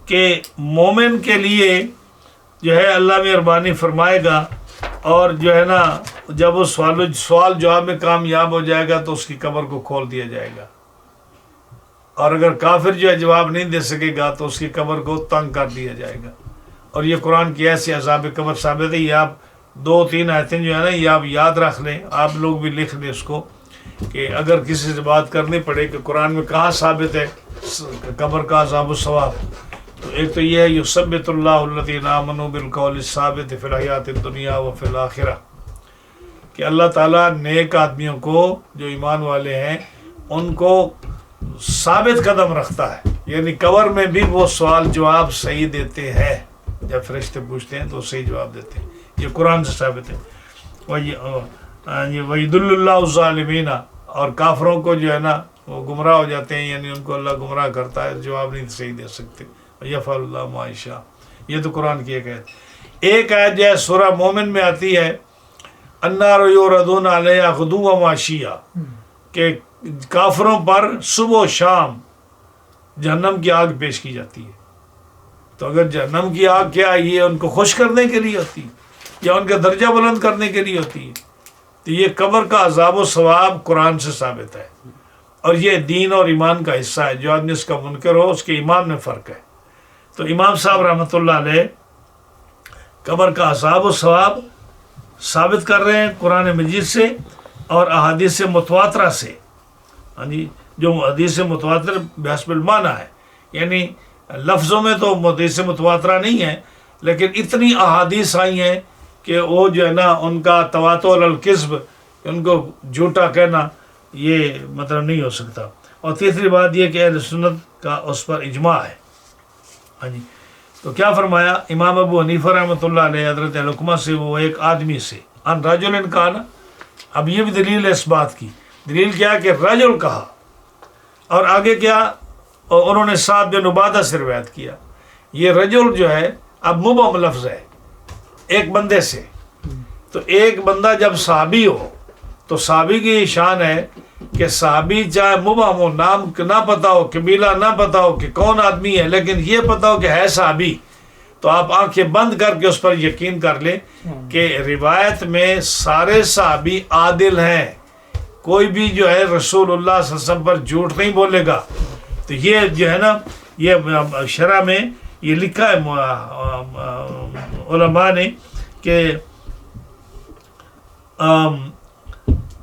کہ مومن کے لیے جو ہے اللہ مہربانی فرمائے گا، اور جو ہے نا جب وہ سوال جواب میں کامیاب ہو جائے گا تو اس کی قبر کو کھول دیا جائے گا، اور اگر کافر جو ہے جواب نہیں دے سکے گا تو اس کی قبر کو تنگ کر دیا جائے گا۔ اور یہ قرآن کی ایسی عذاب قبر ثابت ہے۔ یہ آپ 2-3 آیتیں جو ہے نا یہ آپ یاد رکھ لیں، آپ لوگ بھی لکھ لیں اس کو، کہ اگر کسی سے بات کرنی پڑے کہ قرآن میں کہاں ثابت ہے قبر کا عذاب و ثواب، تو تو ایک تو یہ ہے یثبت اللہ الذین آمنوا بالقول الثابت فی الحیات الدنیا و فی الآخرہ، کہ اللہ تعالیٰ نیک آدمیوں کو جو ایمان والے ہیں ان کو ثابت قدم رکھتا ہے، یعنی قبر میں بھی وہ سوال جواب صحیح دیتے ہیں، جب فرشتے پوچھتے ہیں تو صحیح جواب دیتے ہیں، یہ قرآن سے ثابت ہے۔ وَيُضِلُّ اللَّهُ الظَّالِمِينَ، اور کافروں کو جو ہے نا وہ گمراہ ہو جاتے ہیں، یعنی ان کو اللہ گمراہ کرتا ہے، جواب نہیں صحیح دے سکتے۔ یفعل اللہ ما یشاء، یہ تو قرآن کی ایک آیت۔ ایک آیت جو ہے سورہ مومن میں آتی ہے، النار یعرضون علیہا غدوا وعشیا، کہ کافروں پر صبح و شام جہنم کی آگ پیش کی جاتی ہے۔ تو اگر جہنم کی آگ کیا ہے، یہ ان کو خوش کرنے کے لیے ہوتی ہے یا ان کا درجہ بلند کرنے کے لیے ہوتی ہے؟ تو یہ قبر کا عذاب و ثواب قرآن سے ثابت ہے، اور یہ دین اور ایمان کا حصہ ہے۔ جو آدمی اس کا منکر ہو اس کے ایمان میں فرق ہے۔ تو امام صاحب رحمۃ اللہ علیہ قبر کا عذاب و ثواب ثابت کر رہے ہیں قرآن مجید سے اور احادیث متواترہ سے۔ ہاں جی، جو حدیث متواتر بحسب المعنی ہے، یعنی لفظوں میں تو حدیث متواترہ نہیں ہے، لیکن اتنی احادیث آئی ہیں کہ وہ جو ہے نا ان کا تواتر الکذب، ان کو جھوٹا کہنا یہ مطلب نہیں ہو سکتا۔ اور تیسری بات یہ کہ اہل سنت کا اس پر اجماع ہے۔ ہاں جی، تو کیا فرمایا امام ابو حنیفہ رحمۃ اللہ علیہ حضرت علقمہ سے، وہ ایک آدمی سے ان رجل کہا نا، اب یہ بھی دلیل ہے اس بات کی۔ دلیل کیا کہ رجل کہا، اور آگے کیا انہوں نے سعد بن عبادہ سے روایت کیا۔ یہ رجل جو ہے اب مبہم لفظ ہے ایک بندے سے، تو ایک بندہ جب صحابی ہو تو صحابی کی شان ہے کہ صحابی چاہے مبہم ہو، نام نہ پتا ہو، قبیلہ نہ پتا ہو کہ کون آدمی ہے، لیکن یہ پتا ہو کہ ہے صحابی، تو آپ آنکھیں بند کر کے اس پر یقین کر لیں کہ روایت میں سارے صحابی عادل ہیں، کوئی بھی جو ہے رسول اللہ صلی اللہ علیہ وسلم پر جھوٹ نہیں بولے گا۔ تو یہ جو ہے نا، یہ شرح میں یہ لکھا ہے علماء نے کہ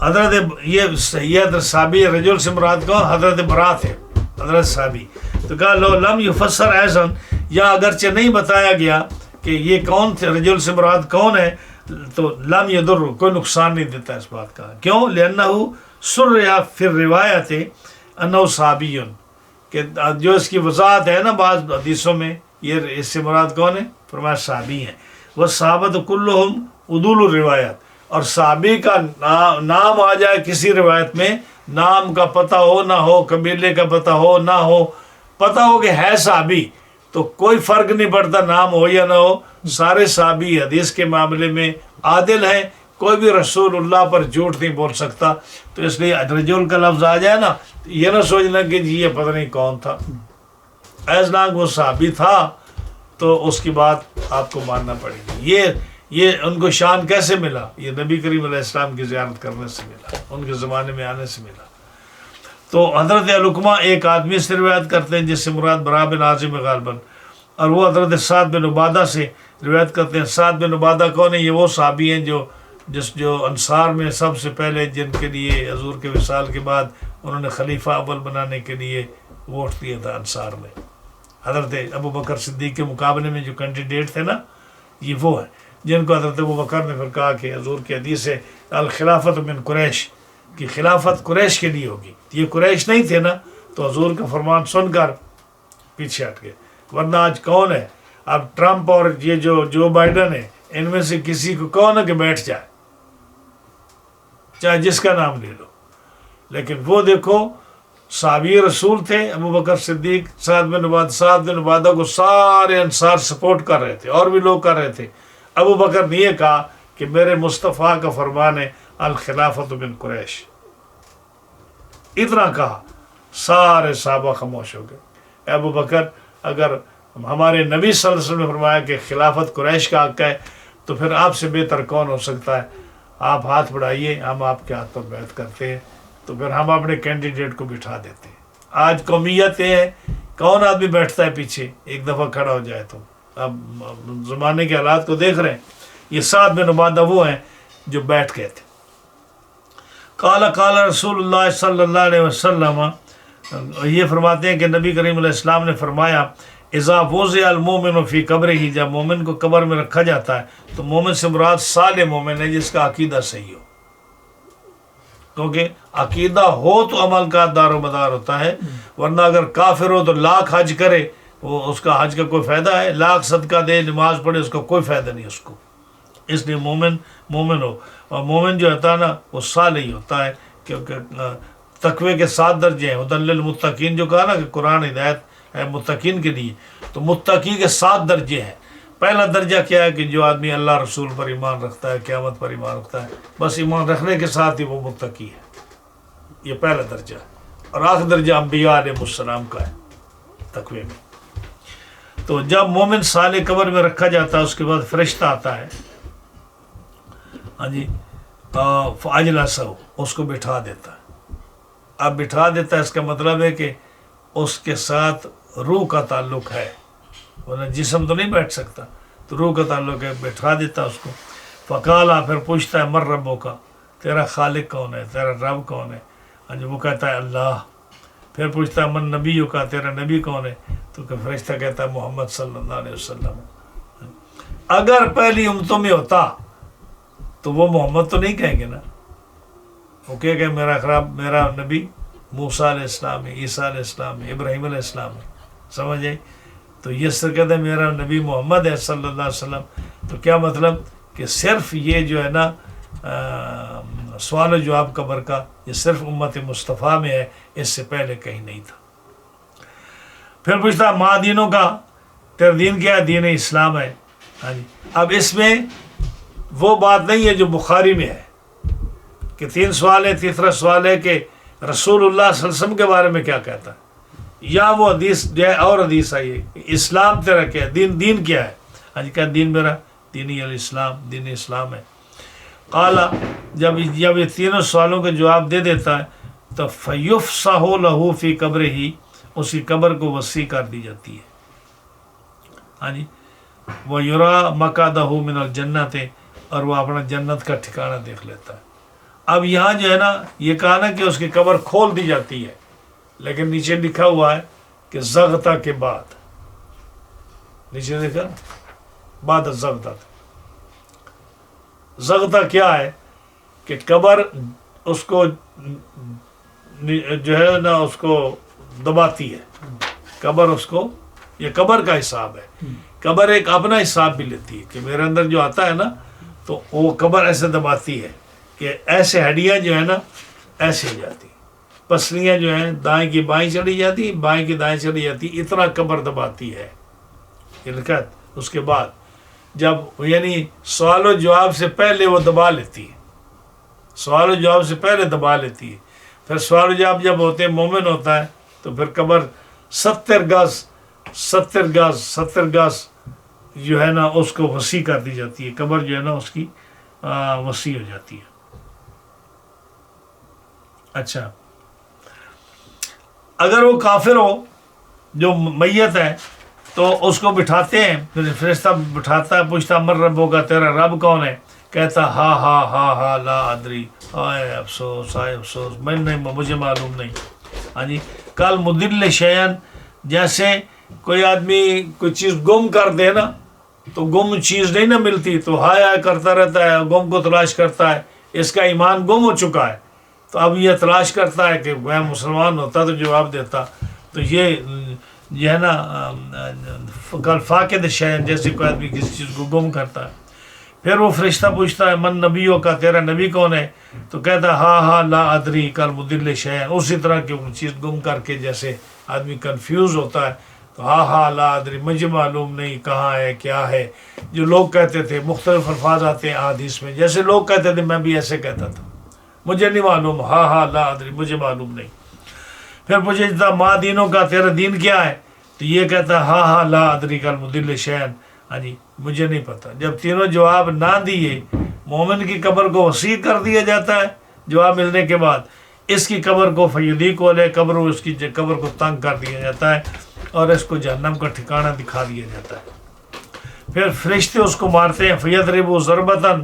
حضرت یہ صحابی رجل سے مراد کون؟ حضرت برات ہے، حضرت صحابی۔ تو کہا لو لم یفسر ایسن، یا اگرچہ نہیں بتایا گیا کہ یہ کون تھے، رجل سے مراد کون ہے، تو لم یضر، کوئی نقصان نہیں دیتا اس بات کا۔ کیوں؟ لأنہ سرّ فی الروایت انہ صحابی، کہ جو اس کی وضاحت ہے نا بعض حدیثوں میں، یہ اس سے مراد کون ہے؟ فرمایا صحابی ہیں۔ والصحابۃ کلہم عدول الروایات، اور صحابی کا نام آ جائے کسی روایت میں، نام کا پتہ ہو نہ ہو، قبیلے کا پتہ ہو نہ ہو، پتہ ہو کہ ہے صحابی، تو کوئی فرق نہیں پڑتا نام ہو یا نہ ہو، سارے صحابی حدیث کے معاملے میں عادل ہیں، کوئی بھی رسول اللہ پر جھوٹ نہیں بول سکتا۔ تو اس لیے رجل کا لفظ آ جائے نا، یہ نہ سوچنا کہ جی یہ پتہ نہیں کون تھا، ایز لانگ وہ صحابی تھا تو اس کی بات آپ کو ماننا پڑے گی۔ یہ ان کو شان کیسے ملا؟ یہ نبی کریم علیہ السلام کی زیارت کرنے سے ملا، ان کے زمانے میں آنے سے ملا۔ تو حضرت علقمہ ایک آدمی سے روایت کرتے ہیں جس سے مراد برا بن عازم غالباً، اور وہ حضرت سعد بن عبادہ سے روایت کرتے ہیں۔ سعد بن عبادہ کون ہے؟ یہ وہ صحابی ہیں جو انصار میں سب سے پہلے، جن کے لیے حضور کے وصال کے بعد انہوں نے خلیفہ اول بنانے کے لیے ووٹ دیا تھا انصار میں۔ حضرت ابو بکر صدیق کے مقابلے میں جو کینڈیڈیٹ تھے نا، یہ وہ ہیں جن کو حضرت ابو بکر نے پھر کہا کہ حضور کی حدیث ہے الخلافت من قریش، کہ خلافت قریش کے لیے ہوگی۔ یہ قریش نہیں تھے نا، تو حضور کا فرمان سن کر پیچھے ہٹ گئے۔ ورنہ آج کون ہے؟ اب ٹرمپ اور یہ جو بائیڈن ہے، ان میں سے کسی کو کون ہے کہ بیٹھ جائے، چاہے جس کا نام لے لو۔ لیکن وہ دیکھو صحابی رسول تھے ابو بکر صدیق، سعد بن عبادہ کو سارے انصار سپورٹ کر رہے تھے، اور بھی لوگ کر رہے تھے۔ ابو بکر نے یہ کہا کہ میرے مصطفیٰ کا فرمان ہے الخلافت من قریش، اتنا کہا، سارے صحابہ خاموش ہو گئے۔ ابو بکر، اگر ہمارے نبی صلی اللہ علیہ وسلم نے فرمایا کہ خلافت قریش کا حق ہے، تو پھر آپ سے بہتر کون ہو سکتا ہے؟ آپ ہاتھ بڑھائیے، ہم آپ کے ہاتھ پر بیعت کرتے ہیں، تو پھر ہم اپنے کینڈیڈیٹ کو بٹھا دیتے ہیں۔ آج قومیت یہ ہے، کون آدمی بیٹھتا ہے پیچھے، ایک دفعہ کھڑا ہو جائے تو۔ اب زمانے کے حالات کو دیکھ رہے ہیں۔ یہ سعد بن عبادہ وہ ہیں جو بیٹھ گئے تھے۔ قال رسول اللہ صلی اللہ علیہ وسلم، یہ فرماتے ہیں کہ نبی کریم علیہ السلام نے فرمایا اذا وضع المومن فی قبرہ، جب مومن کو قبر میں رکھا جاتا ہے تو مومن سے مراد صالح مومن ہے جس کا عقیدہ صحیح ہو، کیونکہ عقیدہ ہو تو عمل کا دار و مدار ہوتا ہے، ورنہ اگر کافر ہو تو لاکھ حج کرے وہ اس کا حج کا کوئی فائدہ ہے، لاکھ صدقہ دے نماز پڑھے اس کا کوئی فائدہ نہیں اس کو. اس لیے مومن ہو، اور مومن جو ہوتا ہے نا وہ صالح ہی ہوتا ہے، کیونکہ تقوی کے 7 درجے ہیں. ہدی للمتقین جو کہا نا کہ قرآن ہدایت ہے متقین کے لیے، تو متقی کے 7 درجے ہیں. پہلا درجہ کیا ہے کہ جو آدمی اللہ رسول پر ایمان رکھتا ہے، قیامت پر ایمان رکھتا ہے، بس ایمان رکھنے کے ساتھ ہی وہ متقی ہے، یہ پہلا درجہ ہے. اور آخر درجہ انبیاء علیہ السلام کا ہے تقوی میں. تو جب مومن صالح قبر میں رکھا جاتا ہے اس کے بعد فرشتہ آتا ہے، ہاں جی، فاجلسہ اس کو بٹھا دیتا ہے. اب بٹھا دیتا ہے اس کا مطلب ہے کہ اس کے ساتھ روح کا تعلق ہے، ورنہ جسم تو نہیں بیٹھ سکتا، تو روح کا تعلق ہے، بٹھا دیتا اس کو. فقالا، پھر پوچھتا ہے مر ربو کا، تیرا خالق کون ہے، تیرا رب کون ہے؟ ہاں جی، وہ کہتا ہے اللہ. پھر پوچھتا ہے من نبیوں کا، تیرا نبی کون ہے؟ تو فرشتہ کہتا ہے محمد صلی اللہ علیہ وسلم. اگر پہلی امتوں میں ہوتا تو وہ محمد تو نہیں کہیں گے نا، وہ کہے کہ میرا نبی موسیٰ علیہ السلام ہے، عیسیٰ علیہ السلام ہے، ابراہیم علیہ السلام ہے. سمجھے؟ تو یہ سر کہتے ہیں میرا نبی محمد ہے صلی اللہ علیہ وسلم. تو کیا مطلب کہ صرف یہ جو ہے نا سوال و جواب قبر کا یہ صرف امت مصطفیٰ میں ہے، اس سے پہلے کہیں نہیں تھا. پھر پوچھتا ماں دینوں کا، تیرا دین کیا ہے؟ دین اسلام ہے. ہاں جی، اب اس میں وہ بات نہیں ہے جو بخاری میں ہے کہ 3 سوال ہے. تیسرا سوال ہے کہ رسول اللہ صلی اللہ علیہ وسلم کے بارے میں کیا کہتا ہے، یا وہ حدیث جو ہے اور حدیث آئی ہے اسلام تیرا کیا ہے، دین کیا ہے. ہاں جی، کیا دین میرا دینی الاسلام، دین اسلام ہے. قالا، جب یہ تینوں سوالوں کے جواب دے دیتا ہے تو فیفصح لہ فی قبرہ، اسی قبر کو وسیع کر دی جاتی ہے. ہاں جی، وَيُرَى مَقْعَدَهُ مِنَ الْجَنَّةِ، اور وہ اپنا جنت کا ٹھکانہ دیکھ لیتا ہے. اب یہاں جو ہے نا یہ کہا نا کہ اس کی قبر کھول دی جاتی ہے، لیکن نیچے لکھا ہوا ہے کہ زغتا کے بعد، نیچے دیکھا بعد زغتا. زغتا کیا ہے کہ قبر اس کو جو ہے نا اس کو دباتی ہے، قبر اس کو، یہ قبر کا حساب ہے. قبر ایک اپنا حساب بھی لیتی ہے کہ میرے اندر جو آتا ہے نا تو وہ قبر ایسے دباتی ہے کہ ایسے ہڈیاں جو ہے نا ایسے ہو جاتی، پسلیاں جو ہیں دائیں کی بائیں چلی جاتی، بائیں کی دائیں چلی جاتی، اتنا قبر دباتی ہے. اس کے بعد جب یعنی سوال و جواب سے پہلے وہ دبا لیتی ہے، سوال و جواب سے پہلے دبا لیتی ہے. پھر سوال و جواب جب ہوتے ہیں مومن ہوتا ہے تو پھر قبر 70 گز جو ہے نا اس کو وسیع کر دی جاتی ہے، قبر جو ہے نا اس کی وسیع ہو جاتی ہے. اچھا، اگر وہ کافر ہو جو میت ہے تو اس کو بٹھاتے ہیں، پھر فرشتہ بٹھاتا ہے، پوچھتا مر ربوں کا، تیرا رب کون ہے؟ کہتا ہا لا ادری، آئے افسوس آئے افسوس، میں نہیں، مجھے معلوم نہیں. ہاں جی، کل مدل شیئن، جیسے کوئی آدمی کوئی چیز گم کر دے نا تو گم چیز نہیں نہ ملتی تو ہائے کرتا رہتا ہے، گم کو تلاش کرتا ہے. اس کا ایمان گم ہو چکا ہے تو اب یہ تلاش کرتا ہے کہ میں مسلمان ہوتا تو جواب دیتا. تو یہ ہے نا کل فاقد شیئن، جیسے کوئی آدمی کسی چیز کو گم کرتا ہے. پھر وہ فرشتہ پوچھتا ہے من نبیوں کا، تیرا نبی کون ہے؟ تو کہتا ہے ہا لا ادری کل مدل شیئن. اسی طرح کی وہ چیز گم کر کے جیسے آدمی کنفیوز ہوتا ہے تو ہا لا ادری، مجھے معلوم نہیں کہاں ہے کیا ہے. جو لوگ کہتے تھے، مختلف الفاظ آتے ہیں حدیث میں، جیسے لوگ کہتے تھے میں بھی ایسے کہتا تھا، مجھے نہیں معلوم، ہا لا ادری، مجھے معلوم نہیں. پھر مجھے جتنا ماں دینوں کا، تیرا دین کیا ہے؟ تو یہ کہتا ہے ہا لا ادری کل مدل شیئن. ہاں جی، مجھے نہیں پتہ. جب تینوں جواب نہ دیے، مومن کی قبر کو وسیع کر دیا جاتا ہے جواب ملنے کے بعد، اس کی قبر کو فیضیق علیہ قبر، اس کی قبر کو تنگ کر دیا جاتا ہے اور اس کو جہنم کا ٹھکانہ دکھا دیا جاتا ہے. پھر فرشتے اس کو مارتے ہیں، فیضربوا ضربتاً،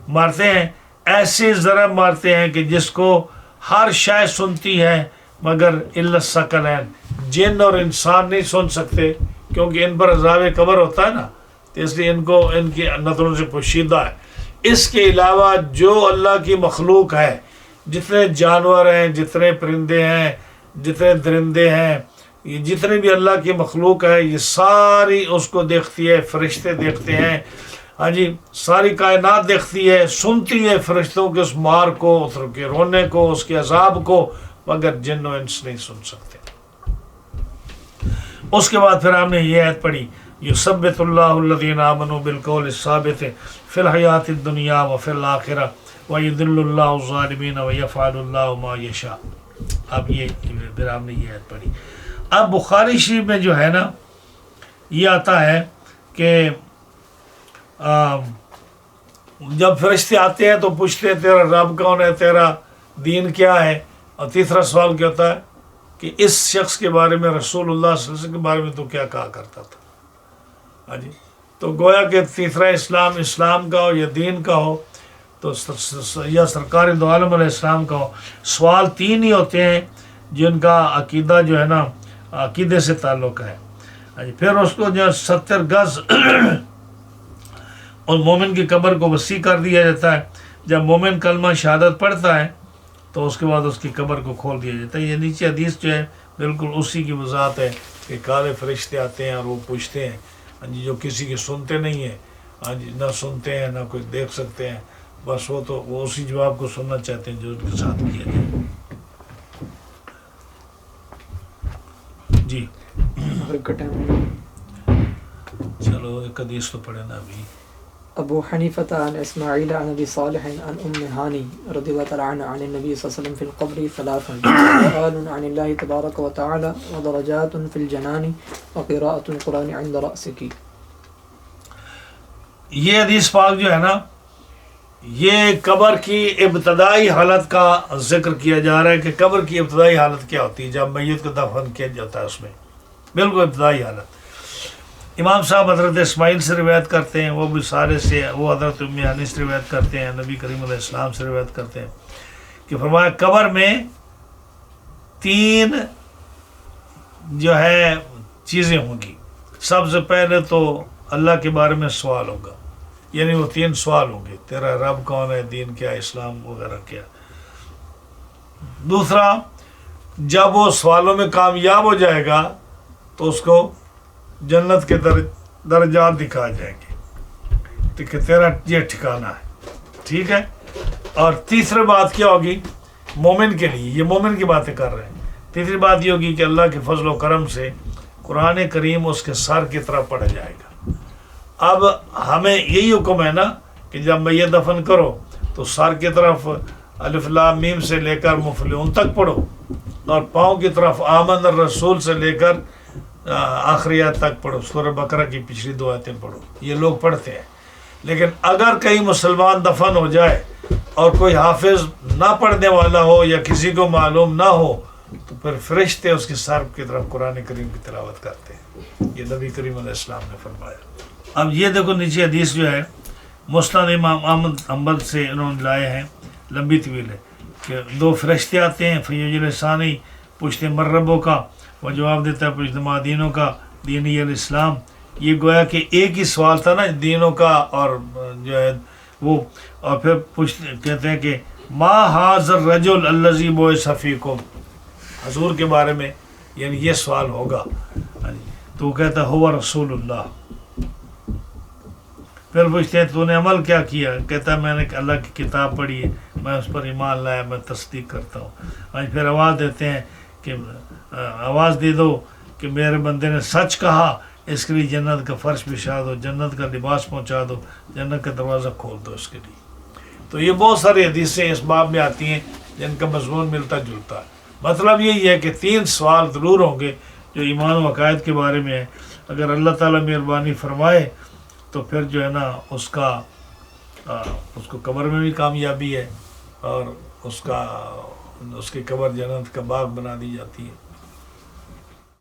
مارتے ہیں ایسی ضرب مارتے ہیں کہ جس کو ہر شے سنتی ہے مگر الا الثقلین، جن اور انسان نہیں سن سکتے کیونکہ ان پر عذاب قبر ہوتا ہے نا، تو اس لیے ان کو ان کی نظروں سے پوشیدہ ہے۔ اس کے علاوہ جو اللہ کی مخلوق ہے، جتنے جانور ہیں، جتنے پرندے ہیں، جتنے درندے ہیں، یہ جتنے بھی اللہ کی مخلوق ہے، یہ ساری اس کو دیکھتی ہے، فرشتے دیکھتے ہیں، ہاں جی، ساری کائنات دیکھتی ہے، سنتی ہے فرشتوں کے اس مار کو، اس کے رونے کو، اس کے عذاب کو، مگر جن و انس نہیں سن سکتے۔ اس کے بعد پھر ہم نے یہ آیت پڑھی، یثبت اللہ الذین آمنوا بالقول الثابت فی الحیات الدنیا وفی الآخرہ ویضل اللہ الظالمین ویفعل اللہ ما یشاء۔ اب یہ پھر ہم نے یہ آیت پڑھی۔ اب بخاری شریف میں جو ہے نا، یہ آتا ہے کہ جب فرشتے آتے ہیں تو پوچھتے ہیں تیرا رب کون ہے، تیرا دین کیا ہے، اور تیسرا سوال کیا ہوتا ہے کہ اس شخص کے بارے میں، رسول اللہ صلی اللہ علیہ وسلم کے بارے میں تو کیا کہا کرتا تھا۔ ہاں جی، تو گویا کہ تیسرا اسلام کا ہو یا دین کا ہو، تو یا سرکار دو عالم علیہ السلام کا ہو، سوال تین ہی ہوتے ہیں جن کا عقیدہ جو ہے نا، عقیدے سے تعلق ہے۔ ہاں جی، پھر اس کو جو 70 گز اور مومن کی قبر کو وسیع کر دیا جاتا ہے۔ جب مومن کلمہ شہادت پڑھتا ہے تو اس کے بعد اس کی قبر کو کھول دیا جاتا ہے۔ یہ نیچے حدیث جو ہے بالکل اسی کی وضاحت ہے کہ کالے فرشتے آتے ہیں اور وہ پوچھتے ہیں، ہاں جی، جو کسی کی سنتے نہیں ہیں، ہاں جی، نہ سنتے ہیں نہ کوئی دیکھ سکتے ہیں، بس وہ اسی جواب کو سننا چاہتے ہیں جو ان کے ساتھ کیا جائے۔ جی چلو ایک حدیث تو پڑھے نا ابھی۔ ابو حنیفة عن اسماعیل عن ابی صالح عن ہانی رضی اللہ تعالی عنہ عن النبی صلی اللہ علیہ وسلم فی القبر ثلاثا، سؤال عن اللہ تبارک و تعالی ودرجات فی الجنان وقراءة القرآن عند رأسک۔ یہ حدیث پاک جو ہے نا، یہ قبر کی ابتدائی حالت کا ذکر کیا جا رہا ہے کہ قبر کی ابتدائی حالت کیا ہوتی ہے جب میت کو دفن کیا جاتا ہے، اس میں بالکل ابتدائی حالت۔ امام صاحب حضرت اسماعیل سے روایت کرتے ہیں، وہ بھی سارے سے، وہ حضرت ام ہانی سے روایت کرتے ہیں، نبی کریم علیہ السلام سے روایت کرتے ہیں کہ فرمایا قبر میں 3 جو ہے چیزیں ہوں گی۔ سب سے پہلے تو اللہ کے بارے میں سوال ہوگا، یعنی وہ 3 سوال ہوں گے، تیرا رب کون ہے، دین کیا، اسلام وغیرہ کیا۔ دوسرا، جب وہ سوالوں میں کامیاب ہو جائے گا تو اس کو جنت کے درجات دکھائے جائیں گے کہ تیرا یہ ٹھکانہ ہے، ٹھیک ہے۔ اور تیسری بات کیا ہوگی مومن کے لیے، یہ مومن کی باتیں کر رہے ہیں، تیسری بات یہ ہوگی کہ اللہ کے فضل و کرم سے قرآن کریم اس کے سر کی طرف پڑھا جائے گا۔ اب ہمیں یہی حکم ہے نا کہ جب میں یہ دفن کرو تو سر کی طرف الف لام میم سے لے کر مفلحون تک پڑھو، اور پاؤں کی طرف آمن الرسول سے لے کر آخری آیت تک پڑھو، سورہ بقرہ کی پچھلی 2 آیتیں پڑھو۔ یہ لوگ پڑھتے ہیں، لیکن اگر کہیں مسلمان دفن ہو جائے اور کوئی حافظ نہ پڑھنے والا ہو یا کسی کو معلوم نہ ہو تو پھر فرشتے اس کے سر کی طرف قرآن کریم کی تلاوت کرتے ہیں۔ یہ نبی کریم علیہ السلام نے فرمایا۔ اب یہ دیکھو نیچے حدیث جو ہے مسند امام احمد حنبل سے انہوں نے لائے ہیں، لمبی طویل ہے، کہ 2 فرشتے آتے ہیں، فیجلسانی، پوچھتے ہیں مربوں کا، وہ جواب دیتا ہے پوچھتے ما دینوں کا، دینی الاسلام۔ یہ گویا کہ ایک ہی سوال تھا نا دینوں کا، اور جو ہے وہ، اور پھر پوچھتے کہتے ہیں کہ ما ھذا الرجل الذی بعث فیکم، حضور کے بارے میں یعنی یہ سوال ہوگا، تو وہ کہتا ہے ہوا رسول اللہ۔ پھر پوچھتے ہیں تو نے عمل کیا کیا، کہتا ہے میں نے اللہ کی کتاب پڑھی ہے، میں اس پر ایمان لایا، میں تصدیق کرتا ہوں۔ پھر آواز دیتے ہیں کہ آواز دے دو کہ میرے بندے نے سچ کہا، اس کے لیے جنت کا فرش بچھا دو، جنت کا لباس پہنچا دو، جنت کا دروازہ کھول دو اس کے لیے۔ تو یہ بہت ساری حدیثیں اس باب میں آتی ہیں جن کا مضمون ملتا جلتا ہے۔ مطلب یہی ہے کہ 3 سوال ضرور ہوں گے جو ایمان و عقائد کے بارے میں ہے۔ اگر اللہ تعالیٰ مہربانی فرمائے تو پھر جو ہے نا اس کو قبر میں بھی کامیابی ہے، اور اس کی قبر جنت کا باغ بنا دی جاتی ہے۔